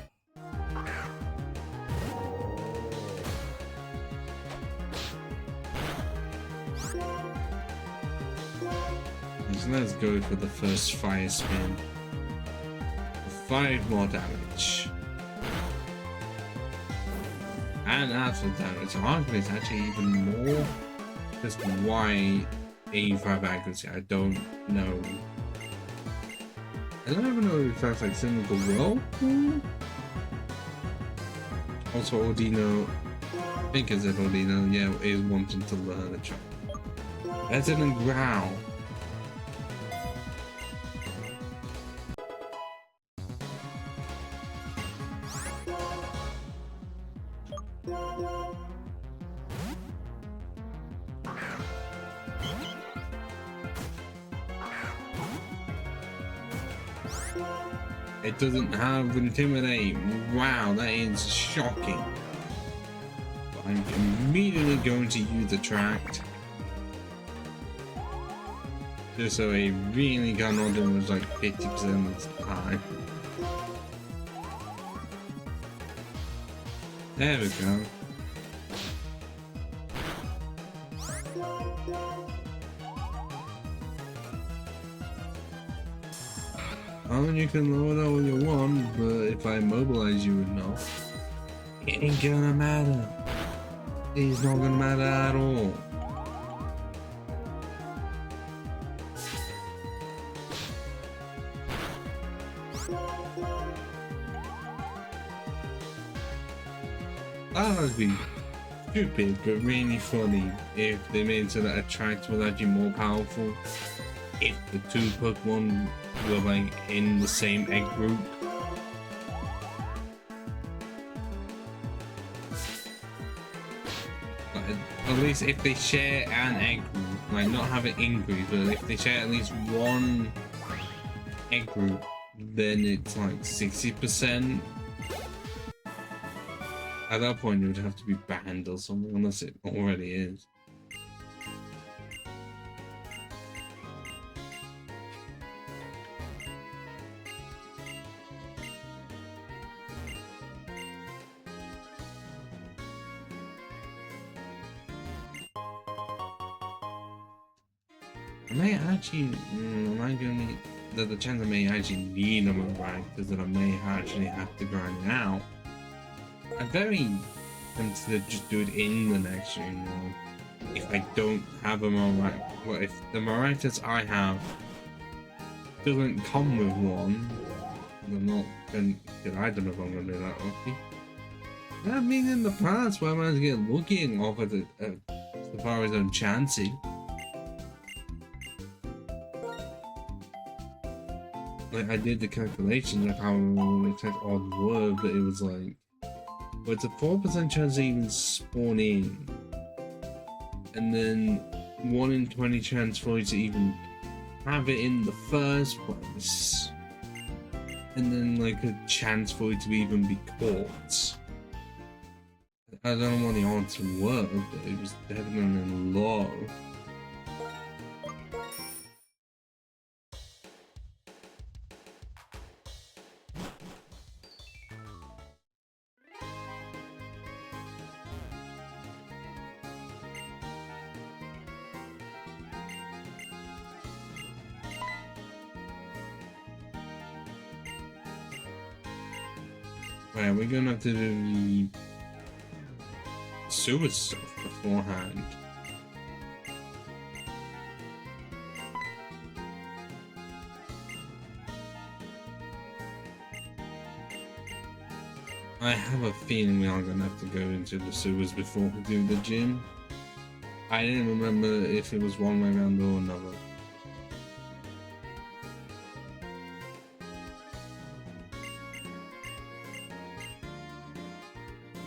So let's go for the first fire spin. 5 more damage. And actual damage. So arguably it's actually even more. Just why 85 accuracy, I don't know. I don't even know if that's like single whirlpool. Also Odino, I think it's Odino, yeah, is wanting to learn a job. Better than Growl. It doesn't have Intimidate. Wow, that is shocking. But I'm immediately going to use Attract. Just so I really got on doing was like 50% of the time. There we go. Oh, you can lower that all you want, but if I mobilize you enough, it ain't gonna matter. It's not gonna matter at all. That would be stupid, but really funny if they made so that attract was actually more powerful. If the two Pokemon were like in the same egg group. But at least if they share an egg group, like not have it in group, but if they share at least one egg group, then it's like 60%. At that point, it would have to be banned or something, unless it already is. I may actually, there's a chance I may actually need them right, because then I may actually have to grind it out. I'm very tempted to just do it in the next stream though. If I don't have a Maractus, well, if the Maractus I have doesn't come with one, I'm not gonna, I don't know if I'm gonna be that lucky. I mean, in the past, where I managed to get looking off at the Safari's own Chansey. Like, I did the calculations of how many times odd were, but it was like, well, it's a 4% chance to even spawn in, and then 1 in 20 chance for you to even have it in the first place, and then like a chance for it to even be caught. I don't know what the odds were, but it was definitely low. Right, we're gonna have to do the sewer stuff beforehand. I have a feeling we are gonna have to go into the sewers before we do the gym. I didn't remember if it was one way around or another.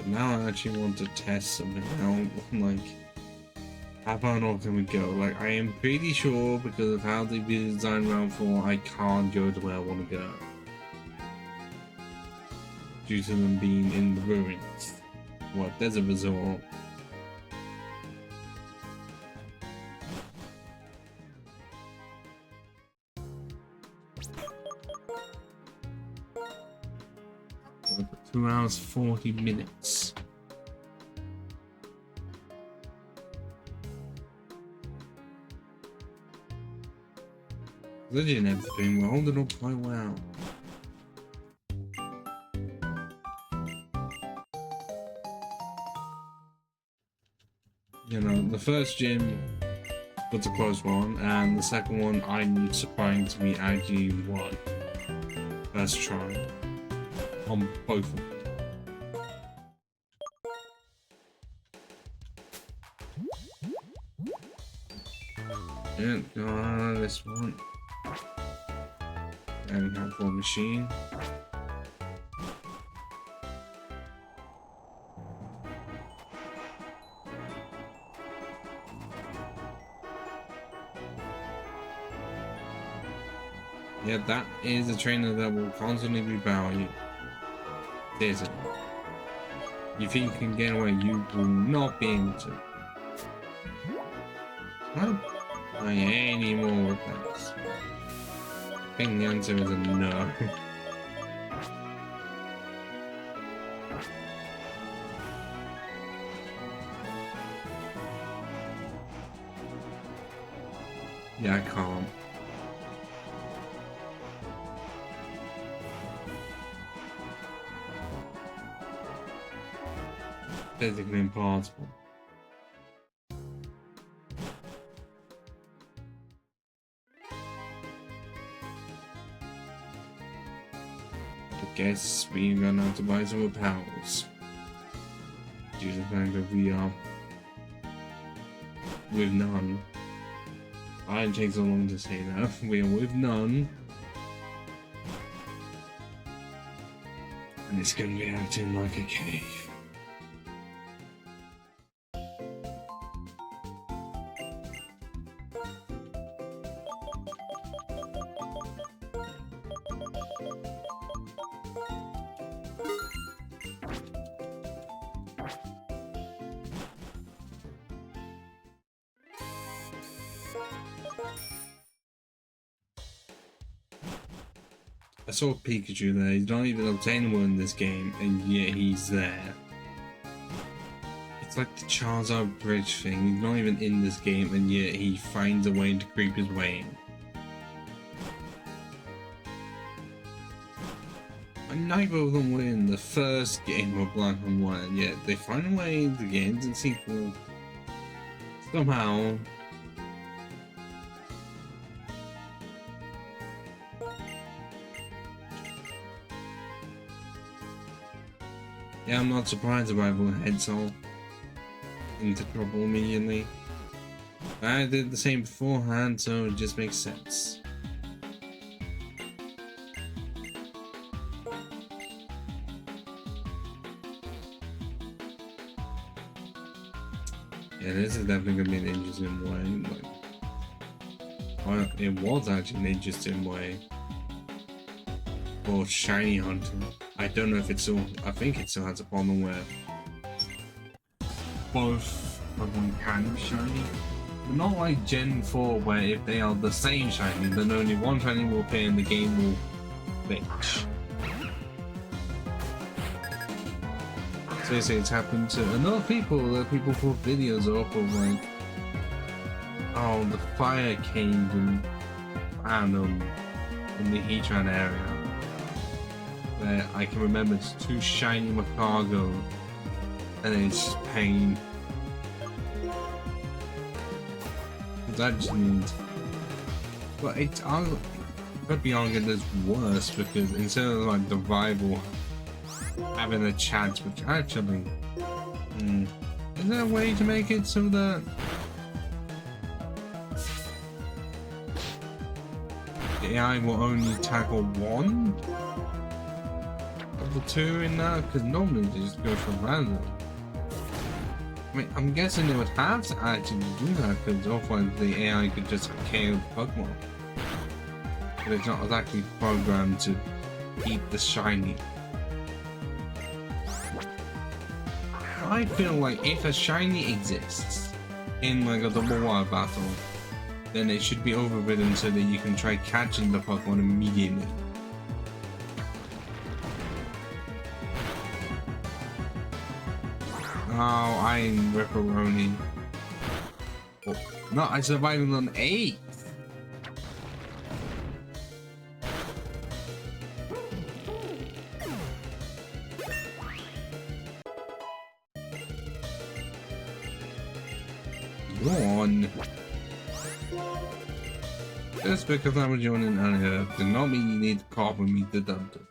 Now I actually want to test something out, like, how far north can we go? Like, I am pretty sure, because of how they designed round 4, I can't go to where I want to go. Due to them being in the ruins. What, there's a resort. For 2 hours 40 minutes. Legend everything, we're holding up quite well. You know, the first gym was a close one, and the second one I'm surprised to be actually won. First try. On both of them. Yeah, this one. And we have for machine. Yeah, that is a trainer that will constantly be valued. There's it. You think you can get away, you will not be able to. Huh? Any more weapons? I think the answer is a no. Yeah, I can't. Physically impossible. I guess we're gonna have to buy some more powers. Due to the fact that we are with none. I didn't take so long to say that. We are with none. And it's gonna be acting like a cave. I saw Pikachu there. He's not even obtainable in this game, and yet he's there. It's like the Charizard bridge thing. He's not even in this game, and yet he finds a way to creep his way in. And neither of them were in the first game of Black and White, and yet they find a way to get into the sequel. Somehow. Yeah, I'm not surprised if Rival heads all into trouble immediately. I did the same beforehand, so it just makes sense. Yeah, this is definitely gonna be an interesting way. Like, well, it was actually an interesting way for Shiny Hunter. I don't know if it still. I think it still has a problem where both Pokemon can be shiny, but not like Gen 4, where if they are the same shiny, then only one shiny will appear and the game will glitch. So they say it's happened to another people. That people put videos up of like, oh, the fire cave and I don't know, in the Heatran area. Where I can remember it's two shiny Macargo and it's just pain. That just means, but it's could be argued as worse because instead of like the rival having a chance, which actually, is there a way to make it so that the AI will only tackle one of the two in that? Because normally they just go for random. I mean, I'm guessing they would have to actually do that because otherwise the AI could just KO the Pokemon. But it's not exactly programmed to eat the shiny. I feel like if a shiny exists in like a double wild battle, then it should be overridden so that you can try catching the Pokemon immediately. Oh, I'm Ripperoni. Oh, no, I survived on 8. Yawn. Just because I was joining earlier did not mean you need to copy me to dump it.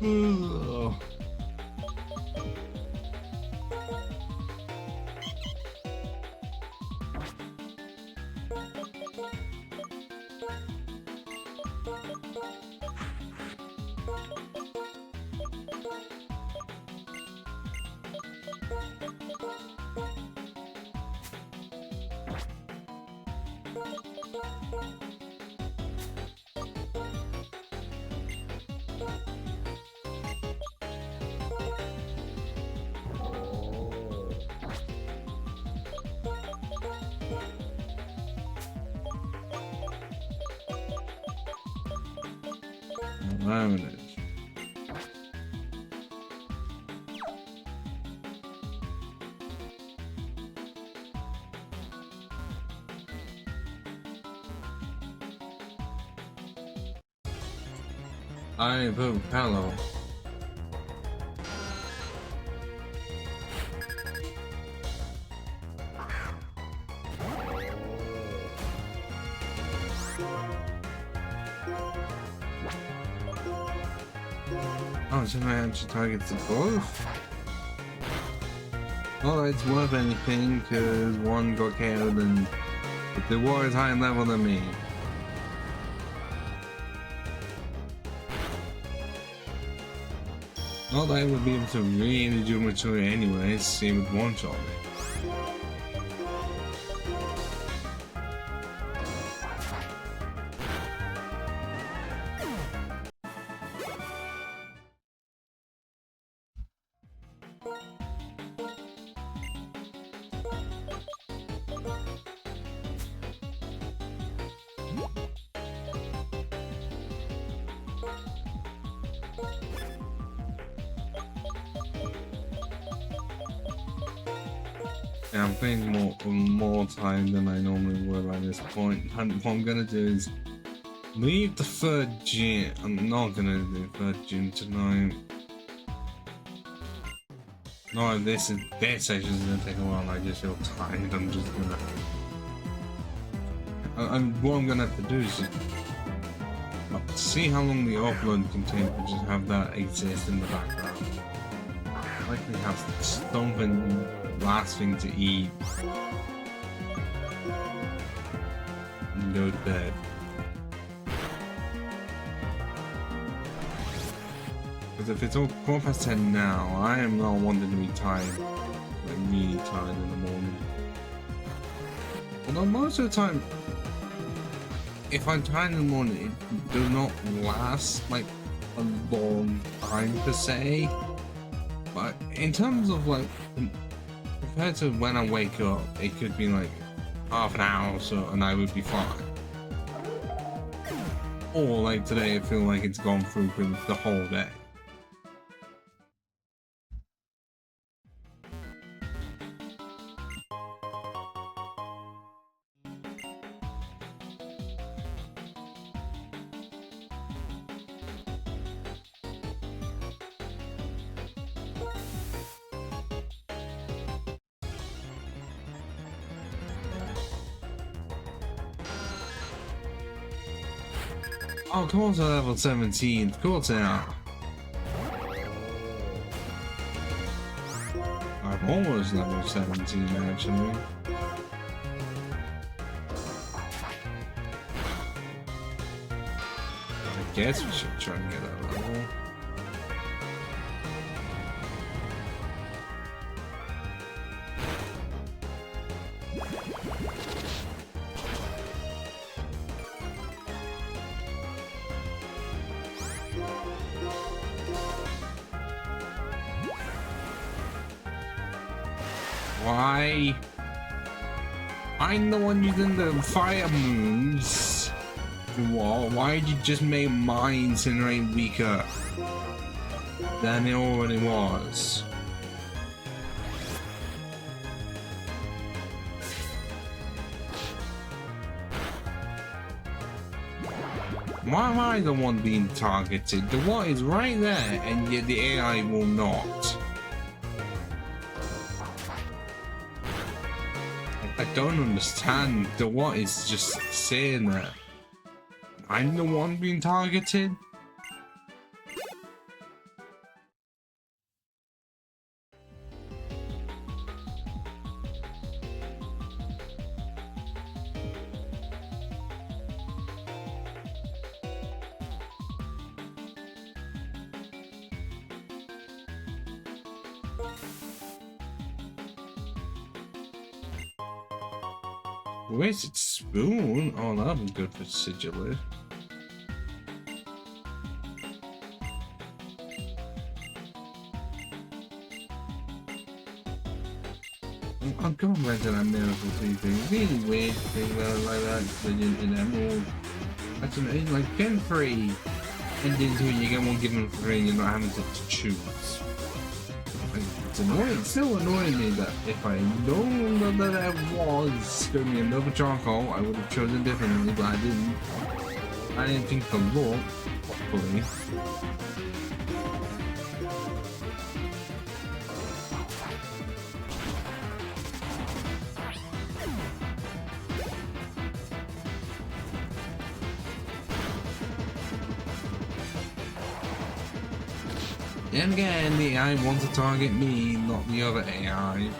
Ugh. There it is. I vote hello. Oh, so I actually targets the both? Well, it's worth anything because one got KO'd and the war is higher level than me. Not that I would be able to really do much of it anyways, same with one shot. Yeah, I'm playing more time than I normally would at this point. And what I'm gonna do is leave the third gym. I'm not gonna do third gym tonight. No, this session is gonna take a while. I just feel tired. I'm just gonna. What I'm gonna have to do is just see how long the upload can take and just have that exist in the background. Likely have something last thing to eat and go to bed. Because if it's all 10:15 now, I am not wanting to be tired, like really tired in the morning. Although most of the time, if I'm tired in the morning, it does not last like a long time per se. But in terms of like, compared to when I wake up, it could be like half an hour or so and I would be fine. Or like today, I feel like it's gone through the whole day. Oh, of course I'm level 17. Of course I am. I'm almost level 17 actually. I guess we should try and get that level. Why? I'm the one using the fire moves. Why did you just make my incinerate weaker than it already was? Why am I the one being targeted? The what is right there and yet the AI will not. I don't understand. The what is just saying that I'm the one being targeted. Where's its spoon? Oh, that'll be good for sigillate. I'm going back to that miracle TV. Really weird thing like that in Emerald. That's an like pin free. And into it, you get one given for free, and you're not having to choose. And it's annoying. It's still annoying me that if I known that there was going to be another charcoal, I would have chosen differently, but I didn't. I didn't think the law, hopefully. And again, the AI wants to target me, not the other AI.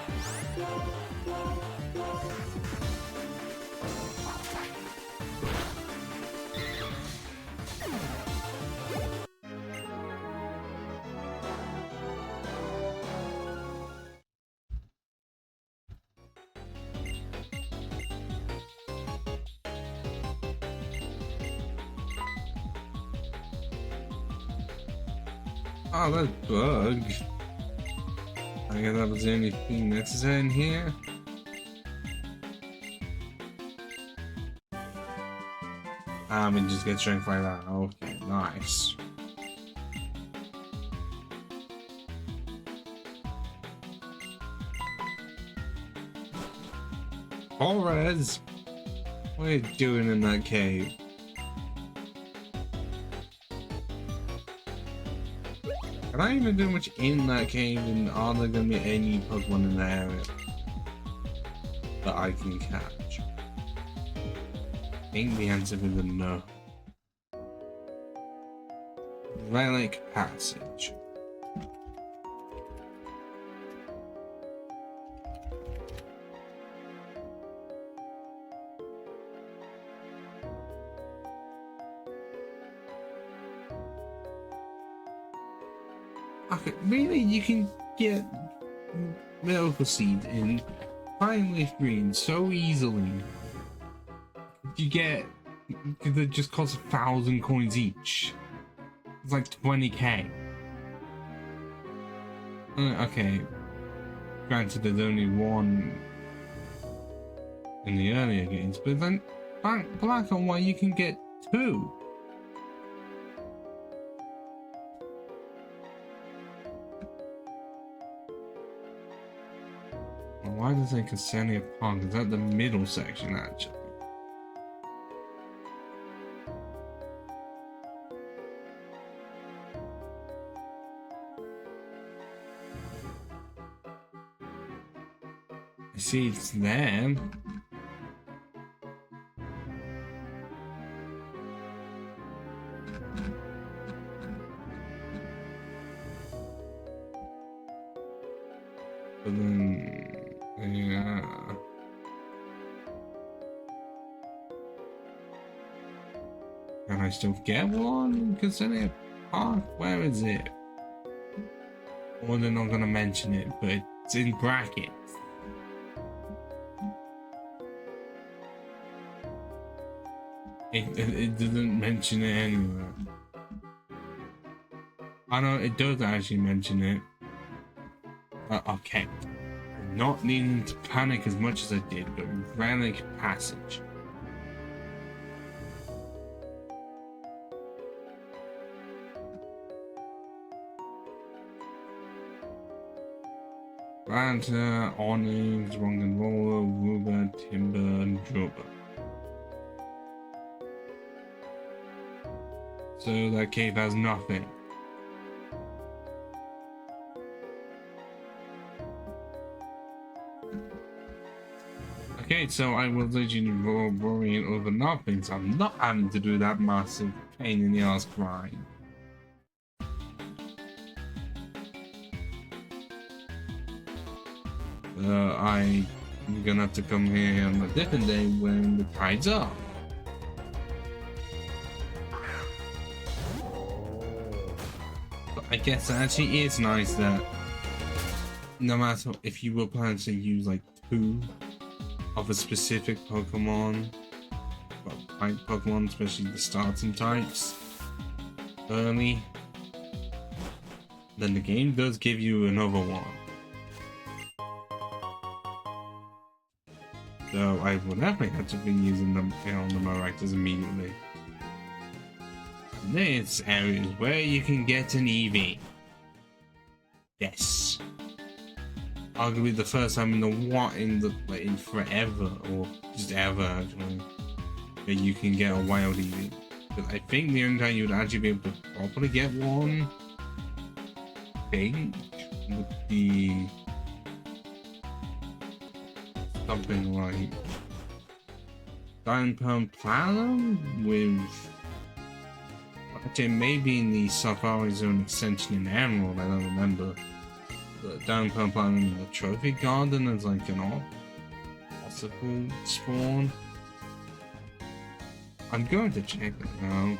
Oh, that bug. I guess that was the only thing necessary in here. And just get strength like that. Okay, nice. Alright, what are you doing in that cave? Can I even do much in that cave, and are there going to be any Pokemon in the area that I can catch? I think the answer is a no. Relic Passage. Okay, really, you can get Miracle Seed in Fine Leaf Green so easily. You get, they just cost 1,000 coins each. It's like 20k. Okay, granted there's only one in the earlier games, but then black and white you can get 2. Why does it say Ksenia Park? Is that the middle section actually? I see it's there. But then, yeah. Can I still get one? Ksenia Park? Where is it? Or they're not gonna mention it, but it's in brackets. It doesn't mention it anywhere. I know it does actually mention it. Okay. I'm not needing to panic as much as I did, but Relic Passage. Ranta, Onyx, Ronganrola, Ruba, Timber, and Droba. So that cave has nothing. Okay, so I was literally worrying over nothing, so I'm not having to do that massive pain in the ass grind. I'm gonna have to come here on a different day when the tide's up. But I guess it actually is nice that no matter if you were planning to use like 2 of a specific Pokemon, well, type Pokemon, especially the starting types, early, then the game does give you another one. So I will definitely have to be using them on the Maractus immediately. There's areas where you can get an EV. Yes. Arguably the first time in forever, or just ever actually, that you can get a wild EV. But I think the only time you would actually be able to properly get one, I think, would be something like Diamond Platinum with, actually maybe in the Safari Zone extension in Emerald, I don't remember. But Diamond Platinum in the Trophy Garden is like an possible spawn. I'm going to check it now.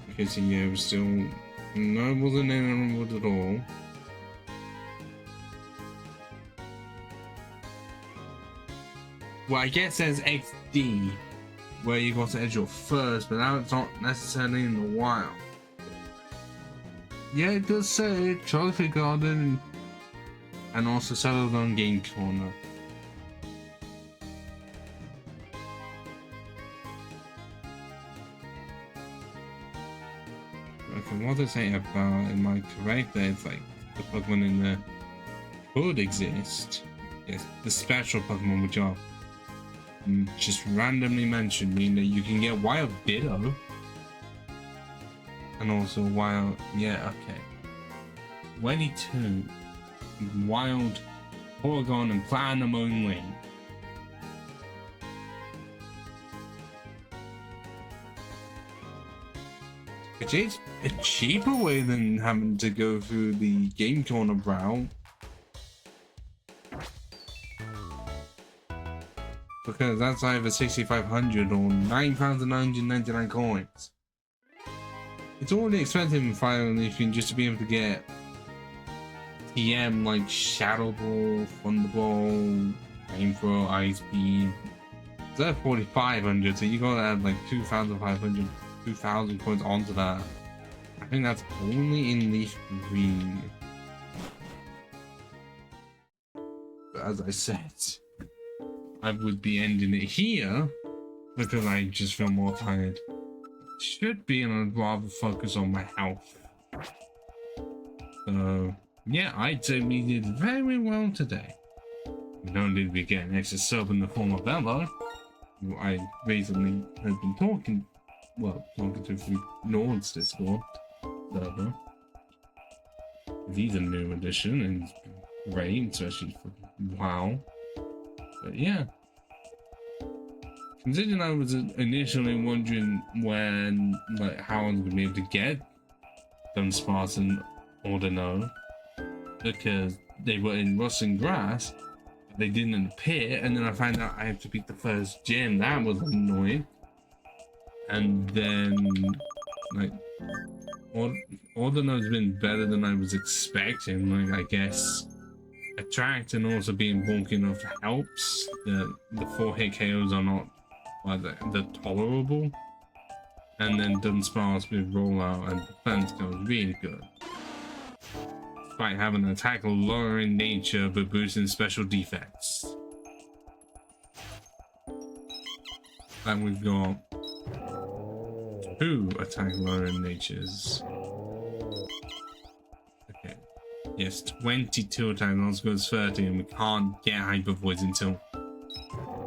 Because yeah, it was still, no, it wasn't in Emerald at all. Well, I guess there's XD, where you got to edge your first, but now it's not necessarily in the wild. Yeah, it does say Trophy Garden and also settled on Game Corner. Okay, what does it say about, am I correct that it's like the Pokemon in the could exist? Yes, the special Pokemon which are just randomly mentioned, meaning that you can get Wild Ditto and also Wild, yeah, okay, 22 Wild Porygon and Platinum only. Which is a cheaper way than having to go through the Game Corner route. Because that's either 6,500 or 9,999 coins. It's already expensive in Fire Unleashed just to be able to get TM like Shadow Ball, Thunder Ball, Flamethrower, Ice Beam. It's at 4,500, so you gotta add like 2,500, 2,000 coins onto that. I think that's only in Leaf Green. But as I said, I would be ending it here because I just feel more tired. Should be, and I'd rather focus on my health. So yeah, I'd say we did very well today. Not only did we get an extra sub in the form of Ella, who I recently have been talking to through Nord's Discord server. He's a new addition and it's great, especially for WoW. But yeah, considering I was initially wondering when, like, how I was gonna be able to get Dunsparce and Ordino, because they were in Rust and Grass, they didn't appear, and then I found out I had to beat the first gym. That was annoying. And then, like, Ordino's been better than I was expecting. Like, I guess Attract and also being bulky enough helps. The 4-hit KOs are not, like, they're tolerable. And then Dunsparce with rollout and defense goes really good. Despite having an attack lower in nature but boosting special defense. And we've got 2 attack lower in natures. Okay. Yes, 22 attack, let's go 30, and we can't get Hyper Voice until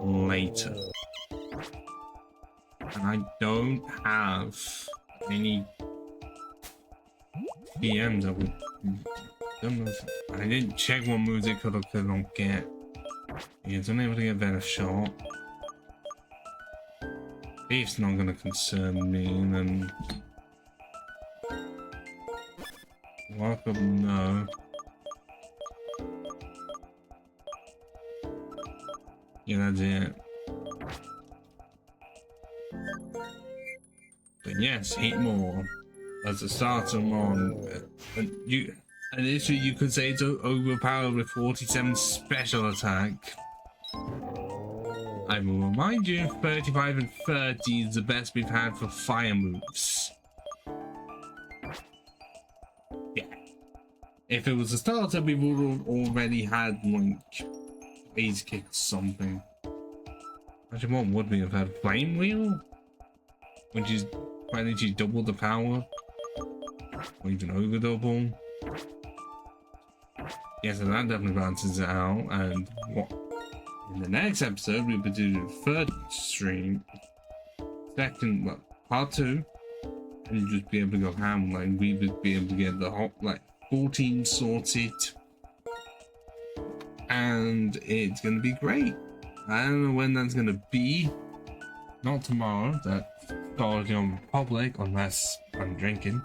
later. And I don't have any PMs that would. Don't know if, I didn't check what moves it could or could not get. Yeah, it's unable to get better shot. Thief's not gonna concern me, and then welcome, no. Yeah, that's it. But yes, hate more as a starter on, an issue you could say it's overpowered with 47 special attack. I will remind you, 35 and 30 is the best we've had for fire moves. Yeah. If it was a starter, we would have already had like phase kick or something. Actually, what would we have had? Flame wheel? Which is practically double the power, or even over double. Yeah, so that definitely balances it out. And what in the next episode we will do the third stream, second, well, part 2, and just be able to go ham. Like we would be able to get the whole like 14 sorted, and it's gonna be great. I don't know when that's gonna be. Not tomorrow. That's starting on Republic, unless I'm drinking.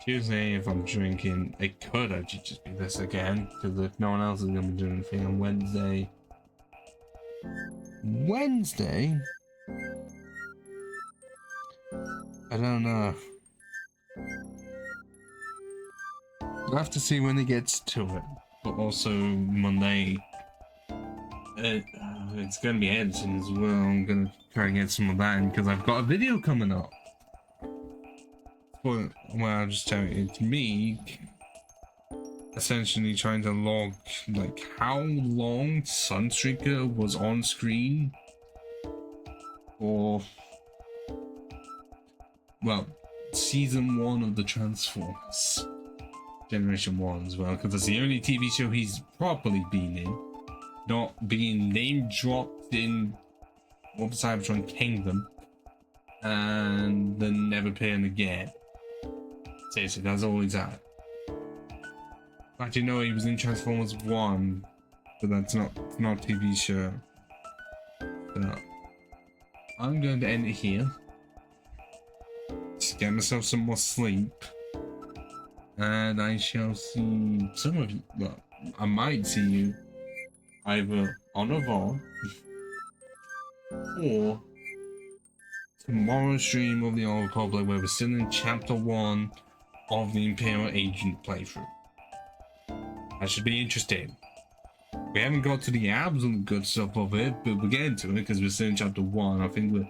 Tuesday, if I'm drinking, it could actually just be this again, because if no one else is gonna be doing anything on Wednesday. I don't know. We'll have to see when it gets to it. But also Monday, it's gonna be editing as well. I'm gonna try and get some of that in because I've got a video coming up. Well, I'll just tell you, it's me essentially trying to log like how long Sunstreaker was on screen for, well, season 1 of the Transformers Generation 1 as well, because it's the only TV show he's properly been in, not being name dropped in what the Cybertron Kingdom and then never appearing again. Seriously, that's all he's at. Actually, no, he was in Transformers 1, but that's not TV show. So I'm going to end it here. Just get myself some more sleep. And I shall see some of you. Well, I might see you either on a VOD or tomorrow's stream of the Old Republic, where we're still in Chapter 1 of the Imperial Agent playthrough. That should be interesting. We haven't got to the absolute good stuff of it, but we're getting to it because we're still in Chapter 1. I think we're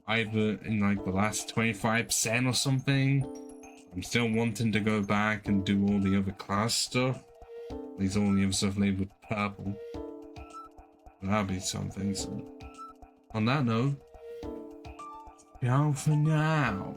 either in like the last 25% or something. I'm still wanting to go back and do all the other class stuff. There's all the other stuff labeled purple. That'll be something. So on that note, ciao for now.